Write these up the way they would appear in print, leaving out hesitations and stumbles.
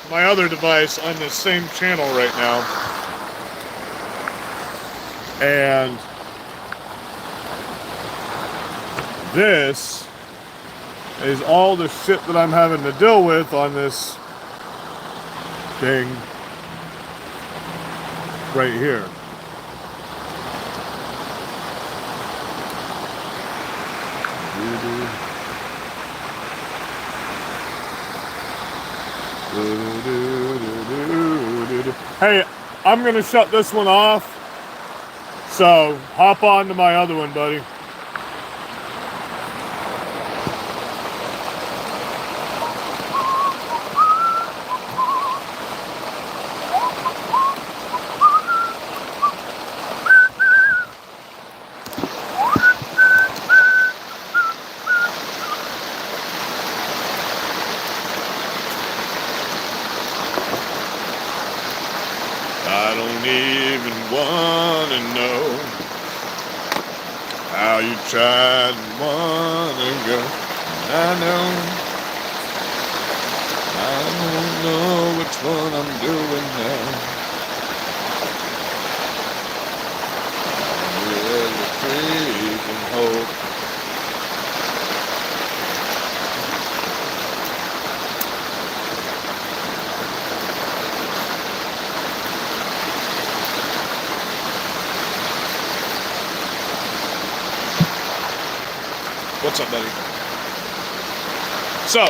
my other device on this same channel right now. And this is all the shit that I'm having to deal with on this thing right here. Hey, I'm gonna shut this one off, so hop on to my other one, buddy. I don't even wanna know how you tried and wanna go. I don't know which one I'm doing now. I'm really freaking hope. What's up, buddy? So,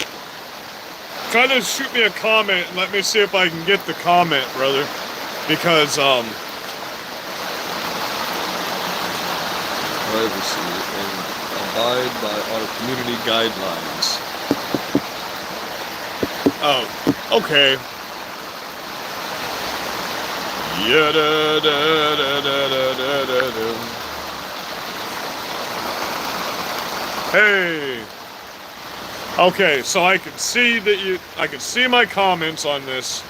try to shoot me a comment and let me see if I can get the comment, brother. Because, privacy and abide by our community guidelines. Oh, okay. Yeah, da da da da da da da. Hey. Okay, so I can see that I can see my comments on this.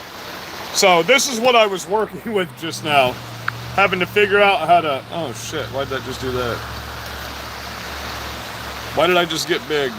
So this is what I was working with just now. Having to figure out how to, oh shit, why did that just do that? Why did I just get big?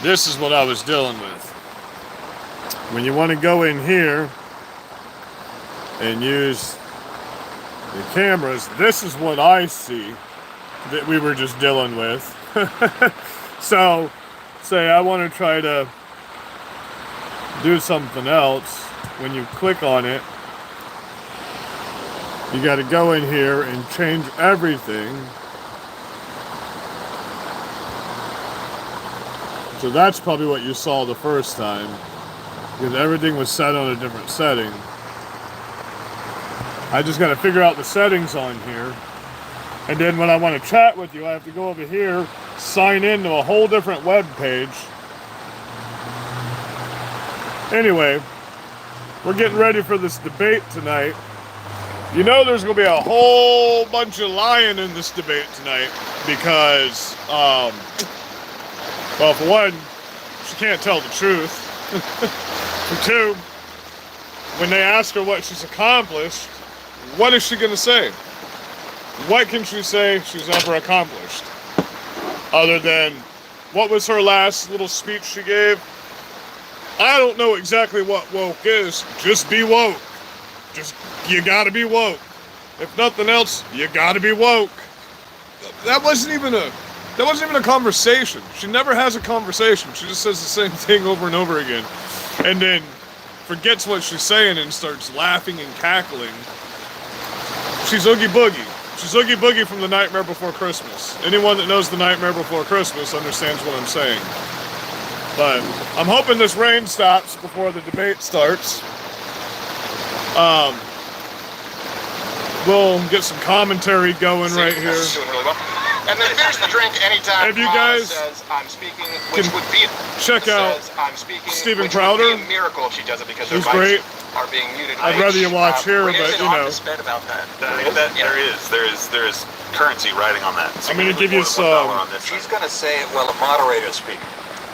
This is what I was dealing with. When you want to go in here and use the cameras, this is what I see that we were just dealing with. So, say I want to try to do something else. When you click on it, you got to go in here and change everything. So that's probably what you saw the first time, because everything was set on a different setting. I just got to figure out the settings on here, and then when I want to chat with you, I have to go over here, sign into a whole different web page. Anyway, we're getting ready for this debate tonight. You know there's going to be a whole bunch of lying in this debate tonight, because, well, for one, she can't tell the truth. For two, when they ask her what she's accomplished, what is she going to say? What can she say she's ever accomplished? Other than, what was her last little speech she gave? I don't know exactly what woke is. Just be woke. You gotta be woke. If nothing else, you gotta be woke. That wasn't even a conversation. She never has a conversation. She just says the same thing over and over again. And then forgets what she's saying and starts laughing and cackling. She's Oogie Boogie. She's Oogie Boogie from The Nightmare Before Christmas. Anyone that knows The Nightmare Before Christmas understands what I'm saying. But I'm hoping this rain stops before the debate starts. We'll get some commentary going right here. And then finish the drink anytime. If you guys says I'm speaking, which would be check out I'm speaking, Stephen which Crowder. would be a miracle if she does it because her he's great. Are being muted. I'd rather you watch here, but you know. About that. There is. currency riding on that. I'm going to give you some. On this She's going to say it while a moderator is speaking.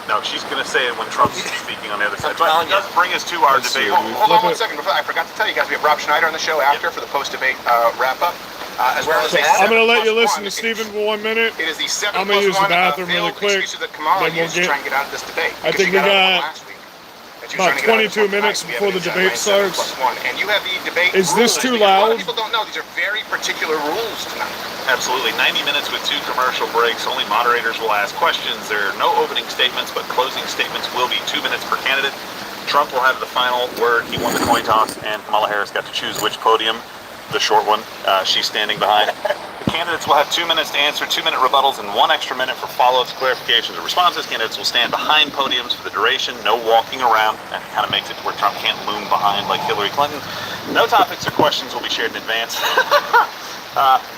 No, she's going to say it when Trump's speaking on the other side. But telling it does you. bring us to our Let's see, debate. we Hold on flip one it. second. I forgot to tell you guys, we have Rob Schneider on the show after for the post-debate wrap-up. As well as So a I'm going to 7 let you plus listen to 1. Stephen for 1 minute. It is the 7 I'm gonna plus use the 1 bathroom really available quick, excuses that Kamala then we'll used to get- try and get out of this debate. I think Because we she out of got it last week. And she was about trying to get out of 22 this one minutes tonight. We before have the it debate at 7 starts. plus 1. And you have the debate Is this rules, too because A lot loud? of people don't know. These are very particular rules tonight. Absolutely. 90 minutes with 2 commercial breaks. Only moderators will ask questions. There are no opening statements, but closing statements will be 2 minutes per candidate. Trump will have the final word. He won the coin toss, and Kamala Harris got to choose which podium, the short one, she's standing behind. The candidates will have 2 minutes to answer, 2-minute rebuttals, and 1 extra minute for follow-ups, clarifications, or responses. Candidates will stand behind podiums for the duration. No walking around. That kind of makes it to where Trump can't loom behind like Hillary Clinton. No topics or questions will be shared in advance.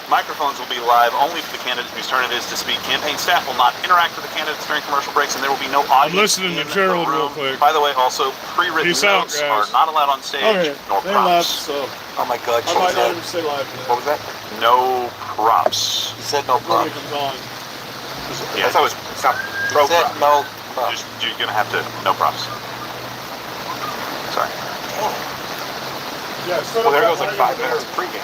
Microphones will be live only for the candidate whose turn it is to speak. Campaign staff will not interact with the candidates during commercial breaks, and there will be no audience listening to in the Gerald real room. quick. By the way, also, pre-written Peace out, notes guys. are not allowed on stage, Okay, nor they left, props. so Oh my God, I she might not said. even stay live What was that? No props. He said no Nobody problem. comes on. Yeah. I thought it was it's not He pro said prop. no problem. You're gonna have to, no props. Sorry. Yeah, Well, there goes like 5 minutes of pregame.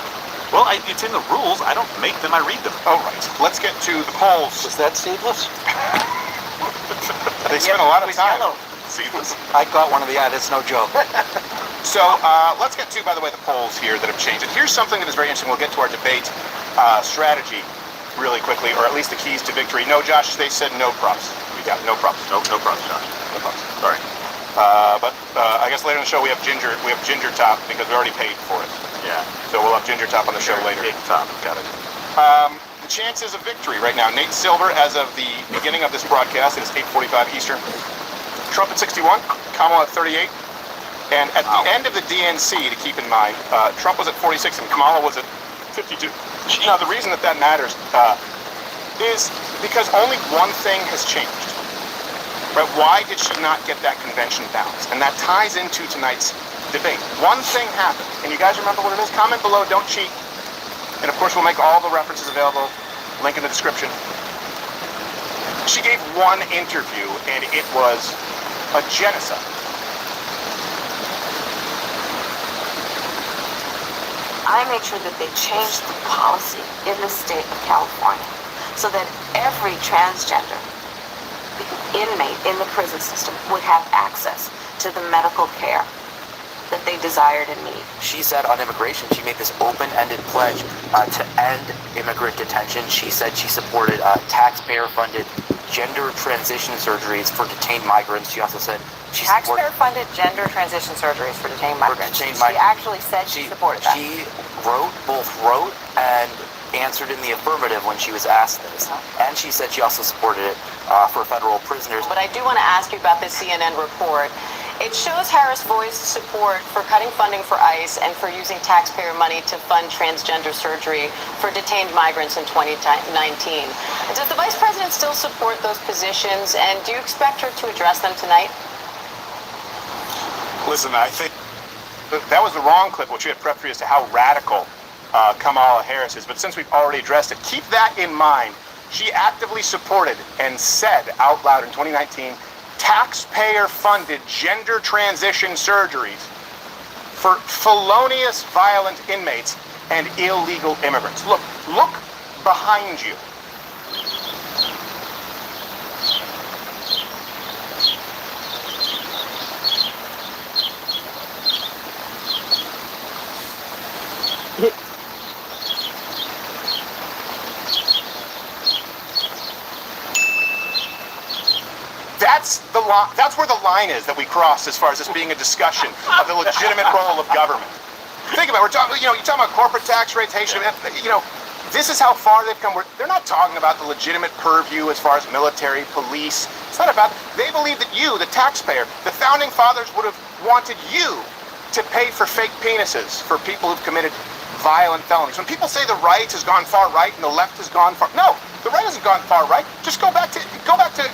Well, it's in the rules. I don't make them, I read them. All right, let's get to the polls. Was that seedless? They spent a lot of time. See this? I got one of the it's no joke. So let's get to, by the way, the polls here that have changed. And here's something that is very interesting. We'll get to our debate strategy really quickly, or at least the keys to victory. No, Josh, they said no props. We got no props. No props, Josh. No props. Sorry. But I guess later in the show we have Ginger Top because we already paid for it. Yeah. So we'll have Ginger Top on the show later. Big top. Got it. The chances of victory right now. Nate Silver, as of the beginning of this broadcast, it is 8:45 Eastern. Trump at 61, Kamala at 38. And at the end of the DNC, to keep in mind, Trump was at 46 and Kamala was at 52. Now, the reason that matters is because only one thing has changed. Right? Why did she not get that convention balance? And that ties into tonight's debate. One thing happened, and you guys remember what it is? Comment below, don't cheat. And of course, we'll make all the references available, link in the description. She gave one interview, and it was a genocide. I made sure that they changed the policy in the state of California so that every transgender inmate in the prison system would have access to the medical care that they desired and need. She said on immigration, she made this open-ended pledge to end immigrant detention. She said she supported taxpayer-funded gender transition surgeries for detained migrants. She also said she supported Taxpayer-funded gender transition surgeries for detained migrants. detained She migrants. actually said she supported that. She both wrote and answered in the affirmative when she was asked this. And she said she also supported it for federal prisoners. But I do want to ask you about this CNN report. It shows Harris voiced support for cutting funding for ICE and for using taxpayer money to fund transgender surgery for detained migrants in 2019. Does the vice president still support those positions, and do you expect her to address them tonight? Listen, I think that was the wrong clip, which we had prepped for you as to how radical Kamala Harris is. But since we've already addressed it, keep that in mind. She actively supported and said out loud in 2019, taxpayer-funded gender transition surgeries for felonious violent inmates and illegal immigrants. Look behind you. That's where the line is that we cross as far as this being a discussion of the legitimate role of government. Think about it. We're talking, you're talking about corporate tax rates, this is how far they've come. They're not talking about the legitimate purview as far as military, police. It's not about, they believe that you, the taxpayer, the founding fathers would have wanted you to pay for fake penises for people who've committed violent felonies. When people say the right has gone far right and the left has gone far, no, the right hasn't gone far right. Just go back to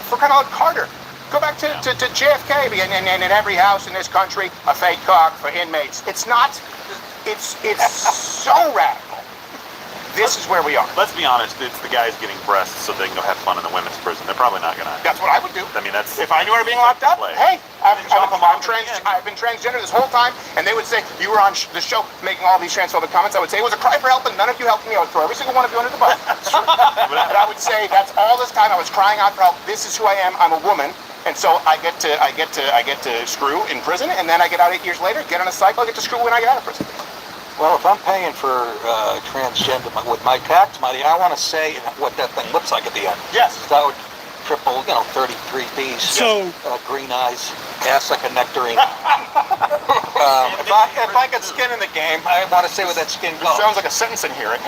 for crying out loud, Carter. Go back to JFK, and in every house in this country, a fake cock for inmates. It's not, it's so radical this is where we are. Let's be honest, it's the guys getting breasts so they can go have fun in the women's prison. They're probably not going to. That's what I would do. I mean, that's... If I knew I were being locked up, Play. hey, I've again. been transgender this whole time, and they would say, you were on the show making all these transphobic comments. I would say, it was a cry for help, and none of you helped me. I would throw every single one of you under the bus. But I would say, that's all this time I was crying out for help. This is who I am. I'm a woman. And so I get to screw in prison, and then I get out 8 years later, get on a cycle, I get to screw when I get out of prison. Well, if I'm paying for transgender with my tax money, I want to say what that thing looks like at the end. Yes. That would triple, 33 Bs. So- green eyes, ass like a nectarine. If I get skin in the game, I want to say where that skin goes. Sounds like a sentencing hearing.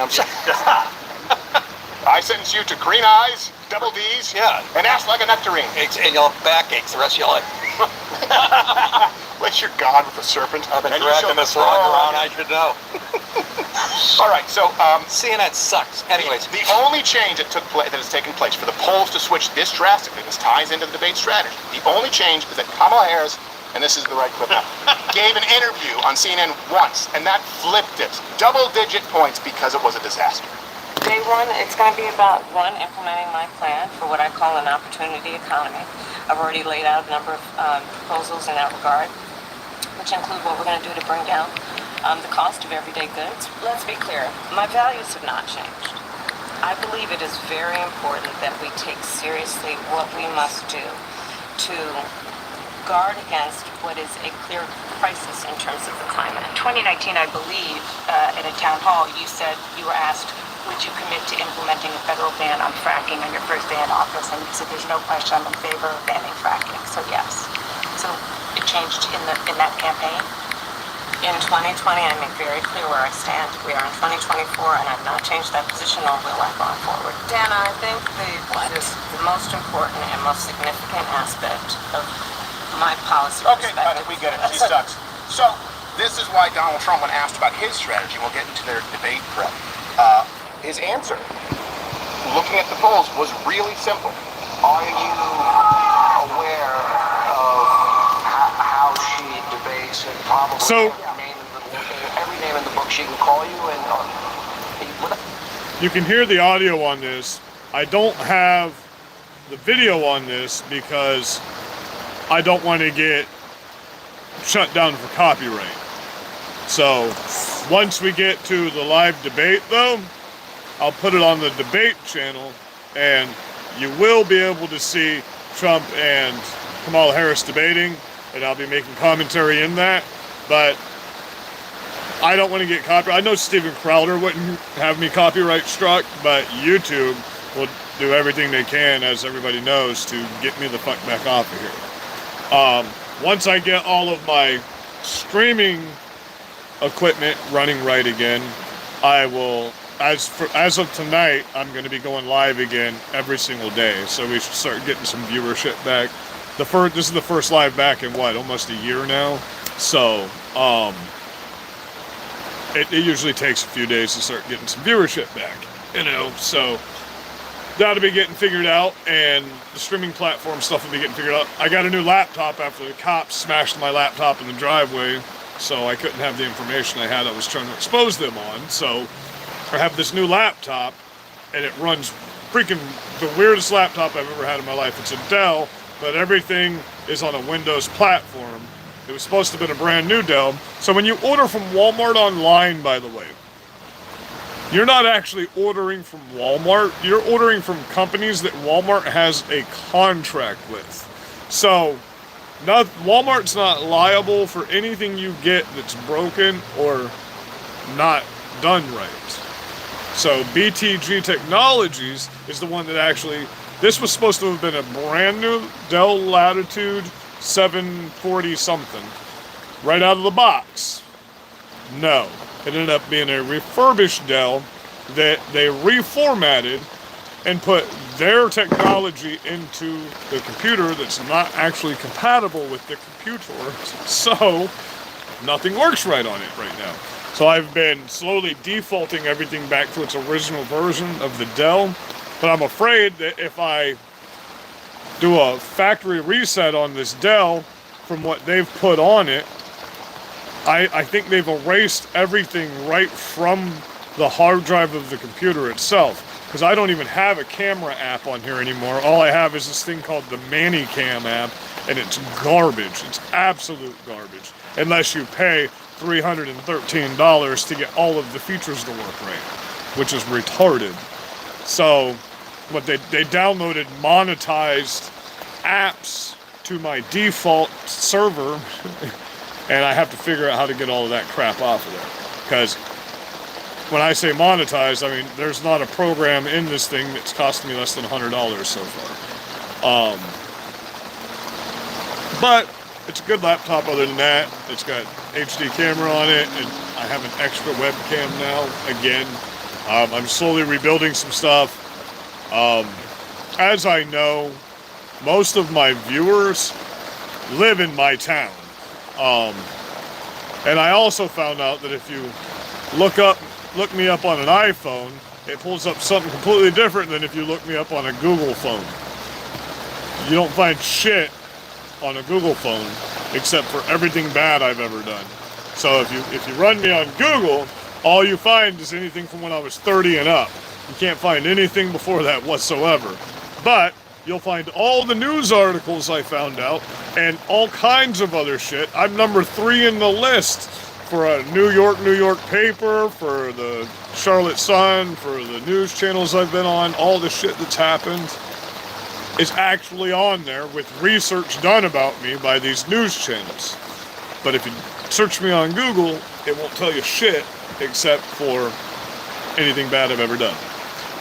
I sentence you to green eyes, double D's, Yeah. and ass like a nectarine. And you'll have backaches the rest of your life. Let your God with the serpent. I've been and you shall dragging this destroy log all around, of I should know. All right, so CNN sucks. Anyways, the only change that has taken place for the polls to switch this drastically, this ties into the debate strategy. The only change is that Kamala Harris, and this is the right clip now, gave an interview on CNN once, and that flipped it. Double-digit points because it was a disaster. Day one, it's going to be about, one, implementing my plan for what I call an opportunity economy. I've already laid out a number of proposals in that regard, which include what we're going to do to bring down the cost of everyday goods. Let's be clear, my values have not changed. I believe it is very important that we take seriously what we must do to guard against what is a clear crisis in terms of the climate. In 2019, I believe, at a town hall, you said, you were asked, would you commit to implementing a federal ban on fracking on your first day in office? And you said, there's no question, I'm in favor of banning fracking. So yes. So it changed in that campaign. In 2020, I make very clear where I stand. We are in 2024, and I've not changed that position, nor will I going forward. Dana, I think the most important and most significant aspect of my policy Okay, perspective. we get it. She sucks. So this is why Donald Trump, when asked about his strategy, we'll get into their debate prep. His answer, looking at the polls, was really simple. are you aware of how she debates and probably So- every name in the book she can call you and You can hear the audio on this. I don't have the video on this because I don't want to get shut down for copyright. So once we get to the live debate though, I'll put it on the debate channel and you will be able to see Trump and Kamala Harris debating, and I'll be making commentary in that, but I don't want to get copyright. I know Steven Crowder wouldn't have me copyright struck, but YouTube will do everything they can, as everybody knows, to get me the fuck back off of here. Once I get all of my streaming equipment running right again, I will, as of tonight, I'm going to be going live again every single day, so we should start getting some viewership back. This is the first live back in what, almost a year now? So, it usually takes a few days to start getting some viewership back, you know, so that'll be getting figured out, and the streaming platform stuff will be getting figured out. I got a new laptop after the cops smashed my laptop in the driveway, so I couldn't have the information I had I was trying to expose them on, so I have this new laptop, and it runs freaking the weirdest laptop I've ever had in my life. It's a Dell, but everything is on a Windows platform. It was supposed to have been a brand new Dell. So when you order from Walmart online, by the way, you're not actually ordering from Walmart. You're ordering from companies that Walmart has a contract with. So Walmart's not liable for anything you get that's broken or not done right. So BTG Technologies is the one that actually, this was supposed to have been a brand new Dell Latitude 740 something right out of the box. No, it ended up being a refurbished Dell that they reformatted and put their technology into the computer that's not actually compatible with the computer. So nothing works right on it right now. So I've been slowly defaulting everything back to its original version of the Dell, but I'm afraid that if I do a factory reset on this Dell from what they've put on it, I think they've erased everything right from the hard drive of the computer itself. Because I don't even have a camera app on here anymore. All I have is this thing called the ManyCam app, and it's garbage. It's absolute garbage. Unless you pay $313 to get all of the features to work right, which is retarded. So, what they downloaded monetized apps to my default server, and I have to figure out how to get all of that crap off of there. Because when I say monetized, I mean there's not a program in this thing that's costing me less than $100 so far. But it's a good laptop other than that. It's got HD camera on it, and I have an extra webcam now, again. I'm slowly rebuilding some stuff. As I know, most of my viewers live in my town. And I also found out that if you look me up on an iPhone, it pulls up something completely different than if you look me up on a Google phone. You don't find shit on a Google phone except for everything bad I've ever done. So if you run me on Google, all you find is anything from when I was 30 and up. You can't find anything before that whatsoever. But you'll find all the news articles I found out and all kinds of other shit. I'm number 3 in the list for a New York paper, for the Charlotte Sun, for the news channels I've been on. All the shit that's happened is actually on there with research done about me by these news channels. But if you search me on Google, it won't tell you shit except for anything bad I've ever done.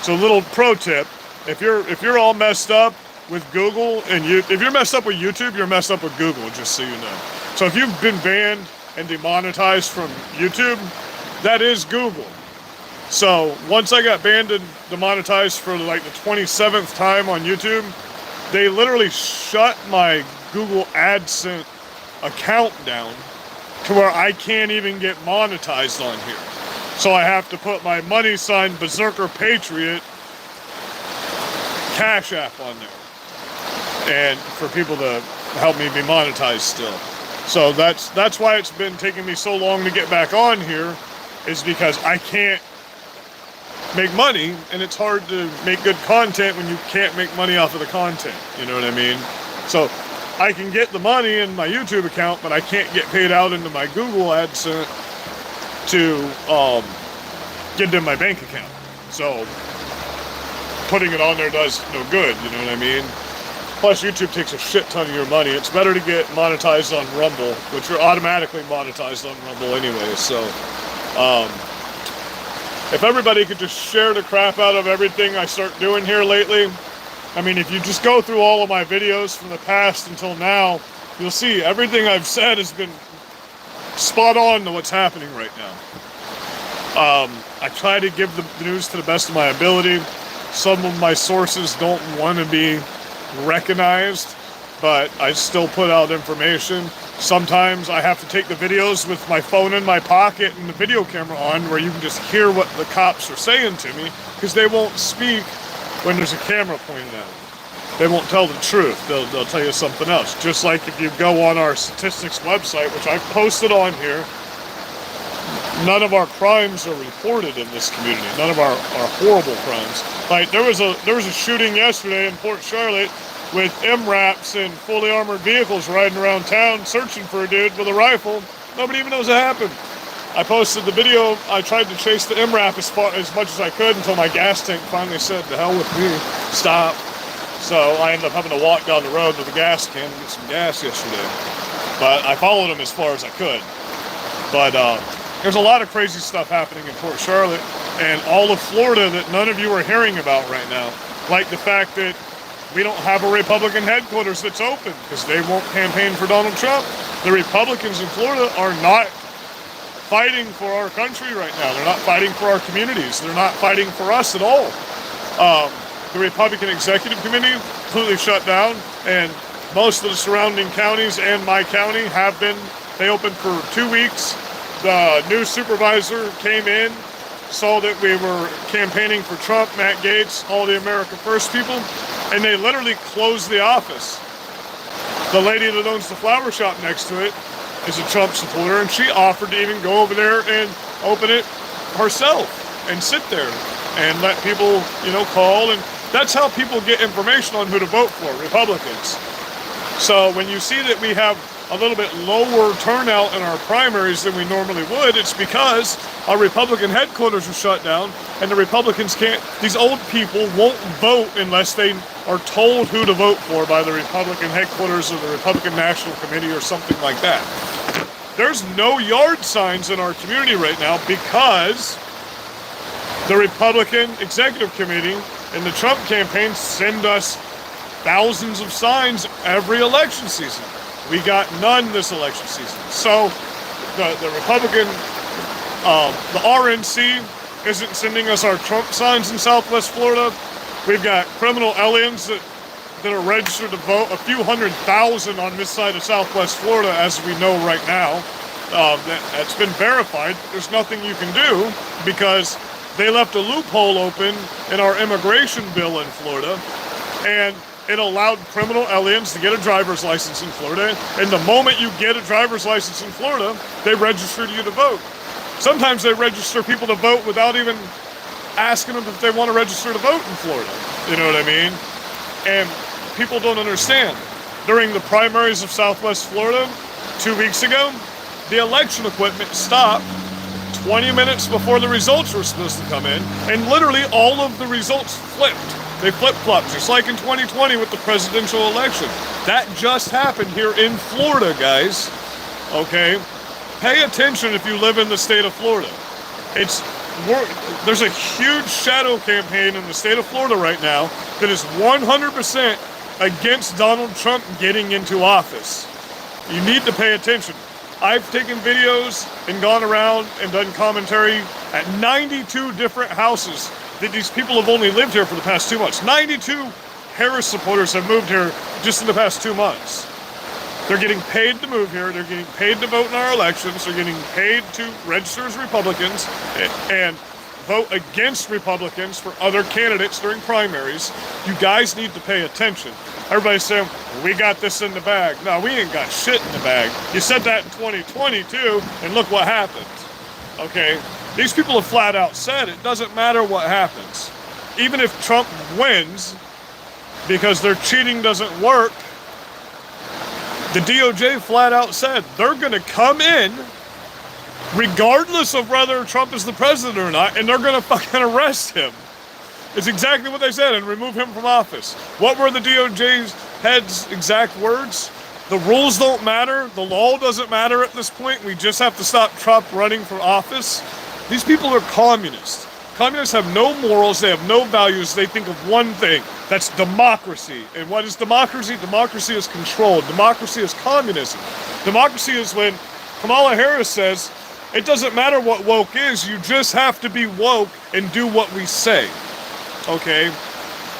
So a little pro tip, if you're all messed up with Google, and if you're messed up with YouTube, you're messed up with Google, just so you know. So if you've been banned and demonetized from YouTube, that is Google. So once I got banned and demonetized for like the 27th time on YouTube, they literally shut my Google AdSense account down to where I can't even get monetized on here. So I have to put my money sign berserker patriot Cash App on there, and for people to help me be monetized still. So that's why it's been taking me so long to get back on here, is because I can't make money, and it's hard to make good content when you can't make money off of the content. You know what I mean? So I can get the money in my YouTube account, but I can't get paid out into my Google AdSense to get it in my bank account. So putting it on there does no good, you know what I mean? Plus YouTube takes a shit ton of your money. It's better to get monetized on Rumble, which you're automatically monetized on Rumble anyway. So if everybody could just share the crap out of everything I start doing here lately, I mean, if you just go through all of my videos from the past until now, you'll see everything I've said has been spot on to what's happening right now. I try to give the news to the best of my ability. Some of my sources don't want to be recognized, but I still put out information. Sometimes I have to take the videos with my phone in my pocket and the video camera on, where you can just hear what the cops are saying to me, because they won't speak when there's a camera pointed at them. They won't tell the truth. They'll tell you something else. Just like if you go on our statistics website, which I've posted on here, none of our crimes are reported in this community. None of our horrible crimes. Like there was a shooting yesterday in Port Charlotte with MRAPs and fully armored vehicles riding around town searching for a dude with a rifle. Nobody even knows it happened. I posted the video. I tried to chase the MRAP as much as I could until my gas tank finally said, "The hell with me, stop." So I ended up having to walk down the road with a gas can to get some gas yesterday. But I followed him as far as I could. But there's a lot of crazy stuff happening in Port Charlotte and all of Florida that none of you are hearing about right now. Like the fact that we don't have a Republican headquarters that's open because they won't campaign for Donald Trump. The Republicans in Florida are not fighting for our country right now. They're not fighting for our communities. They're not fighting for us at all. The Republican Executive Committee completely shut down, and most of the surrounding counties and my county they opened for 2 weeks. The new supervisor came in, saw that we were campaigning for Trump, Matt Gaetz, all the America First people, and they literally closed the office. The lady that owns the flower shop next to it is a Trump supporter, and she offered to even go over there and open it herself. and sit there and let people, call. And that's how people get information on who to vote for, Republicans. So when you see that we have a little bit lower turnout in our primaries than we normally would, it's because our Republican headquarters are shut down, and the Republicans can't, these old people won't vote unless they are told who to vote for by the Republican headquarters or the Republican National Committee or something like that. There's no yard signs in our community right now because the Republican Executive Committee and the Trump campaign send us thousands of signs every election season. We got none this election season. So the Republican, the RNC isn't sending us our Trump signs in Southwest Florida. We've got criminal aliens that are registered to vote, a few 100,000 on this side of Southwest Florida, as we know right now. That's been verified. There's nothing you can do because they left a loophole open in our immigration bill in Florida, and it allowed criminal aliens to get a driver's license in Florida. And the moment you get a driver's license in Florida, they register you to vote. Sometimes they register people to vote without even asking them if they want to register to vote in Florida. You know what I mean? And people don't understand. During the primaries of Southwest Florida 2 weeks ago, the election equipment stopped 20 minutes before the results were supposed to come in, and literally all of the results flipped. They flip-flopped, just like in 2020 with the presidential election. That just happened here in Florida, guys. Okay? Pay attention if you live in the state of Florida. There's a huge shadow campaign in the state of Florida right now that is 100% against Donald Trump getting into office. You need to pay attention. I've taken videos and gone around and done commentary at 92 different houses that these people have only lived here for the past 2 months. 92 Harris supporters have moved here just in the past 2 months. They're getting paid to move here. They're getting paid to vote in our elections. They're getting paid to register as Republicans and vote against Republicans for other candidates during primaries. You guys need to pay attention. Everybody's saying, we got this in the bag. No, we ain't got shit in the bag. You said that in 2022, and look what happened. Okay? These people have flat out said it doesn't matter what happens. Even if Trump wins, because their cheating doesn't work, the DOJ flat out said they're going to come in regardless of whether Trump is the president or not, and they're going to fucking arrest him. It's exactly what they said, and remove him from office. What were the DOJ's head's exact words? The rules don't matter. The law doesn't matter at this point. We just have to stop Trump running for office. These people are communists. Communists have no morals. They have no values. They think of one thing. That's democracy. And what is democracy? Democracy is control. Democracy is communism. Democracy is when Kamala Harris says, it doesn't matter what woke is. You just have to be woke and do what we say. Okay?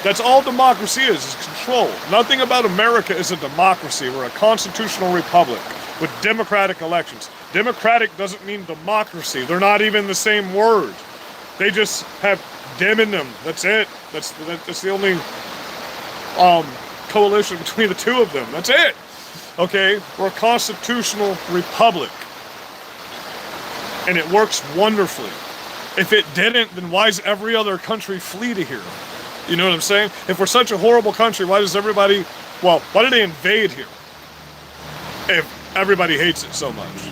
That's all democracy is control. Nothing about America is a democracy. We're a constitutional republic with democratic elections. Democratic doesn't mean democracy. They're not even the same word. They just have dem in them. That's it. That's the only coalition between the two of them. That's it. Okay? We're a constitutional republic. And it works wonderfully. If it didn't, then why does every other country flee to here? You know what I'm saying? If we're such a horrible country, why do they invade here? If everybody hates it so much.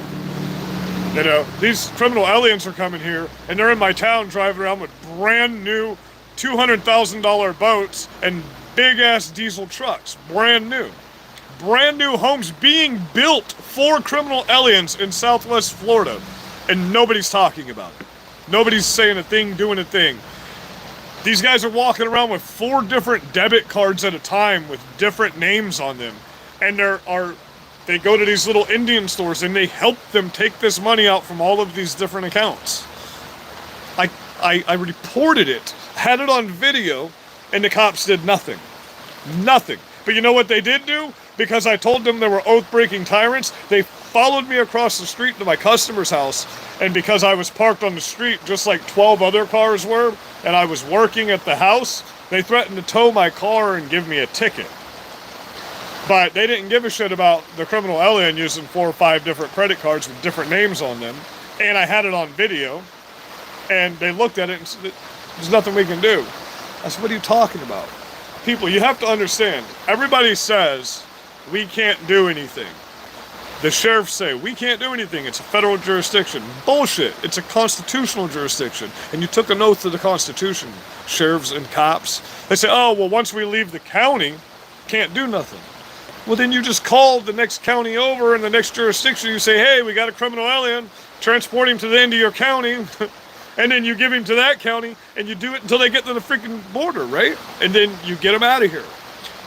You know, these criminal aliens are coming here, and they're in my town driving around with brand new $200,000 boats and big-ass diesel trucks. Brand new. Brand new homes being built for criminal aliens in Southwest Florida, and nobody's talking about it. Nobody's saying a thing, doing a thing. These guys are walking around with 4 different debit cards at a time with different names on them. And they go to these little Indian stores and they help them take this money out from all of these different accounts. I reported it, had it on video, and the cops did nothing. Nothing. But you know what they did do? Because I told them they were oath-breaking tyrants, they followed me across the street to my customer's house, and because I was parked on the street just like 12 other cars were, and I was working at the house, they threatened to tow my car and give me a ticket. But they didn't give a shit about the criminal alien using 4 or 5 different credit cards with different names on them, and I had it on video. And they looked at it and said, there's nothing we can do. I said, what are you talking about? People, you have to understand, everybody says we can't do anything. The sheriffs say, we can't do anything. It's a federal jurisdiction. Bullshit. It's a constitutional jurisdiction. And you took an oath to the Constitution, sheriffs and cops. They say, oh, well, once we leave the county, can't do nothing. Well, then you just call the next county over and the next jurisdiction. You say, hey, we got a criminal alien. Transport him to the end of your county. And then you give him to that county, and you do it until they get to the freaking border, right? And then you get them out of here.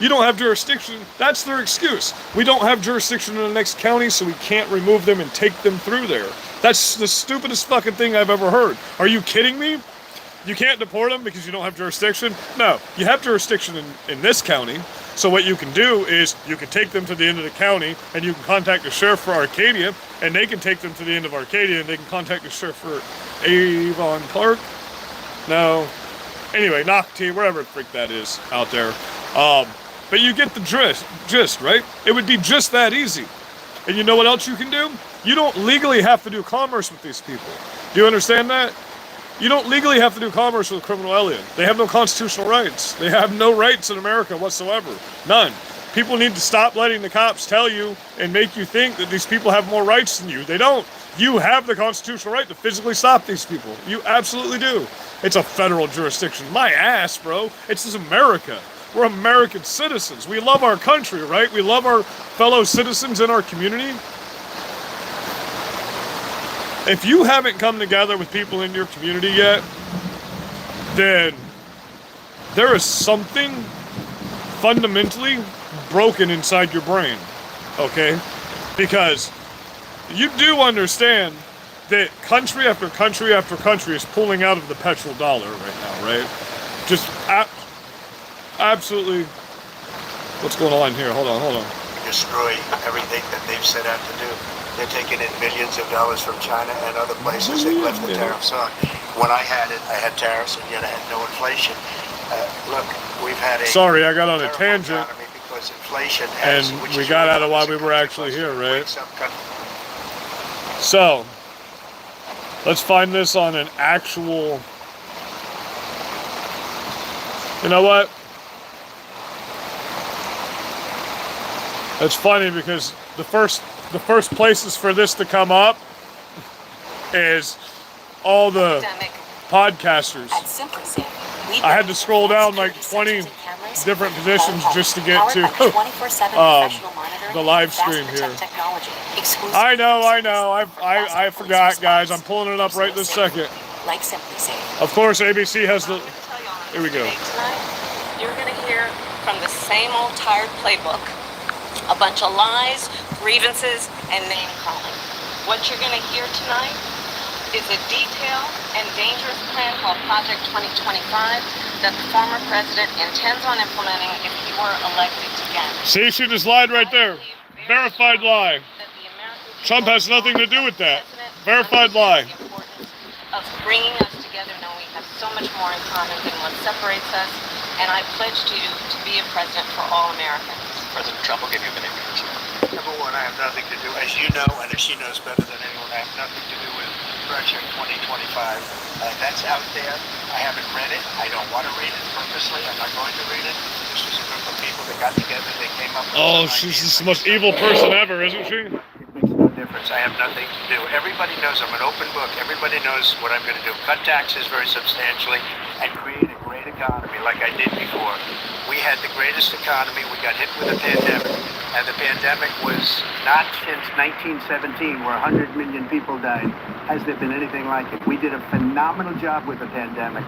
You don't have jurisdiction. That's their excuse. We don't have jurisdiction in the next county, so we can't remove them and take them through there. That's the stupidest fucking thing I've ever heard. Are you kidding me? You can't deport them because you don't have jurisdiction? No, you have jurisdiction in this county. So what you can do is you can take them to the end of the county, and you can contact the sheriff for Arcadia, and they can take them to the end of Arcadia, and they can contact the sheriff for Avon Park. No. Anyway, Nocte, wherever the frick that is out there. But you get the gist, right? It would be just that easy. And you know what else you can do? You don't legally have to do commerce with these people. Do you understand that? You don't legally have to do commerce with a criminal alien. They have no constitutional rights. They have no rights in America whatsoever. None. People need to stop letting the cops tell you and make you think that these people have more rights than you. They don't. You have the constitutional right to physically stop these people. You absolutely do. It's a federal jurisdiction. My ass, bro. It's just America. We're American citizens. We love our country, right? We love our fellow citizens in our community. If you haven't come together with people in your community yet, then there is something fundamentally broken inside your brain, okay? Because you do understand that country after country after country is pulling out of the petrodollar right now, right? Just absolutely. What's going on here? Hold on. Destroy everything that they've set out to do. They're taking in millions of dollars from China and other places. They've left the tariffs on. When I had it, I had tariffs, and yet I had no inflation. Look, we've had a... Sorry, I got on a tangent. Because inflation has, and we got out of why we were actually here, right? So, let's find this on an actual... You know what? It's funny because the first places for this to come up is all the podcasters. I had to scroll down like 20 different positions just to get to the live stream here. I know. I forgot, guys. I'm pulling it up right this second. Of course, ABC has the... Here we go. You're going to hear from the same old tired playbook. A bunch of lies, grievances, and name-calling. What you're going to hear tonight is a detailed and dangerous plan called Project 2025 that the former president intends on implementing if he were elected again. See, she just lied right there. Verified lie. Trump has nothing to do with that. Verified lie. Of bringing us together, knowing we have so much more in common than what separates us, and I pledge to you to be a president for all Americans. President Trump will give you a minute. Number one, I have nothing to do, as you know, and as she knows better than anyone, I have nothing to do with Project 2025. That's out there. I haven't read it. I don't want to read it purposely. I'm not going to read it. This was a group of people that got together. They came up with... Oh, she's the most evil person ever, isn't she? It makes no difference. I have nothing to do. Everybody knows I'm an open book. Everybody knows what I'm going to do. Cut taxes very substantially and create a great economy like I did before. We had the greatest economy. We got hit with a pandemic. And the pandemic was not since 1917, where 100 million people died, has there been anything like it. We did a phenomenal job with the pandemic.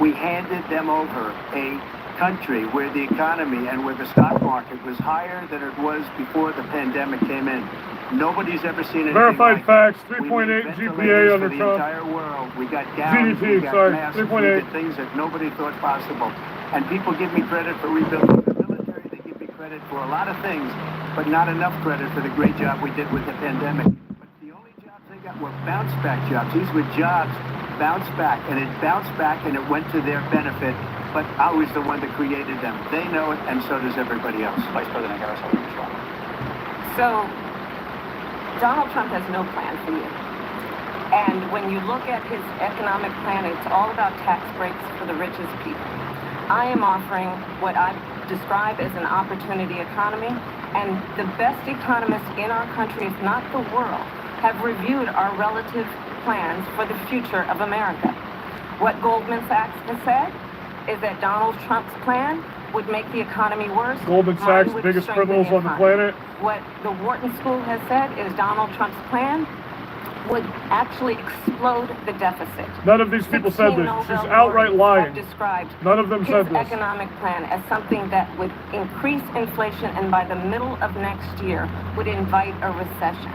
We handed them over a country where the economy and where the stock market was higher than it was before the pandemic came in. Nobody's ever seen anything Verified like facts, 3.8 GPA under the Trump. entire world. We got gowns, we got masks, we did things that nobody thought possible. And people give me credit for rebuilding the military. They give me credit for a lot of things, but not enough credit for the great job we did with the pandemic. But the only jobs they got were bounce back jobs. These were jobs bounced back, and it bounced back and it went to their benefit. But I was the one that created them. They know it, and so does everybody else. Vice President Harris, how would you respond? So, Donald Trump has no plan for you. And when you look at his economic plan, it's all about tax breaks for the richest people. I am offering what I describe as an opportunity economy, and the best economists in our country, if not the world, have reviewed our relative plans for the future of America. What Goldman Sachs has said is that Donald Trump's plan would make the economy worse. Goldman Mine Sachs, would biggest strengthen criminals the on the economy. planet. What the Wharton School has said is Donald Trump's plan would actually explode the deficit. None of these people said 16 this. Nobel She's outright laureates lying. have described None of them his said this. economic plan as something that would increase inflation and by the middle of next year would invite a recession.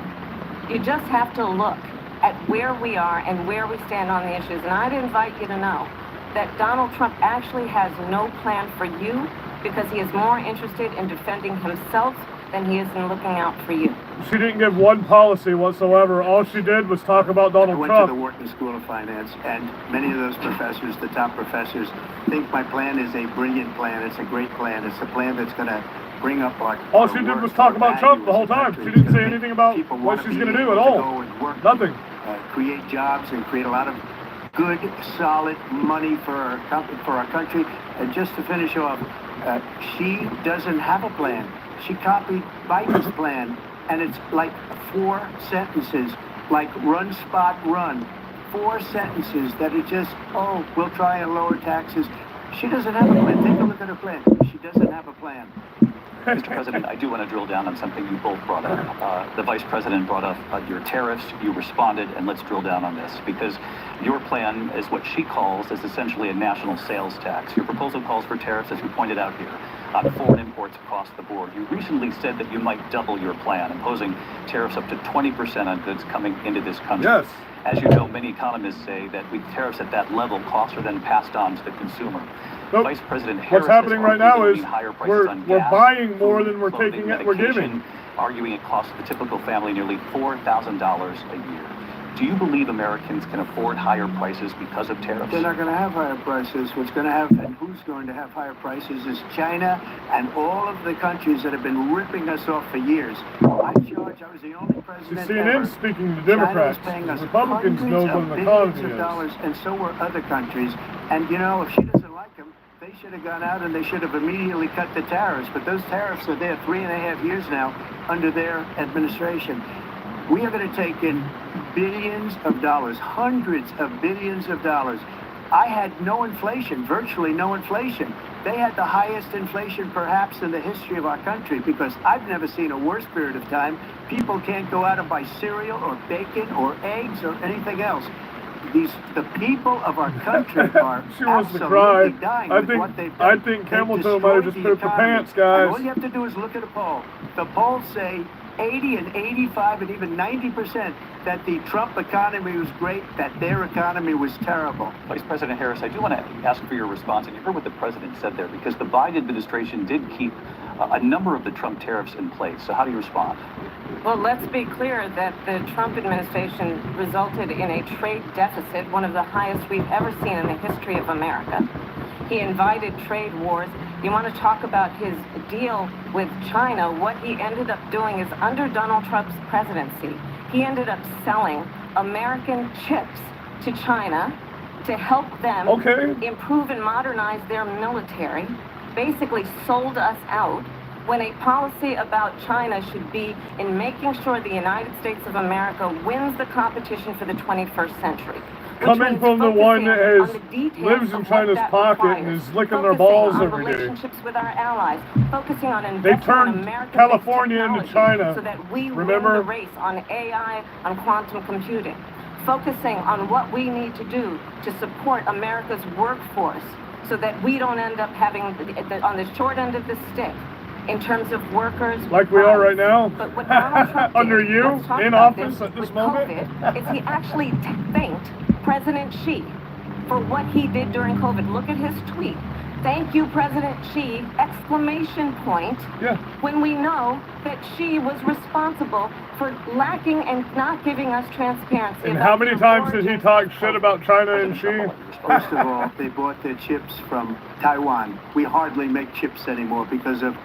You just have to look at where we are and where we stand on the issues. And I'd invite you to know that Donald Trump actually has no plan for you because he is more interested in defending himself than he is in looking out for you. She didn't give one policy whatsoever. All she did was talk about I Donald went Trump. to the Wharton School of Finance, and many of those professors, the top professors, think my plan is a brilliant plan. It's a great plan. It's a plan that's going to bring up our All she did was talk about Trump the whole time. She didn't say anything about what she's going to do at all. Nothing. Create jobs and create a lot of good, solid money for our country. And just to finish off, she doesn't have a plan. She copied Biden's plan, and it's like 4 sentences, like run, spot, run. 4 sentences that are just, oh, we'll try and lower taxes. She doesn't have a plan. Take a look at her plan. She doesn't have a plan. Mr. President, I do want to drill down on something you both brought up. The Vice President brought up your tariffs. You responded, and let's drill down on this, because your plan is what she calls is essentially a national sales tax. Your proposal calls for tariffs, as we pointed out here, on foreign imports across the board. You recently said that you might double your plan, imposing tariffs up to 20% on goods coming into this country. Yes. As you know, many economists say that with tariffs at that level, costs are then passed on to the consumer. Nope. Vice President Harris What's happening right now is we're gas, buying more food, than we're clothing, taking it, we're medication, giving. arguing it costs the typical family nearly $4,000 a year. Do you believe Americans can afford higher prices because of tariffs? They're not going to have higher prices. What's going to have, and who's going to have higher prices, is China and all of the countries that have been ripping us off for years. I was the only president CNN ever. speaking to Democrats. China was paying us Republicans know hundreds what of an billions economy of is. dollars, and so were other countries. And you know, if she doesn't like them, they should have gone out and they should have immediately cut the tariffs. But those tariffs are there 3.5 years now under their administration. We are going to take in billions of dollars, hundreds of billions of dollars. I had no inflation, virtually no inflation. They had the highest inflation perhaps in the history of our country, because I've never seen a worse period of time. People can't go out and buy cereal or bacon or eggs or anything else. The people of our country are She wants to cry. absolutely dying with what they've done. I think Camel They've Toe might have just destroyed pooped the her economy. pants, guys. And all you have to do is look at a poll. The polls say 80 and 85 and even 90% that the Trump economy was great, that their economy was terrible. Vice President Harris, I do want to ask for your response, and you heard what the president said there, because the Biden administration did keep a number of the Trump tariffs in place. So how do you respond? Well, let's be clear that the Trump administration resulted in a trade deficit, one of the highest we've ever seen in the history of America. He invited trade wars. You want to talk about his deal with China? What he ended up doing is, under Donald Trump's presidency, he ended up selling American chips to China to help them improve and modernize their military, basically sold us out, when a policy about China should be in making sure the United States of America wins the competition for the 21st century. Coming from the one that lives in China's pocket and is licking their balls every day. Relationships with our allies, focusing on They investing in turned American California into technology China. so that we Remember? win the race on AI, on quantum computing. Focusing on what we need to do to support America's workforce so that we don't end up having on the short end of the stick in terms of workers. Like we are right now? But what Donald Trump Under did, you, let's talk in about office at this with moment? COVID, is he actually thanked President Xi for what he did during COVID. Look at his tweet. Thank you, President Xi, exclamation point, when we know that Xi was responsible for lacking and not giving us transparency. And how many times did he talk shit about China and Xi? First of all, they bought their chips from Taiwan. We hardly make chips anymore because of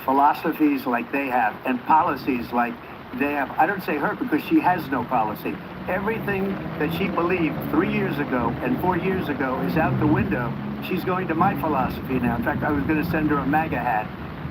philosophies like they have and policies like they have. I don't say her because she has no policy. Everything that she believed 3 years ago and 4 years ago is out the window. She's going to my philosophy now. In fact, I was going to send her a MAGA hat.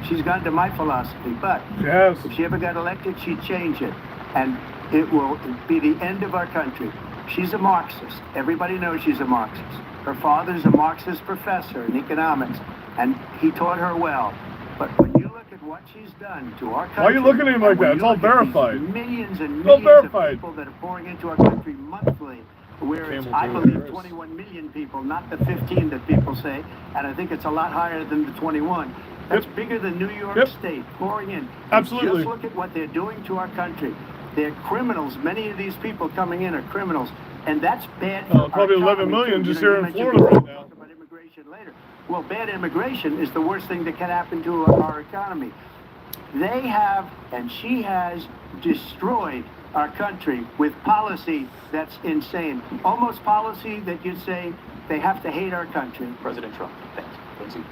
She's gone to my philosophy. But Yes. if she ever got elected, she'd change it. And it will be the end of our country. She's a Marxist. Everybody knows she's a Marxist. Her father's a Marxist professor in economics, and he taught her well. But when you look at what she's done to our country... Why are you looking at him like and when that? It's you all look at these verified. Millions and It's all millions of verified. people that are pouring into our country monthly, where it's, I believe, 21 million people, not the 15 that people say, and I think it's a lot higher than the 21. That's bigger than New York State pouring in. Absolutely. Just look at what they're doing to our country. They're criminals. Many of these people coming in are criminals, and that's bad for probably our 11 economy, million too. just You here in mentioned Florida right we'll now. talk about immigration later. Well, bad immigration is the worst thing that can happen to our economy. They have, and she has, destroyed our country with policy that's insane. Almost policy that you'd say they have to hate our country. President Trump. Thanks. Lindsay.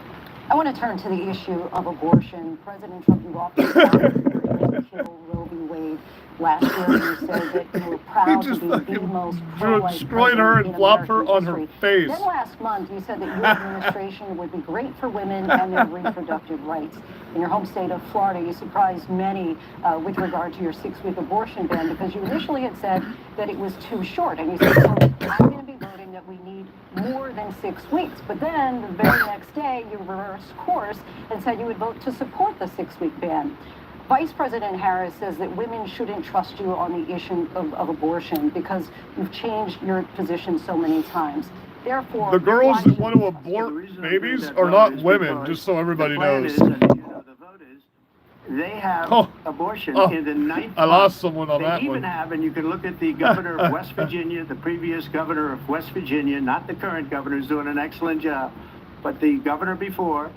I want to turn to the issue of abortion. President Trump, you often said kill Roe v. Wade. Last year, you said that you were proud to be the most pro-life destroyed her and president in flopped her American on her history. face. Then last month, you said that your administration would be great for women and their reproductive rights. In your home state of Florida, you surprised many with regard to your 6-week abortion ban because you initially had said that it was too short. And you said, quote, I'm going to be voting that we need more than 6 weeks. But then the very next day, you reversed course and said you would vote to support the 6-week ban. Vice President Harris says that women shouldn't trust you on the issue of abortion because you've changed your position so many times. Therefore, The girls that want to abort babies are not women, just so everybody knows. They have abortion in the 9th month. I lost someone on they that even one. have, and you can look at the governor of West Virginia, the previous governor of West Virginia, not the current governor, who's doing an excellent job, but the governor before,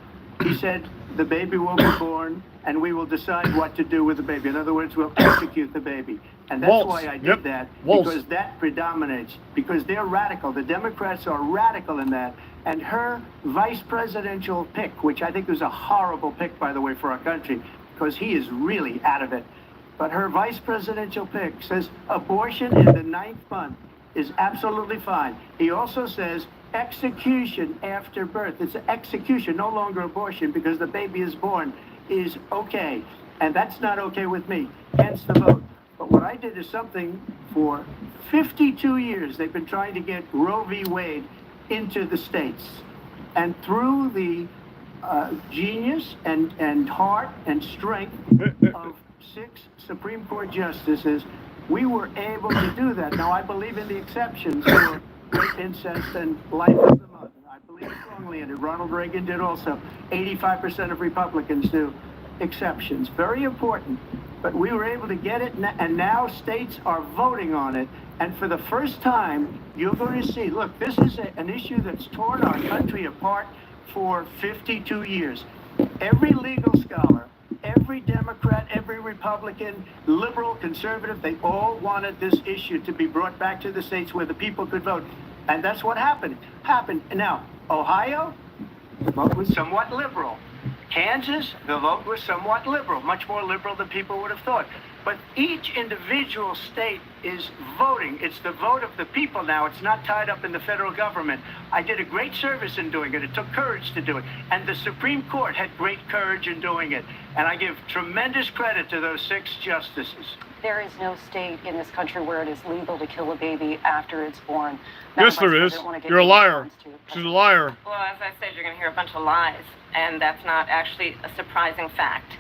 he said the baby will be born and we will decide what to do with the baby. In other words, we'll execute the baby. And that's why I did that, because that predominates, because they're radical. The Democrats are radical in that. And her vice presidential pick, which I think was a horrible pick, by the way, for our country, because he is really out of it. But her vice presidential pick says abortion in the 9th month is absolutely fine. He also says execution after birth. It's execution, no longer abortion, because the baby is born, is okay. And that's not okay with me, hence the vote. But what I did is something for 52 years. They've been trying to get Roe v. Wade into the states. And through the genius and heart and strength of 6 Supreme Court justices, we were able to do that. Now, I believe in the exceptions for rape, incest, and life of the mother. I believe strongly in it. Ronald Reagan did also. 85% of Republicans do exceptions. Very important. But we were able to get it, and now states are voting on it. And for the first time, you're going to see, look, this is an issue that's torn our country apart for 52 years. Every legal scholar, every Democrat, every Republican, liberal, conservative, they all wanted this issue to be brought back to the states where the people could vote. And that's what happened. Now, Ohio, the vote was somewhat liberal. Kansas, the vote was somewhat liberal, much more liberal than people would have thought. But each individual state is voting. It's the vote of the people now. It's not tied up in the federal government. I did a great service in doing it. It took courage to do it. And the Supreme Court had great courage in doing it. And I give tremendous credit to those 6 justices. There is no state in this country where it is legal to kill a baby after it's born. Yes, there is. You're a liar. She's a liar. Well, as I said, you're going to hear a bunch of lies, and that's not actually a surprising fact.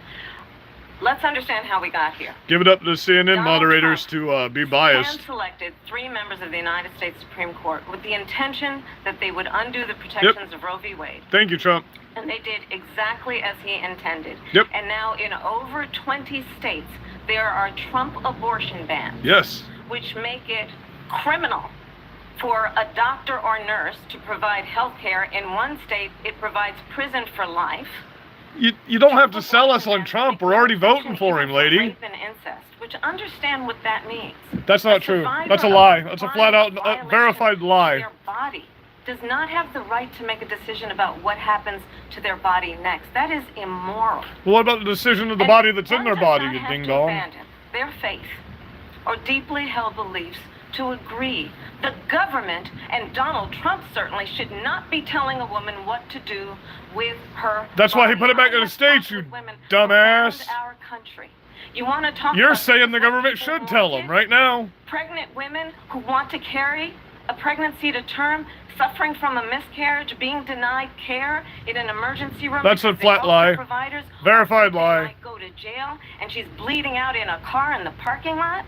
Let's understand how we got here. Give it up to the CNN Donald moderators Trump to be biased. hand-selected 3 members of the United States Supreme Court with the intention that they would undo the protections of Roe v. Wade. Thank you, Trump. And they did exactly as he intended. Yep. And now in over 20 states, there are Trump abortion bans. Yes. Which make it criminal for a doctor or nurse to provide health care. In one state, it provides prison for life. You don't have to sell us on Trump. We're already voting for him, lady. Rape and incest, which understand what that means. That's not true. That's a lie. That's a flat-out verified lie. Their body does not have the right to make a decision about what happens to their body next. That is immoral. Well, what about the decision of the body that's in their body, you ding-dong? Abandon their faith or deeply held beliefs to agree. The government and Donald Trump certainly should not be telling a woman what to do with her That's why he body. put it back in the States, you dumbass. Our country. You want to talk You're about saying the what government people should tell them wanted? right now. Pregnant women who want to carry a pregnancy to term, suffering from a miscarriage, being denied care in an emergency room. That's a because the flat healthcare lie. providers Verified they lie. might go to jail, and she's bleeding out in a car in the parking lot.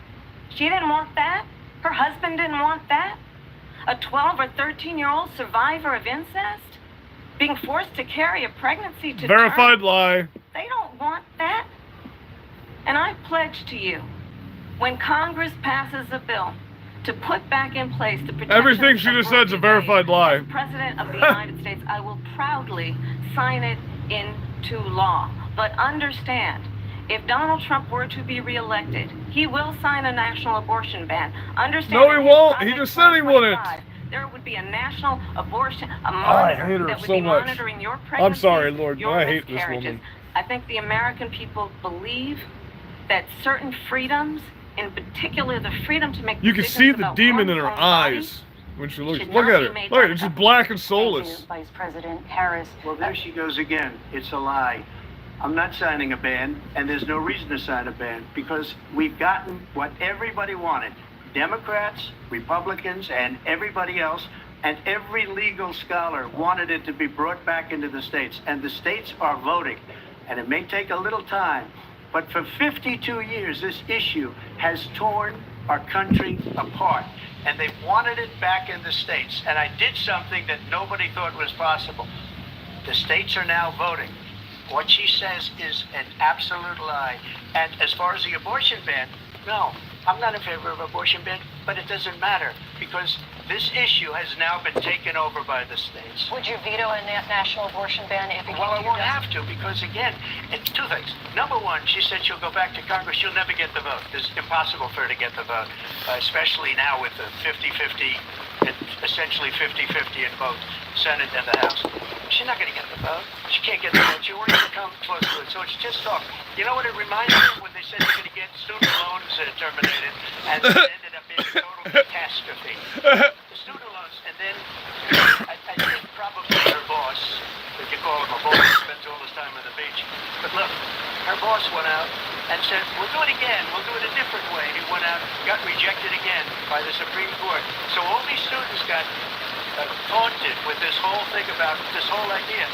She didn't want that. Her husband didn't want that. A 12 or 13-year-old survivor of incest being forced to carry a pregnancy to Verified term. lie. They don't want that. And I pledge to you, when Congress passes a bill to put back in place the protection Everything she just said is a verified lie. as President of the United States, I will proudly sign it into law. But understand, if Donald Trump were to be reelected, he will sign a national abortion ban. Understand? No, he in won't. Project He just said he wouldn't. 2025, there would be a national abortion, a I monitor hate her that would so be much. monitoring your I'm pregnancies, sorry, Lord, your I hate this miscarriages. woman. I think the American people believe that certain freedoms, in particular the freedom to make You can decisions see the about demon in one's her own body, eyes when she looks. should Look not at be her. made Look at her. like She's that. black and Thank soulless. you, Vice President Harris. Well, there she goes again. It's a lie. I'm not signing a ban, and there's no reason to sign a ban because we've gotten what everybody wanted. Democrats, Republicans, and everybody else, and every legal scholar wanted it to be brought back into the states, and the states are voting. And it may take a little time, but for 52 years, this issue has torn our country apart, and they've wanted it back in the states. And I did something that nobody thought was possible. The states are now voting. What she says is an absolute lie. And as far as the abortion ban, no, I'm not in favor of abortion ban, but it doesn't matter because this issue has now been taken over by the states. Would you veto a national abortion ban if it came Well, I to your won't desk? have to because, again, it's two things. Number one, she said she'll go back to Congress. She'll never get the vote. It's impossible for her to get the vote, especially now with the 50-50, essentially 50-50 in both Senate and the House. She's not going to get the vote. She can't get the vote. She won't even come close to it. So it's just talk. You know what it reminds me of when they said they're going to get student loans terminated, and it ended up being a total catastrophe. The student loans, and then I think probably her boss, if you call him a boss, spends all his time on the beach. But look, her boss went out and said, we'll do it again. We'll do it a different way. He went out, got rejected again by the Supreme Court. So all these students got taunted with this whole thing about this whole idea.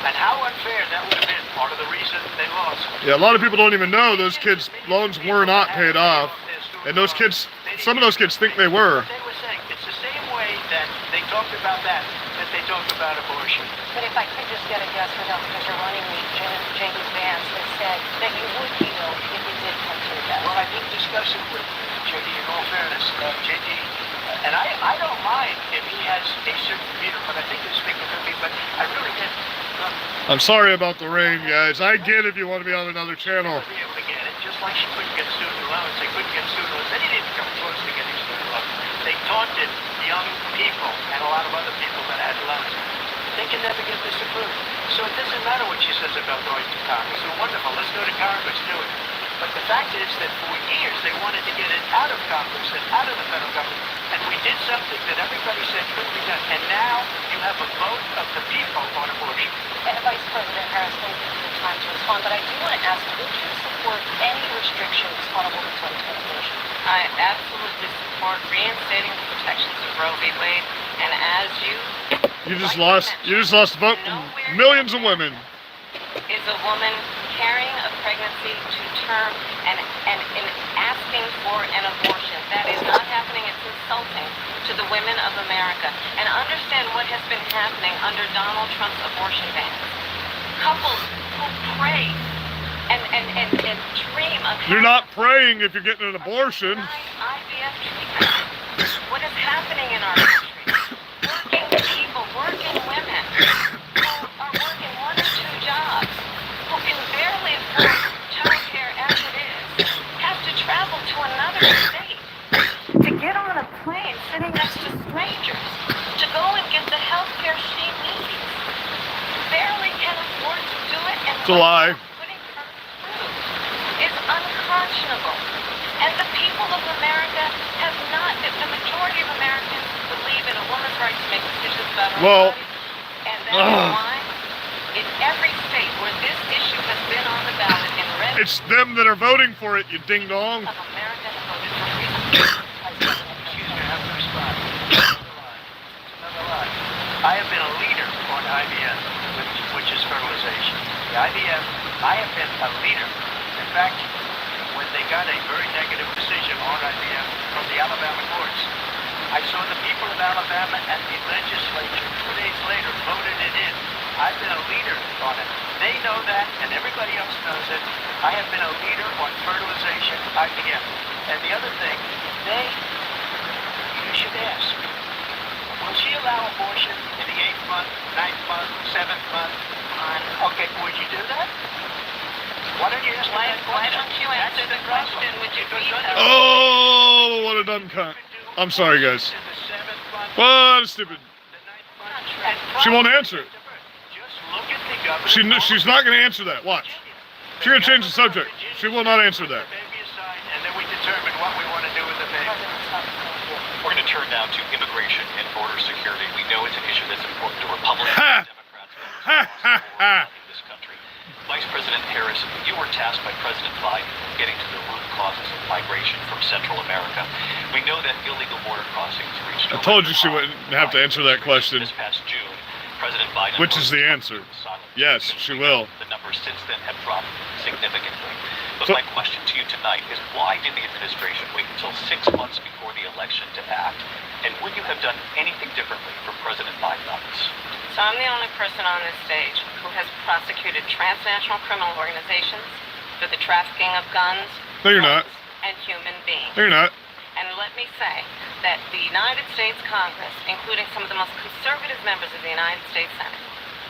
And how unfair that would have been, part of the reason they lost. Yeah, a lot of people don't even know those kids' loans were not paid off. And those kids, some of those kids think they were. They were saying it's the same way that they talked about that they talk about abortion. But if I could just get a yes or no, because you're running me, J.D. Vance has said that you would veto if it did come to your desk. Well, I did discuss it with J.D. in all fairness. J.D. And I don't mind if he has a certain veto, but I think he's speaking for me, but I really didn't. I'm sorry about the rain, guys. I get if you want to be on another channel. Be able to get it, just like she couldn't get student loans. They couldn't get student loans. They didn't even come close to getting student loans. They taunted young people and a lot of other people that had loans. They can never get this approved. So it doesn't matter what she says about going to Congress. So wonderful. Let's go to Congress. Do it. But the fact is that for years they wanted to get it out of Congress and out of the federal government. And we did something that everybody said couldn't be done. And now you have a vote of the people on abortion. And Vice President Harris, thank you for the time to respond. But I do want to ask, would you support any restrictions on a woman's right to abortion? I absolutely support reinstating the protections of Roe v. Wade, and as You just lost the vote from millions of women. is a woman carrying a pregnancy to term and in asking for an abortion. That is not happening. It's insulting to the women of America. And understand what has been happening under Donald Trump's abortion ban. Couples who pray and dream of You're not praying if you're getting an abortion. IVF treatment. What is happening in our country? Working people, working women who are working 1 or 2 jobs, who can barely afford childcare as it is, have to travel to another state to get on a plane sitting next to strangers to go and get the health care she needs. Barely can afford to do it, and It's a lie. putting her through is unconscionable. And the people of America have not, the majority of Americans believe in a woman's right to make decisions about her own body. And that is why in every state where this issue has been on the ballot in red It's them that are voting for it, you ding dong. of America have voted for freedom. Excuse me, I have to respond. Another lie. I have been a leader on IVF, which is fertilization. The IVF, I have been a leader. In fact, when they got a very negative decision on IVF from the Alabama courts, I saw the people of Alabama and the legislature 2 days later voted it in. I've been a leader on it. They know that, and everybody else knows it. I have been a leader on fertilization, IVF. And the other thing, you should ask, will she allow abortion in the 8th month, 9th month, 7th month? Okay, would you do that? Why don't you ask Why don't you answer the question? Would you veto? Oh, what a dumb cunt. I'm sorry, guys. What a stupid. She won't answer it. She's not going to answer that. Watch. She's going to change the subject. She will not answer that. And then we determine what we want to do with the baby. We're going to turn now to immigration and border security. We know it's an issue that's important to Republicans and Democrats in this country. Vice President Harris, you were tasked by President Biden getting to the root causes of migration from Central America. We know that illegal border crossings reached... I told you she wouldn't have to answer that question. This past June, President Biden... Which is the answer. Yes, she will. The numbers since then have dropped significantly. But my question to you tonight is, why did the administration wait until 6 months before the election to act? And would you have done anything differently from President Biden on this? So I'm the only person on this stage who has prosecuted transnational criminal organizations for the trafficking of guns, No, you're not. and human beings. No, you're not. And let me say that the United States Congress, including some of the most conservative members of the United States Senate,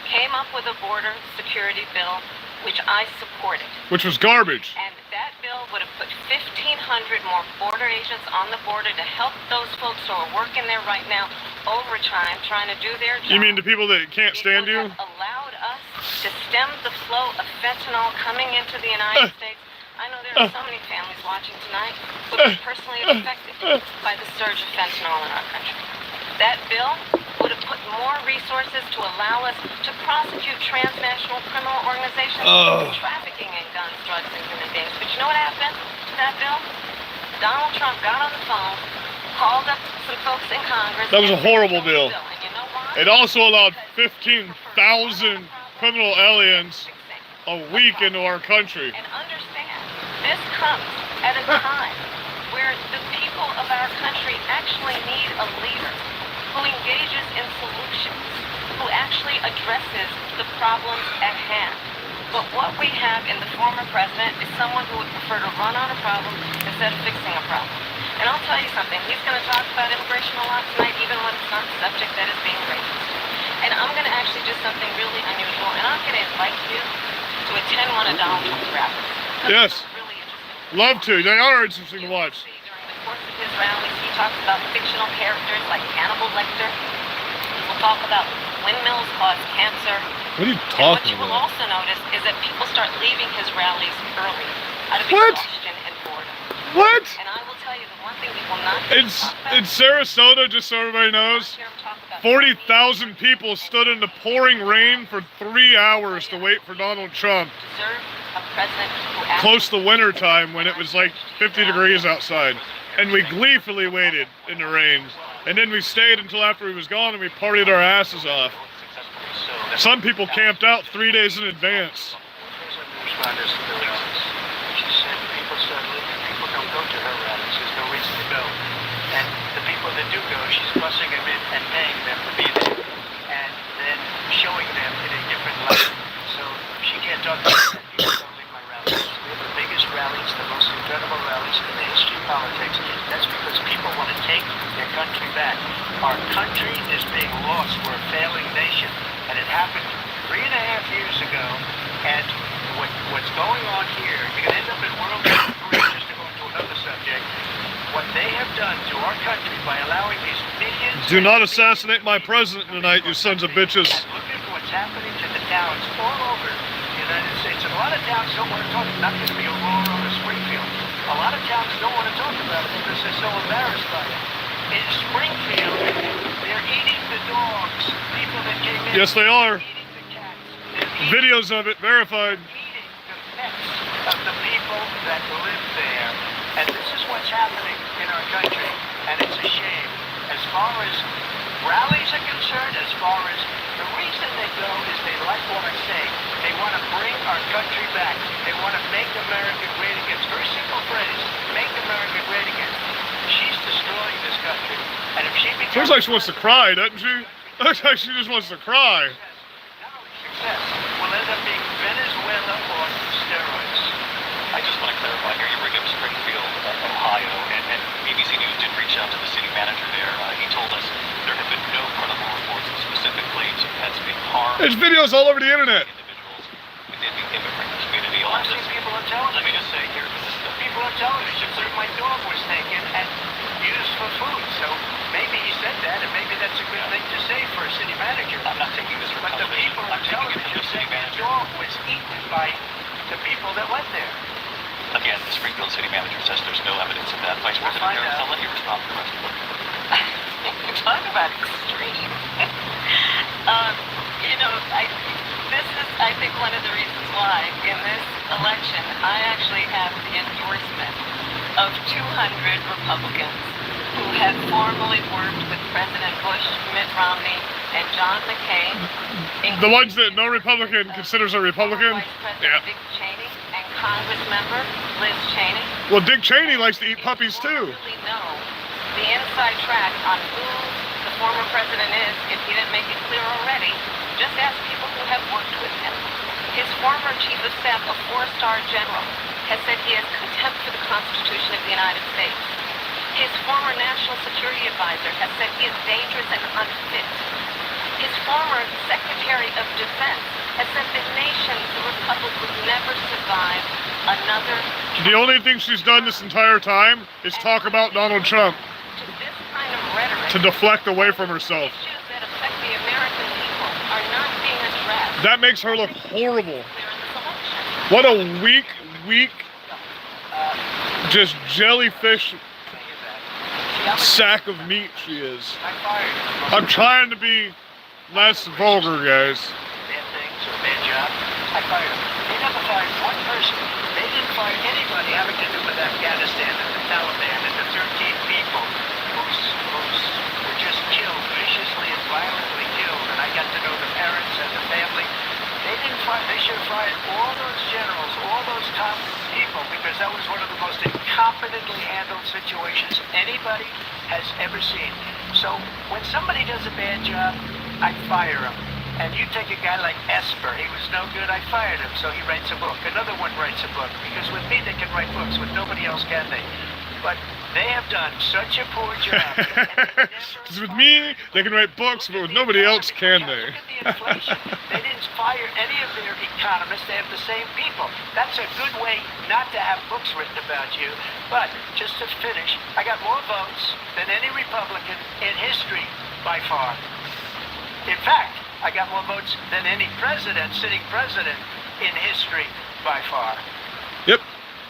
came up with a border security bill which I supported. Which was garbage. And that bill would have put 1,500 more border agents on the border to help those folks who are working there right now overtime trying to do their job. You mean the people that can't stand you? It would have allowed us to stem the flow of fentanyl coming into the United States. I know there are so many families watching tonight who are personally affected by the surge of fentanyl in our country. That bill would have put more resources to allow us to prosecute transnational criminal organizations for trafficking in guns, drugs, and human beings. But you know what happened to that bill? Donald Trump got on the phone, called up some folks in Congress. That was a horrible bill. And you know why? It also allowed 15,000 criminal aliens a week into our country. And understand, this comes at a time where the people of our country actually need a leader who engages in solutions, who actually addresses the problems at hand. But what we have in the former president is someone who would prefer to run on a problem instead of fixing a problem. And I'll tell you something, he's going to talk about immigration a lot tonight, even when it's not a subject that is being raised. And I'm going to actually do something really unusual, and I'm going to invite you to attend one of Donald Trump's rallies. Yes. Really interesting. Love to. They are interesting to watch. During the course of his rallies, he talks about fictional characters like Hannibal Lecter. We'll talk about windmills cause cancer. What are you And what talking you will about? also notice is that people start leaving his rallies early out of What? exhaustion and boredom. What? And I will tell you the one thing we will not In Sarasota, just so everybody knows, 40,000 people stood in the pouring rain for 3 hours to wait for Donald Trump. deserve a president who acts Close to winter time when it was like 50 degrees outside. And we gleefully waited in the rain. And then we stayed until after he was gone and we partied our asses off. Some people camped out 3 days in advance. Responders to the rallies. She said people start leaving. People don't go to her rallies. There's no reason to go. And the people that do go, she's busing them in and paying them to be there. And then showing them in a different light. So she can't talk about that. People don't leave my rallies. We have the biggest rallies, the most incredible rallies in the history of politics. That's because people want to take their country back. Our country is being lost. We're a failing nation. And it happened 3.5 years ago. And what's going on here, you can end up in World War III, just to go into another subject. What they have done to our country by allowing these millions... Do not assassinate my president tonight, you sons of bitches. Look at what's happening to the towns all over the United States. And a lot of towns don't want to talk. Not going to be Aurora or Springfield. a lot of towns don't want to talk about it because they're so embarrassed by it. In Springfield, they're eating the dogs. People that came in. Yes, they are. Eating the cats. They're eating Videos of it verified. the pets of the people that live there. And this is what's happening in our country. And it's a shame. As far as rallies are concerned, as far as the reason they go is they like what I say. They want to bring our country back. They want to make America great again. It's a very simple phrase. Make America great again. She's destroying this country. And if she becomes... Looks like she wants to cry, doesn't she? Looks like she just wants to cry. Success will end up being Venezuela on steroids. I just want to clarify here, you bring up Springfield, Ohio, and BBC News did reach out to the city manager there. He told us there have been no credible reports of specific claims of pets being harmed. There's videos all over the internet. Individuals within the immigrant community. I've seen people on television. Let me just say here, this is People on television said my dog was taken and used for food. So maybe he said that, and maybe that's a good thing to say for a city manager. I'm not taking this from But the television. people on I'm taking it television from the said city the manager. dog was eaten by the people that went there. Again, the Springfield city manager says there's no evidence of that. Vice President find Harris, out. I'll let you respond to the rest of it. Talk about extreme. This is, I think, one of the reasons why in this election I actually have the endorsement of 200 Republicans who had formerly worked with President Bush, Mitt Romney, and John McCain. The ones that no Republican considers a Republican? Vice President Yeah. Dick Cheney and Congress member Liz Cheney. Well, Dick Cheney likes to eat puppies too. Really know the inside track on who the former president is. If he didn't make it clear already, just ask people who have worked with him. His former chief of staff, a 4-star general, has said he has contempt for the Constitution of the United States. His former national security advisor has said he is dangerous and unfit. His former Secretary of Defense has said the nation, the Republic, would never survive another The only thing she's done this entire time is talk about Donald Trump to this kind of rhetoric. to deflect away from herself. Issues that affect the American people are not being addressed. That makes her look horrible. Clear in this election. What a weak, just jellyfish sack of meat she is. I fired him. I'm trying to be less vulgar, guys. Bad things or a bad job. I fired him. They never fired one person. They didn't fire anybody having to do with Afghanistan and the Taliban and the 13 people who were just killed, viciously and violently killed. And I got to know the parents and the family. They didn't fire. They should have fired all those generals, all those top people, because that was one of the most incompetently handled situations anybody has ever seen. So when somebody does a bad job, I fire him. And you take a guy like Esper, he was no good, I fired him, so he writes a book. Another one writes a book, because with me they can write books, with nobody else can they? But they have done such a poor job. Because with me, they can write books, but with nobody else can they? Look at the inflation. They didn't fire any of their economists. They have the same people. That's a good way not to have books written about you. But just to finish, I got more votes than any Republican in history by far. In fact, I got more votes than any sitting president in history by far. Yep.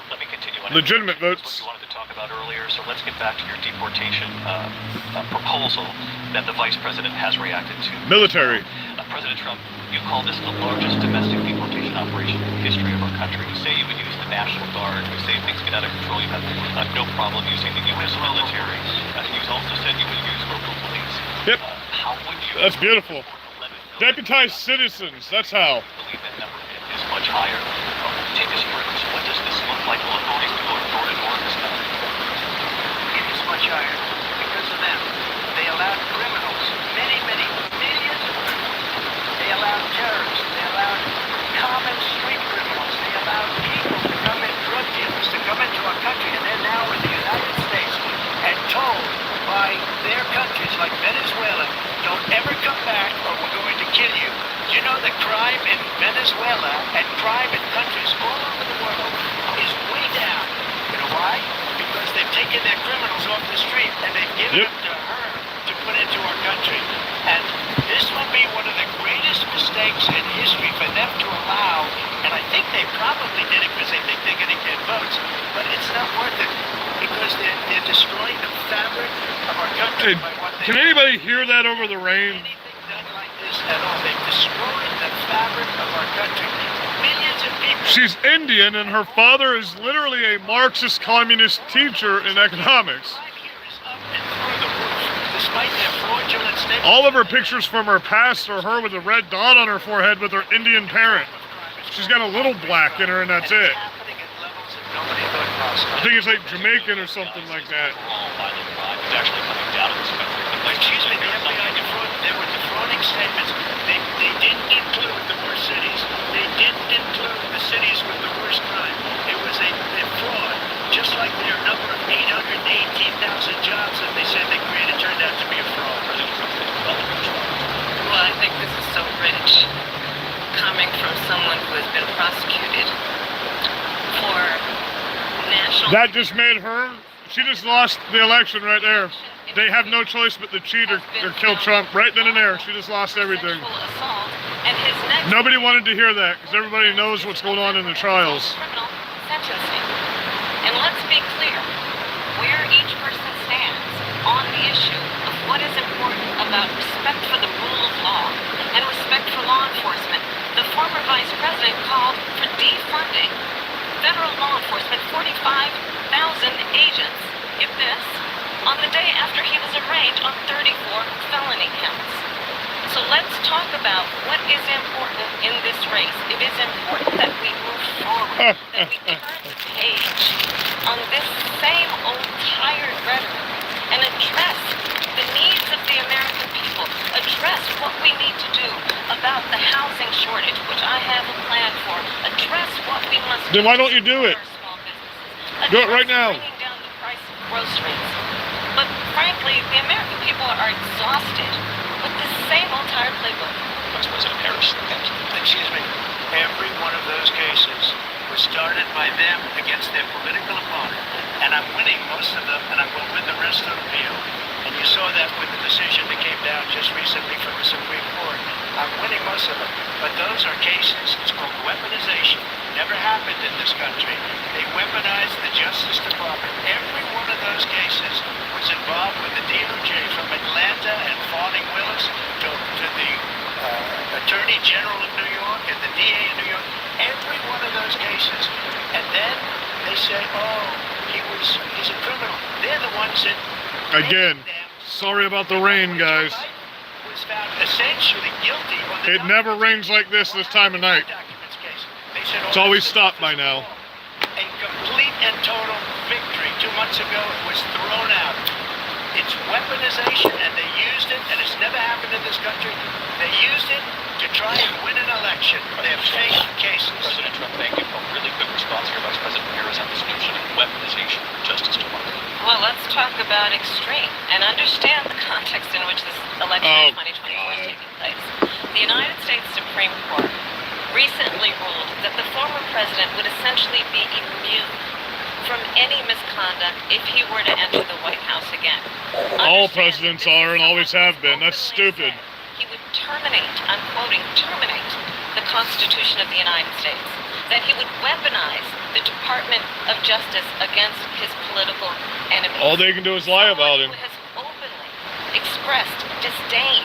Let me continue on. Legitimate That's votes. what you wanted to talk about earlier, so let's get back to your deportation proposal that the vice president has reacted to. Military. President Trump, you call this the largest domestic deportation operation in the history of our country. You say you would use the National Guard. You say if things get out of control, you have no problem using the U.S. military. You also said you would use local police. Yep. How would you... That's beautiful. Deputized citizens, that's how. believe that number is much higher. Take us through this. What does this look like? Will authorities go door to door in this country? It is much higher because of them. They allowed criminals, many millions of criminals. They allowed terrorists. They allowed common street criminals. They allowed people to come in, drug dealers, to come into our country, and they're now in the United States and told by their countries like Venezuela, don't ever come back or we're going to kill you. Do you know that crime in Venezuela and crime in countries all over the world is way down? You know why? Because they've taken their criminals off the street and they've given them to her to put into our country. And this will be one of the greatest mistakes in history for them to allow, and I think they They probably did it because they think they're going to get votes, but it's not worth it because they're destroying the fabric of our country Hey, by what they can anybody hear that over the rain? Anything done like this at all, they've destroyed the fabric of our country. Millions of people. She's Indian, and her father is literally a Marxist communist teacher in economics. Despite their fraudulent statements. All of her pictures from her past are her with a red dot on her forehead with her Indian parent. She's got a little black in her, and that's it. I think it's like Jamaican or something like that. Excuse me, the FBI there were defrauding statements. They didn't include the worst cities. They didn't include the cities with the worst crime. It was a fraud. Just like their number of 818,000 jobs that they said they created turned out to be a fraud. Well, I think this is so rich, coming from someone who has been prosecuted for national... That just made her, she just lost the election right there. They have no choice but to cheat or kill Trump right then and there. She just lost everything. assault, and his next Nobody wanted to hear that because everybody knows what's going on in the trials. criminal sentencing. And let's be clear, where each person stands on the issue of what is important about respect for the rule of law and respect for law enforcement. The former vice president called for defunding federal law enforcement, 45,000 agents. Get this, on the day after he was arraigned on 34 felony counts. So let's talk about what is important in this race. It is important that we move forward, that we turn the page on this same old tired rhetoric and address the needs of the American people, address what we need to do about the housing shortage, which I have a plan for, address what we must do. Then why don't you do it? Do it right now. Bringing down the price of groceries. But frankly, the American people are exhausted with the same old tired playbook. Vice President Harris, Excuse me. Every one of those cases was started by them against their political opponent. And I'm winning most of them, and I will win the rest of the appeal. And you saw that with the decision that came down just recently from the Supreme Court. I'm winning most of them. But those are cases, it's called weaponization. Never happened in this country. They weaponized the Justice Department. Every one of those cases was involved with the DOJ, from Atlanta and Fawning Willis to the Attorney General of New York and the DA in New York. Every one of those cases. And then they say, oh, he's a criminal. They're the ones that... Again, sorry about the rain, guys. Was found essentially guilty on the It never rains like this time of night. documents case. They said, It's always stopped by now. A complete and total victory. 2 months ago, it was thrown out. It's weaponization, and they used it, and it's never happened in this country. They used it to try and win an election. They're fake cases. President Trump, thank you for a really quick response here, Vice President Harris, on this notion of weaponization of the Justice Department. Well, let's talk about extreme and understand the context in which this election in 2024 is taking place. The United States Supreme Court recently ruled that the former president would essentially be immune from any misconduct if he were to enter the White House again. All presidents are and always have been. That's stupid. He would terminate, I'm quoting, terminate the Constitution of the United States. That he would weaponize the Department of Justice against his political enemies. All they can do is lie about him. Someone who has openly expressed disdain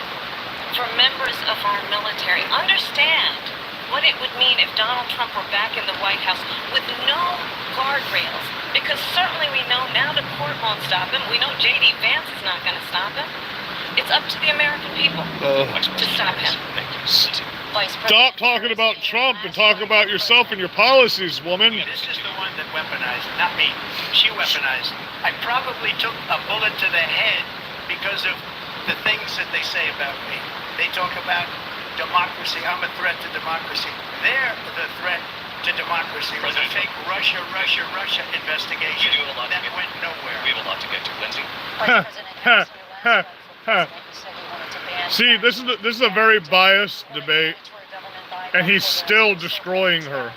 for members of our military. Understand what it would mean if Donald Trump were back in the White House with no guardrails. Because certainly we know now the court won't stop him. We know J.D. Vance is not going to stop him. It's up to the American people to stop him. Stop talking about Trump and talk about yourself and your policies, woman. This is the one that weaponized, not me. She weaponized. I probably took a bullet to the head because of the things that they say about me. They talk about democracy. I'm a threat to democracy. They're the threat to democracy. It was a fake Russia investigation that went nowhere. We have a lot to get to. Lindsay? See, this is a very biased debate, and he's still destroying her.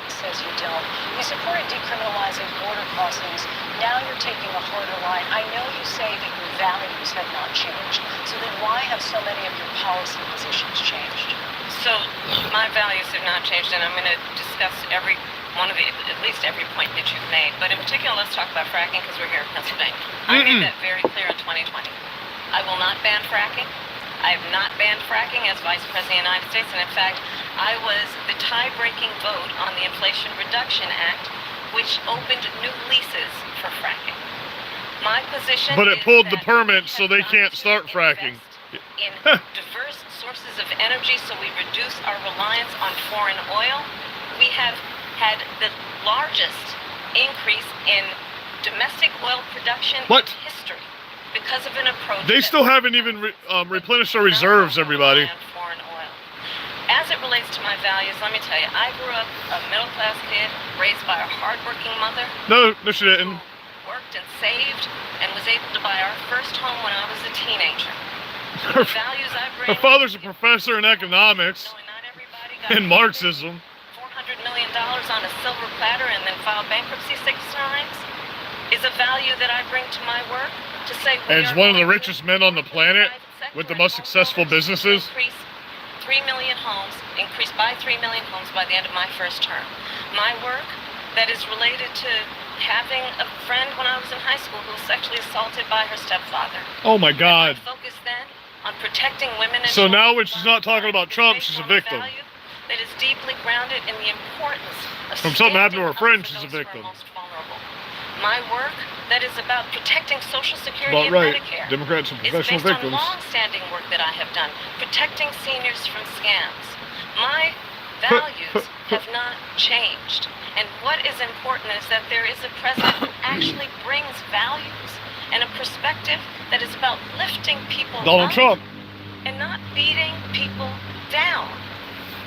You supported decriminalizing border crossings. Now you're taking a harder line. I know you say that your values have not changed. So then why have so many of your policy positions changed? So my values have not changed, and I'm going to discuss every one of it, at least every point that you've made. But in particular, let's talk about fracking because we're here in Pennsylvania. I made that very clear in 2020. I will not ban fracking. I have not banned fracking as Vice President of the United States, and in fact, I was the tie-breaking vote on the Inflation Reduction Act, which opened new leases for fracking. My position But it is pulled the that permits, we so they have can't got start to fracking. invest in diverse sources of energy so we reduce our reliance on foreign oil. We have had the largest increase in domestic oil production in history because of an approach. They still haven't even replenished their reserves, everybody. Foreign oil. As it relates to my values, let me tell you, I grew up a middle-class kid raised by a hard-working mother. No, she didn't. Worked and saved and was able to buy our first home when I was a teenager. The values I bring. Her father's a professor in economics and Marxism. $400 million on a silver platter and then filed bankruptcy 6 times is a value that I bring to my work to say we And he's are one of the going richest men on the planet with the most successful businesses. increase 3 million homes, increase by 3 million homes by the end of my first term. My work that is related to having a friend when I was in high school who was sexually assaulted by her stepfather. Oh my God. Focus then on protecting women and So children now when she's not talking about Trump, she's a victim. that is deeply grounded in the importance of From something happened to her standing friend, up for she's a those who are victim. most vulnerable. My work that is about protecting Social Security About and right. Medicare Democrats and is professional based victims. on long-standing work that I have done, protecting seniors from scams. My values have not changed. And what is important is that there is a president who actually brings values and a perspective that is about lifting people Donald up Trump. and not beating people down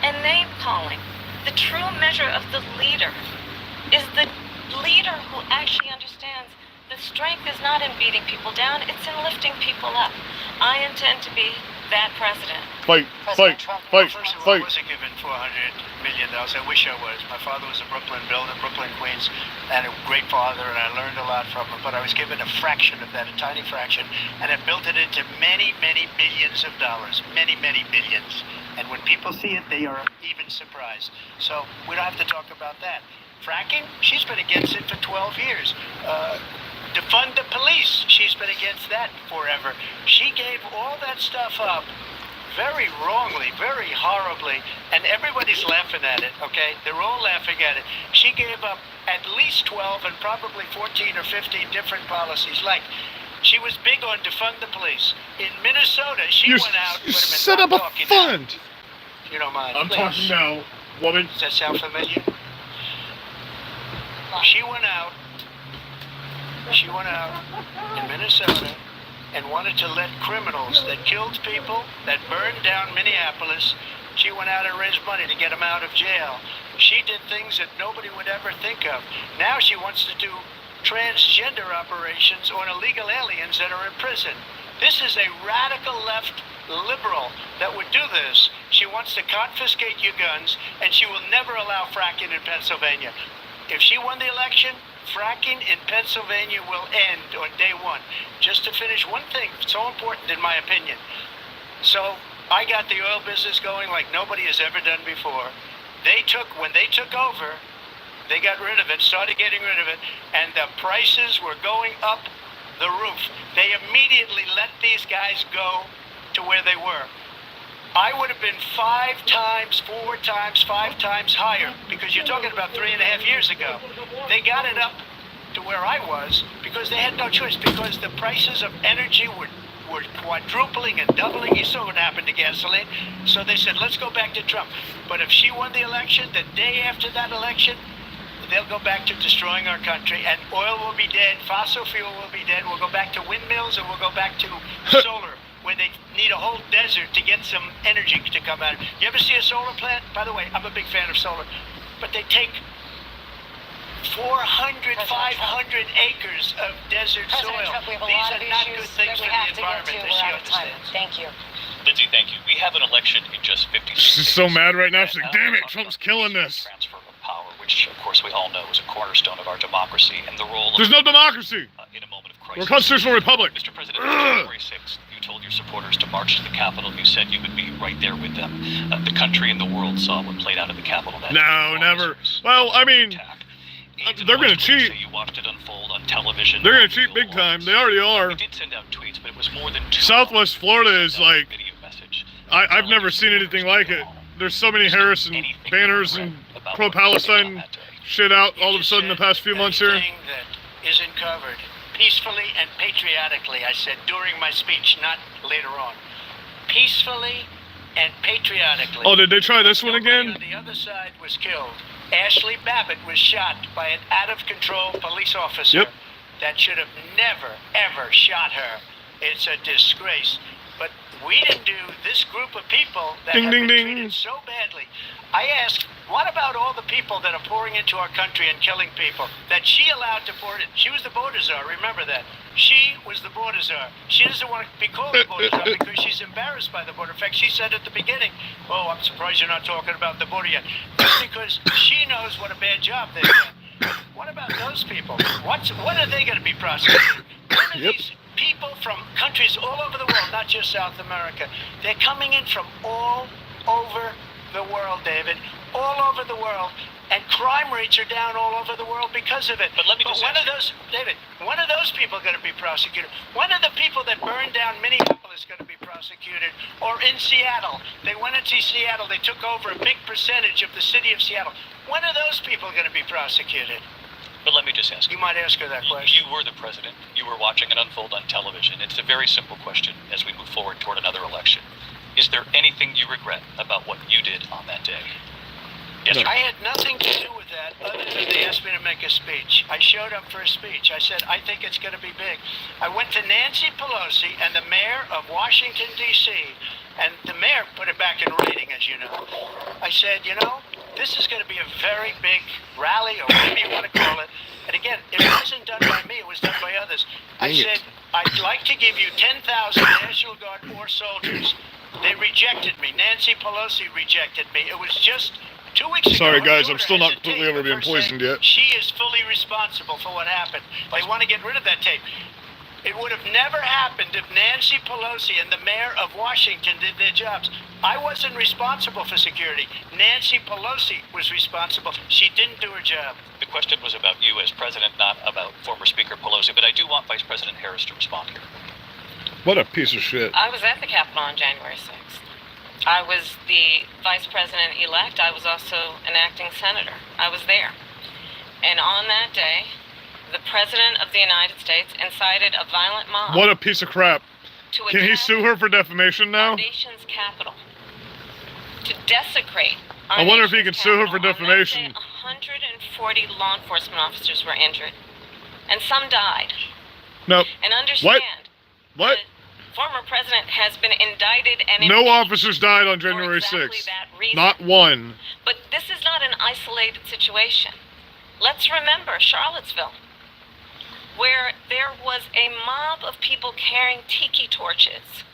and name calling. The true measure of the leader is the leader who actually understands the strength is not in beating people down, it's in lifting people up. I intend to be that president. Fight, fight, fight, First of all, I fight. wasn't given $400 million. I wish I was. My father was a Brooklyn builder, Brooklyn, Queens, and a great father, and I learned a lot from him. But I was given a fraction of that, a tiny fraction, and I built it into many, many billions of dollars. Many, many billions. And when people see it, they are even surprised. So we don't have to talk about that. Fracking, she's been against it for 12 years. Defund the police, she's been against that forever. She gave all that stuff up very wrongly, very horribly, and everybody's laughing at it, okay? They're all laughing at it. She gave up at least 12 and probably 14 or 15 different policies. Like, she was big on defund the police. In Minnesota, she went out... You set up a fund. You don't mind, I'm please. talking now, woman. Does that sound familiar? She went out in Minnesota and wanted to let criminals that killed people, that burned down Minneapolis, she went out and raised money to get them out of jail. She did things that nobody would ever think of. Now she wants to do transgender operations on illegal aliens that are in prison. This is a radical left liberal that would do this. She wants to confiscate your guns, and she will never allow fracking in Pennsylvania. If she won the election, fracking in Pennsylvania will end on day one. Just to finish one thing, so important in my opinion. So I got the oil business going like nobody has ever done before. When they took over, they got rid of it, started getting rid of it, and the prices were going up the roof. They immediately let these guys go to where they were. I would have been 5 times, 4 times, 5 times higher, because you're talking about 3.5 years ago. They got it up to where I was because they had no choice, because the prices of energy were quadrupling and doubling. You saw what happened to gasoline. So they said, let's go back to Trump. But if she won the election, the day after that election, they'll go back to destroying our country, and oil will be dead, fossil fuel will be dead, we'll go back to windmills, and we'll go back to solar, where they need a whole desert to get some energy to come out. You ever see a solar plant? By the way, I'm a big fan of solar, but they take 400, 500 acres of desert soil. These are not good things for the environment, as she understands. Thank you. Lindsay, thank you. We have an election in just 56 She's so mad right now. She's like, damn it, Trump's killing this. Transfer of power, which, of course, we all know is a cornerstone of our democracy, and the role There's of no democracy. in a moment of crisis. We're a constitutional republic. Mr. President, on January 6th, you told your supporters to march to the Capitol. You said you would be right there with them. The country and the world saw what played out at the Capitol. No, never. Well, I mean, they're going to cheat. You watched it unfold on television. They're going to cheat big time. They already are. We did send out tweets, but it was more than 2 Southwest Florida is like, I've never seen anything like it. There's so many Harrison banners and pro-Palestine shit out all of a sudden the past few months here. Anything that isn't covered peacefully and patriotically, I said during my speech, not later on. Peacefully and patriotically. Oh, did they try this one again? On the other side was killed. Ashley Babbitt was shot by an out-of-control police officer that should have never, ever shot her. It's a disgrace. But we didn't do this group of people that have been treated so badly. I asked, what about all the people that are pouring into our country and killing people that she allowed to pour in? She was the border czar, remember that. She was the border czar. She doesn't want to be called the border czar because she's embarrassed by the border. In fact, she said at the beginning, oh, I'm surprised you're not talking about the border yet. That's because she knows what a bad job they've done. What about those people? What are they going to be prosecuted? What are these people from countries all over the world, not just South America? They're coming in from all over the world, David, all over the world, and crime rates are down all over the world because of it. But let me just one of those, David, one of those people are going to be prosecuted. One of the people that burned down Minneapolis is going to be prosecuted. Or in Seattle, they went into Seattle, they took over a big percentage of the city of Seattle. One of those people are going to be prosecuted. But let me just ask you. You might ask her that question. You were the president. You were watching it unfold on television. It's a very simple question as we move forward toward another election. Is there anything you regret about what you did on that day? Yes, sir. I had nothing to do with that other than they asked me to make a speech. I showed up for a speech. I said, I think it's going to be big. I went to Nancy Pelosi and the mayor of Washington, D.C., and the mayor put it back in writing, as you know. I said, you know, this is going to be a very big rally, or whatever you want to call it. And again, it wasn't done by me, it was done by others. I said, I'd like to give you 10,000 National Guard or soldiers. They rejected me. Nancy Pelosi rejected me. It was just 2 weeks ago. Sorry, guys, I'm still not completely over being poisoned yet. She is fully responsible for what happened. They want to get rid of that tape. It would have never happened if Nancy Pelosi and the mayor of Washington did their jobs. I wasn't responsible for security. Nancy Pelosi was responsible. She didn't do her job. The question was about you as president, not about former Speaker Pelosi, but I do want Vice President Harris to respond here. What a piece of shit. I was at the Capitol on January 6th. I was the vice president-elect. I was also an acting senator. I was there. And on that day, the President of the United States incited a violent mob. What a piece of crap. Can he sue her for defamation now? Our nation's capital. To desecrate our I wonder if he can nation's sue her for capital. defamation. On that day, 140 law enforcement officers were injured. And some died. Nope. And understand. What? The former president has been indicted and no officers died on January 6th. Not one. But this is not an isolated situation. Let's remember Charlottesville, where there was a mob of people carrying tiki torches,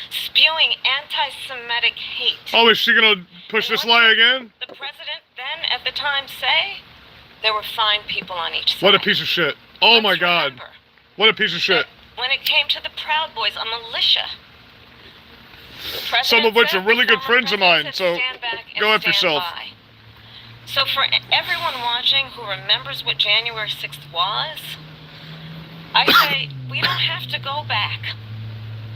spewing anti-Semitic hate. Oh, is she going to push this lie again? The president then, at the time, say there were fine people on each side. What a piece of shit. Oh my God. What a piece of shit. When it came to the Proud Boys, a militia. Some of which are really good friends of mine, so go F yourself. So for everyone watching who remembers what January 6th was, I say we don't have to go back.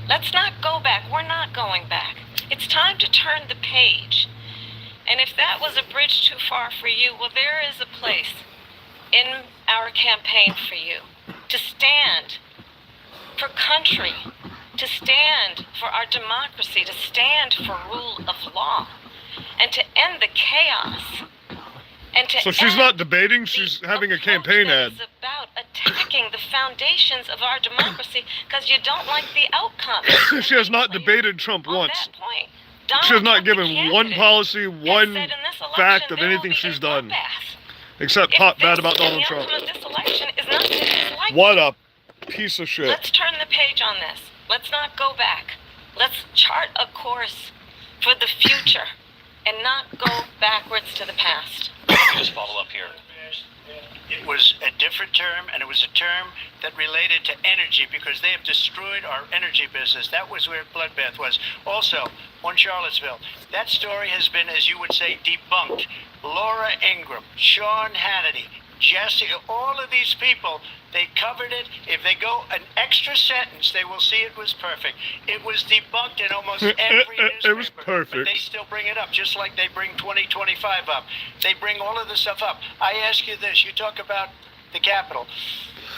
Let's not go back. We're not going back. It's time to turn the page. And if that was a bridge too far for you, well, there is a place in our campaign for you to stand for country, to stand for our democracy, to stand for rule of law, and to end the chaos. And to so she's not debating, she's having a campaign ad. It's about attacking the foundations of our democracy because you don't like the outcome. She has not debated Trump once. That point, she has not given one policy, one fact of anything she's done. Except talk bad about Donald Trump. This election is not to dislike. What a piece of shit. Let's turn the page on this. Let's not go back. Let's chart a course for the future and not go backwards to the past. Let me just follow up here. It was a different term, and it was a term that related to energy because they have destroyed our energy business. That was where Bloodbath was. Also, on Charlottesville, that story has been, as you would say, debunked. Laura Ingraham, Sean Hannity, Jesse, all of these people, they covered it. If they go an extra sentence, they will see it was perfect. It was debunked in almost every newspaper. It was perfect. But they still bring it up, just like they bring 2025 up. They bring all of this stuff up. I ask you this. You talk about the Capitol.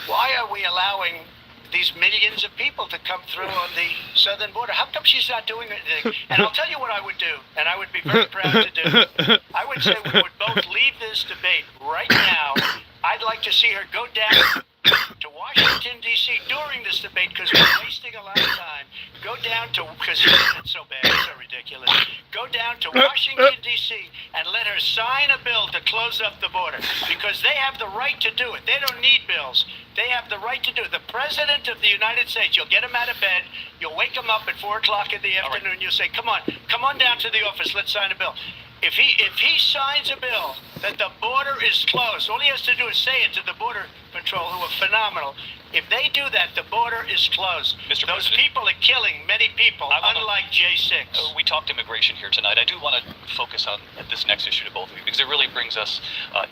Why are we allowing these millions of people to come through on the southern border? How come she's not doing anything? And I'll tell you what I would do, and I would be very proud to do. I would say we would both leave this debate right now. I'd like to see her go down to Washington, D.C. during this debate because we're wasting a lot of time. Go down to, because it's so bad, it's so ridiculous. Go down to Washington, D.C. and let her sign a bill to close up the border because they have the right to do it. They don't need bills. They have the right to do it. The President of the United States, you'll get him out of bed, you'll wake him up at 4 o'clock in the afternoon, you'll say, come on down to the office, let's sign a bill. If he signs a bill that the border is closed, all he has to do is say it to the Border Patrol, who are phenomenal. If they do that, the border is closed. Mr. Those President, people are killing many people, unlike J6. we talked immigration here tonight. I do want to focus on this next issue to both of you because it really brings us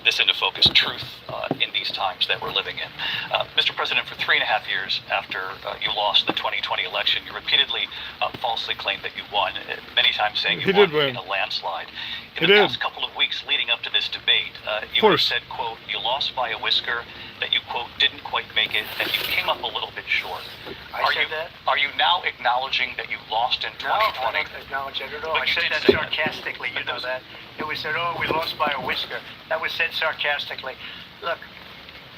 this into focus, truth in these times that we're living in. Mr. President, for 3.5 years after you lost the 2020 election, you repeatedly falsely claimed that you won, many times saying you won in a landslide. In the past couple of weeks leading up to this debate, you have said, quote, you lost by a whisker, that you, quote, didn't quite make it, that you came up a little bit short. I said that? Are you now acknowledging that you lost in 2020? No, I don't acknowledge that at all. But I you said did that say sarcastically, you know that. It was said, oh, we lost by a whisker. That was said sarcastically. Look,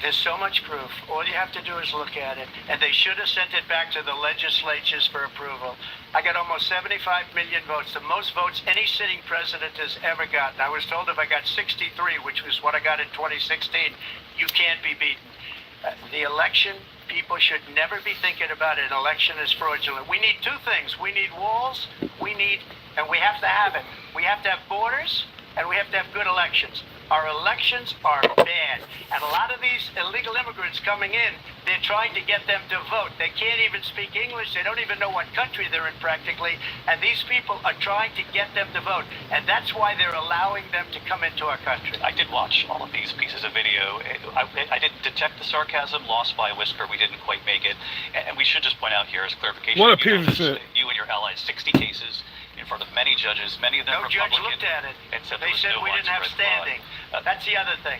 there's so much proof. All you have to do is look at it. And they should have sent it back to the legislatures for approval. I got almost 75 million votes, the most votes any sitting president has ever gotten. I was told if I got 63, which was what I got in 2016, you can't be beaten. The election, people should never be thinking about an election as fraudulent. We need two things. We need walls, and we have to have it. We have to have borders, and we have to have good elections. Our elections are bad. And a lot of these illegal immigrants coming in, they're trying to get them to vote. They can't even speak English. They don't even know what country they're in practically. And these people are trying to get them to vote. And that's why they're allowing them to come into our country. I did watch all of these pieces of video. I did detect the sarcasm, lost by a whisker. We didn't quite make it. And we should just point out here as clarification. What a piece of shit. You and your allies, 60 cases in front of many judges, many of them Republican. No judge looked at it. And said they said we didn't have standing. That's the other thing.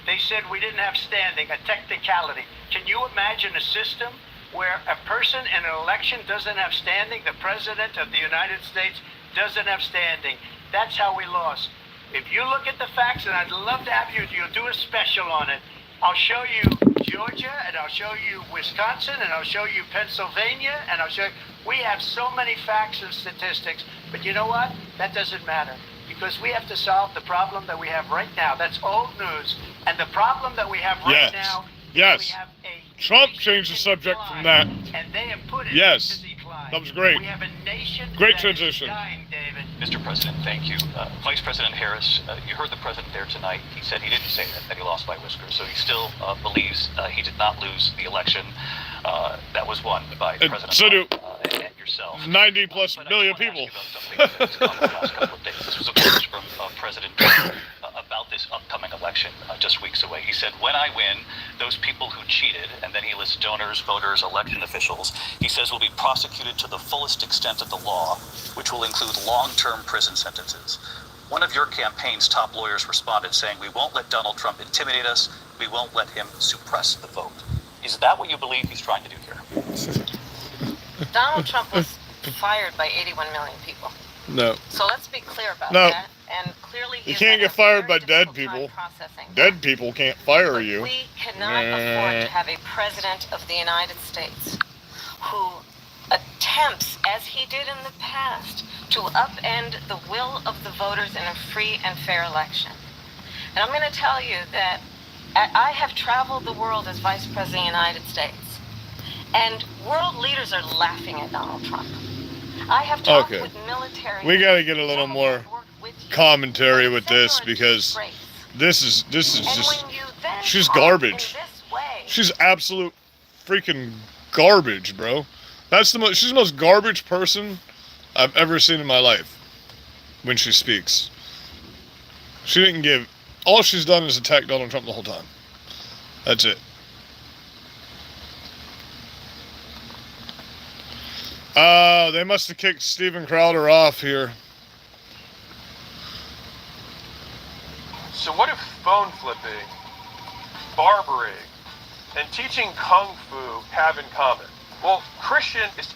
They said we didn't have standing, a technicality. Can you imagine a system where a person in an election doesn't have standing? The President of the United States doesn't have standing. That's how we lost. If you look at the facts, and I'd love to have you'll do a special on it. I'll show you Georgia, and I'll show you Wisconsin, and I'll show you Pennsylvania, and I'll show you. We have so many facts and statistics, but you know what? That doesn't matter. Because we have to solve the problem that we have right now. That's old news. And the problem that we have right now is we have a Trump changed the subject from that. And they have put it yes. into decline. That was great. We have a nation great that transition. Is dying, David. Mr. President, thank you. Vice President Harris, you heard the President there tonight. He said he didn't say that he lost by a whisker. So he still believes he did not lose the election that was won by President Trump and yourself. 90 plus million people. This was a message from President Trump about this upcoming election just weeks away. He said, when I win, those people who cheated, and then he lists donors, voters, election officials, he says will be prosecuted to the fullest extent of the law, which will include long-term prison sentences. One of your campaign's top lawyers responded saying, we won't let Donald Trump intimidate us, we won't let him suppress the vote. Is that what you believe he's trying to do here? Donald Trump was fired by 81 million people. No. So let's be clear about that. And clearly you can't get fired by dead people. Dead people can't fire you. We cannot afford to have a president of the United States who attempts, as he did in the past, to upend the will of the voters in a free and fair election. And I'm going to tell you that I have traveled the world as Vice President of the United States, and world leaders are laughing at Donald Trump. I have talked with military. We got to get a little more commentary with this because This is And just, when you then she's talk garbage. in this way, She's absolute freaking garbage, bro. She's the most garbage person I've ever seen in my life when she speaks. She didn't give, all she's done is attack Donald Trump the whole time. That's it. They must have kicked Steven Crowder off here. So what if phone flipping, barbering, and teaching kung fu have in common? Well, Christian is...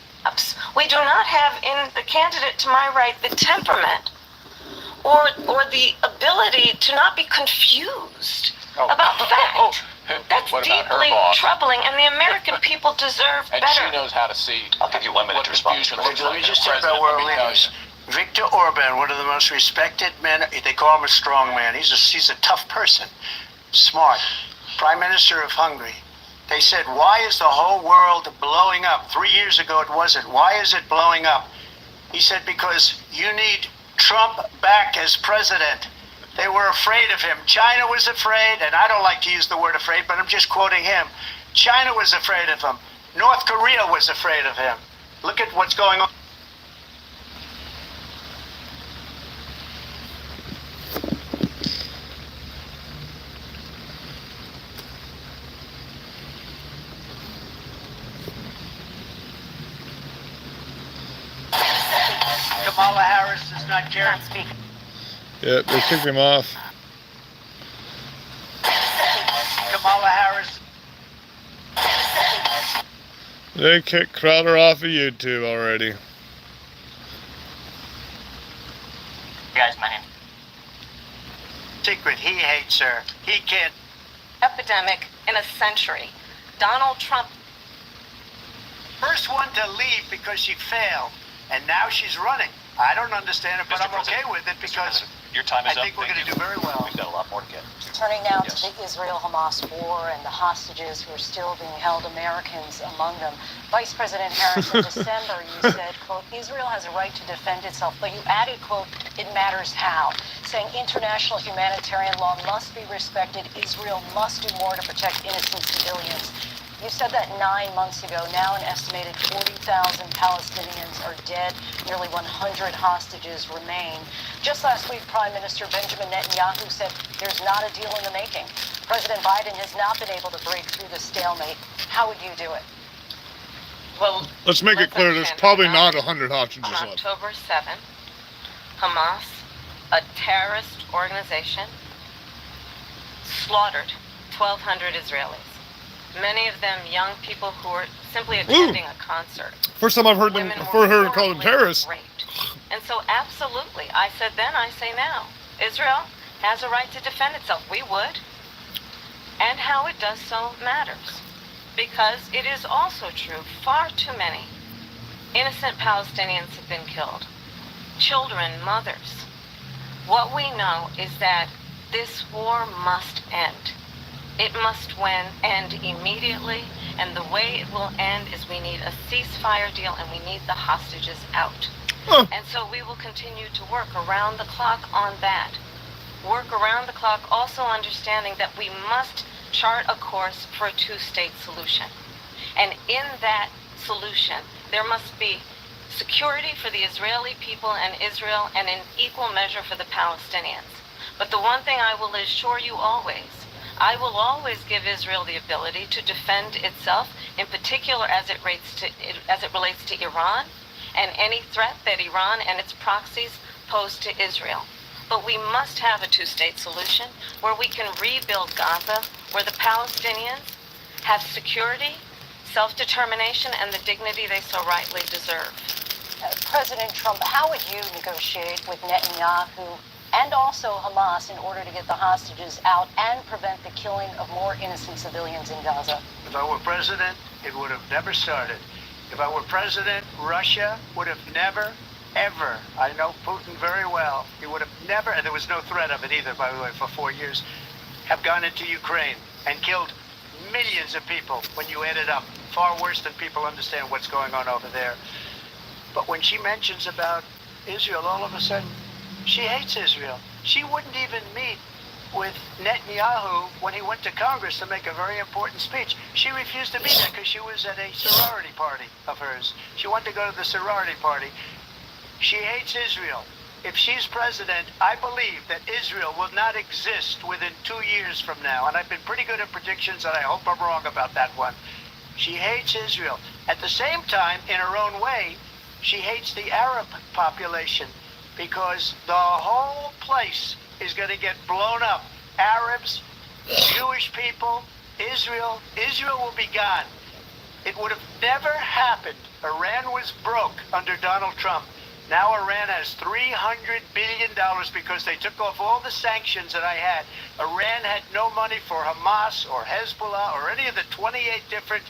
we do not have in the candidate to my right the temperament or the ability to not be confused about fact. That's deeply troubling, and the American people deserve And better. she knows how to see. I'll give you 1 minute to respond. Let me just talk about world leaders. Viktor Orban, one of the most respected men, they call him a strong man. He's a tough person, smart. Prime Minister of Hungary. They said, why is the whole world blowing up? 3 years ago it wasn't. Why is it blowing up? He said, because you need Trump back as president. They were afraid of him. China was afraid, and I don't like to use the word afraid, but I'm just quoting him. China was afraid of him. North Korea was afraid of him. Look at what's going on. Kamala Harris does not care. Yep, they kicked him off. Kamala Harris. They kicked Crowder off of YouTube already. Guys, my name. Secret, he hates her. He can't. Epidemic in a century. Donald Trump. First one to leave because she failed, and now she's running. I don't understand it, but Mr. I'm okay President, with it because Your time is I up. think we're Thank going to you. do very well. We've got a lot more to get. Turning now Yes. to the Israel-Hamas war and the hostages who are still being held, Americans among them. Vice President Harris, in December, you said, quote, Israel has a right to defend itself, but you added, quote, it matters how, saying international humanitarian law must be respected. Israel must do more to protect innocent civilians. You said that 9 months ago. Now an estimated 40,000 Palestinians are dead. Nearly 100 hostages remain. Just last week, Prime Minister Benjamin Netanyahu said there's not a deal in the making. President Biden has not been able to break through the stalemate. How would you do it? Well, Let's make it clear, there's probably not 100 hostages on left. October 7th, Hamas, a terrorist organization, slaughtered 1,200 Israelis. Many of them young people who were simply attending a concert. First time I've heard them, Women were before I heard them call them horribly terrorists. raped. And so absolutely, I said then, I say now, Israel has a right to defend itself. We would. And how it does so matters. Because it is also true, far too many innocent Palestinians have been killed. Children, mothers. What we know is that this war must end. It must end immediately, and the way it will end is we need a ceasefire deal and we need the hostages out. And so we will continue to work around the clock on that. Work around the clock, also understanding that we must chart a course for a two-state solution. And in that solution, there must be security for the Israeli people and Israel, and an equal measure for the Palestinians. But the one thing I will assure you always, I will always give Israel the ability to defend itself, in particular as it relates to Iran and any threat that Iran and its proxies pose to Israel. But we must have a two-state solution where we can rebuild Gaza, where the Palestinians have security, self-determination, and the dignity they so rightly deserve. President Trump, how would you negotiate with Netanyahu and also Hamas in order to get the hostages out and prevent the killing of more innocent civilians in Gaza? If I were president, it would have never started. If I were president, Russia would have never, ever, I know Putin very well, he would have never, and there was no threat of it either, by the way, for 4 years, have gone into Ukraine and killed millions of people when you add it up. Far worse than people understand what's going on over there. But when she mentions about Israel, all of a sudden, she hates Israel. She wouldn't even meet with Netanyahu when he went to Congress to make a very important speech. She refused to be there because she was at a sorority party of hers. She wanted to go to the sorority party. She hates Israel. If she's president, I believe that Israel will not exist within 2 years from now. And I've been pretty good at predictions, and I hope I'm wrong about that one. She hates Israel. At the same time, in her own way, she hates the Arab population because the whole place is going to get blown up. Arabs, Jewish people, Israel will be gone. It would have never happened. Iran was broke under Donald Trump. Now Iran has $300 billion because they took off all the sanctions that I had. Iran had no money for Hamas or Hezbollah or any of the 28 different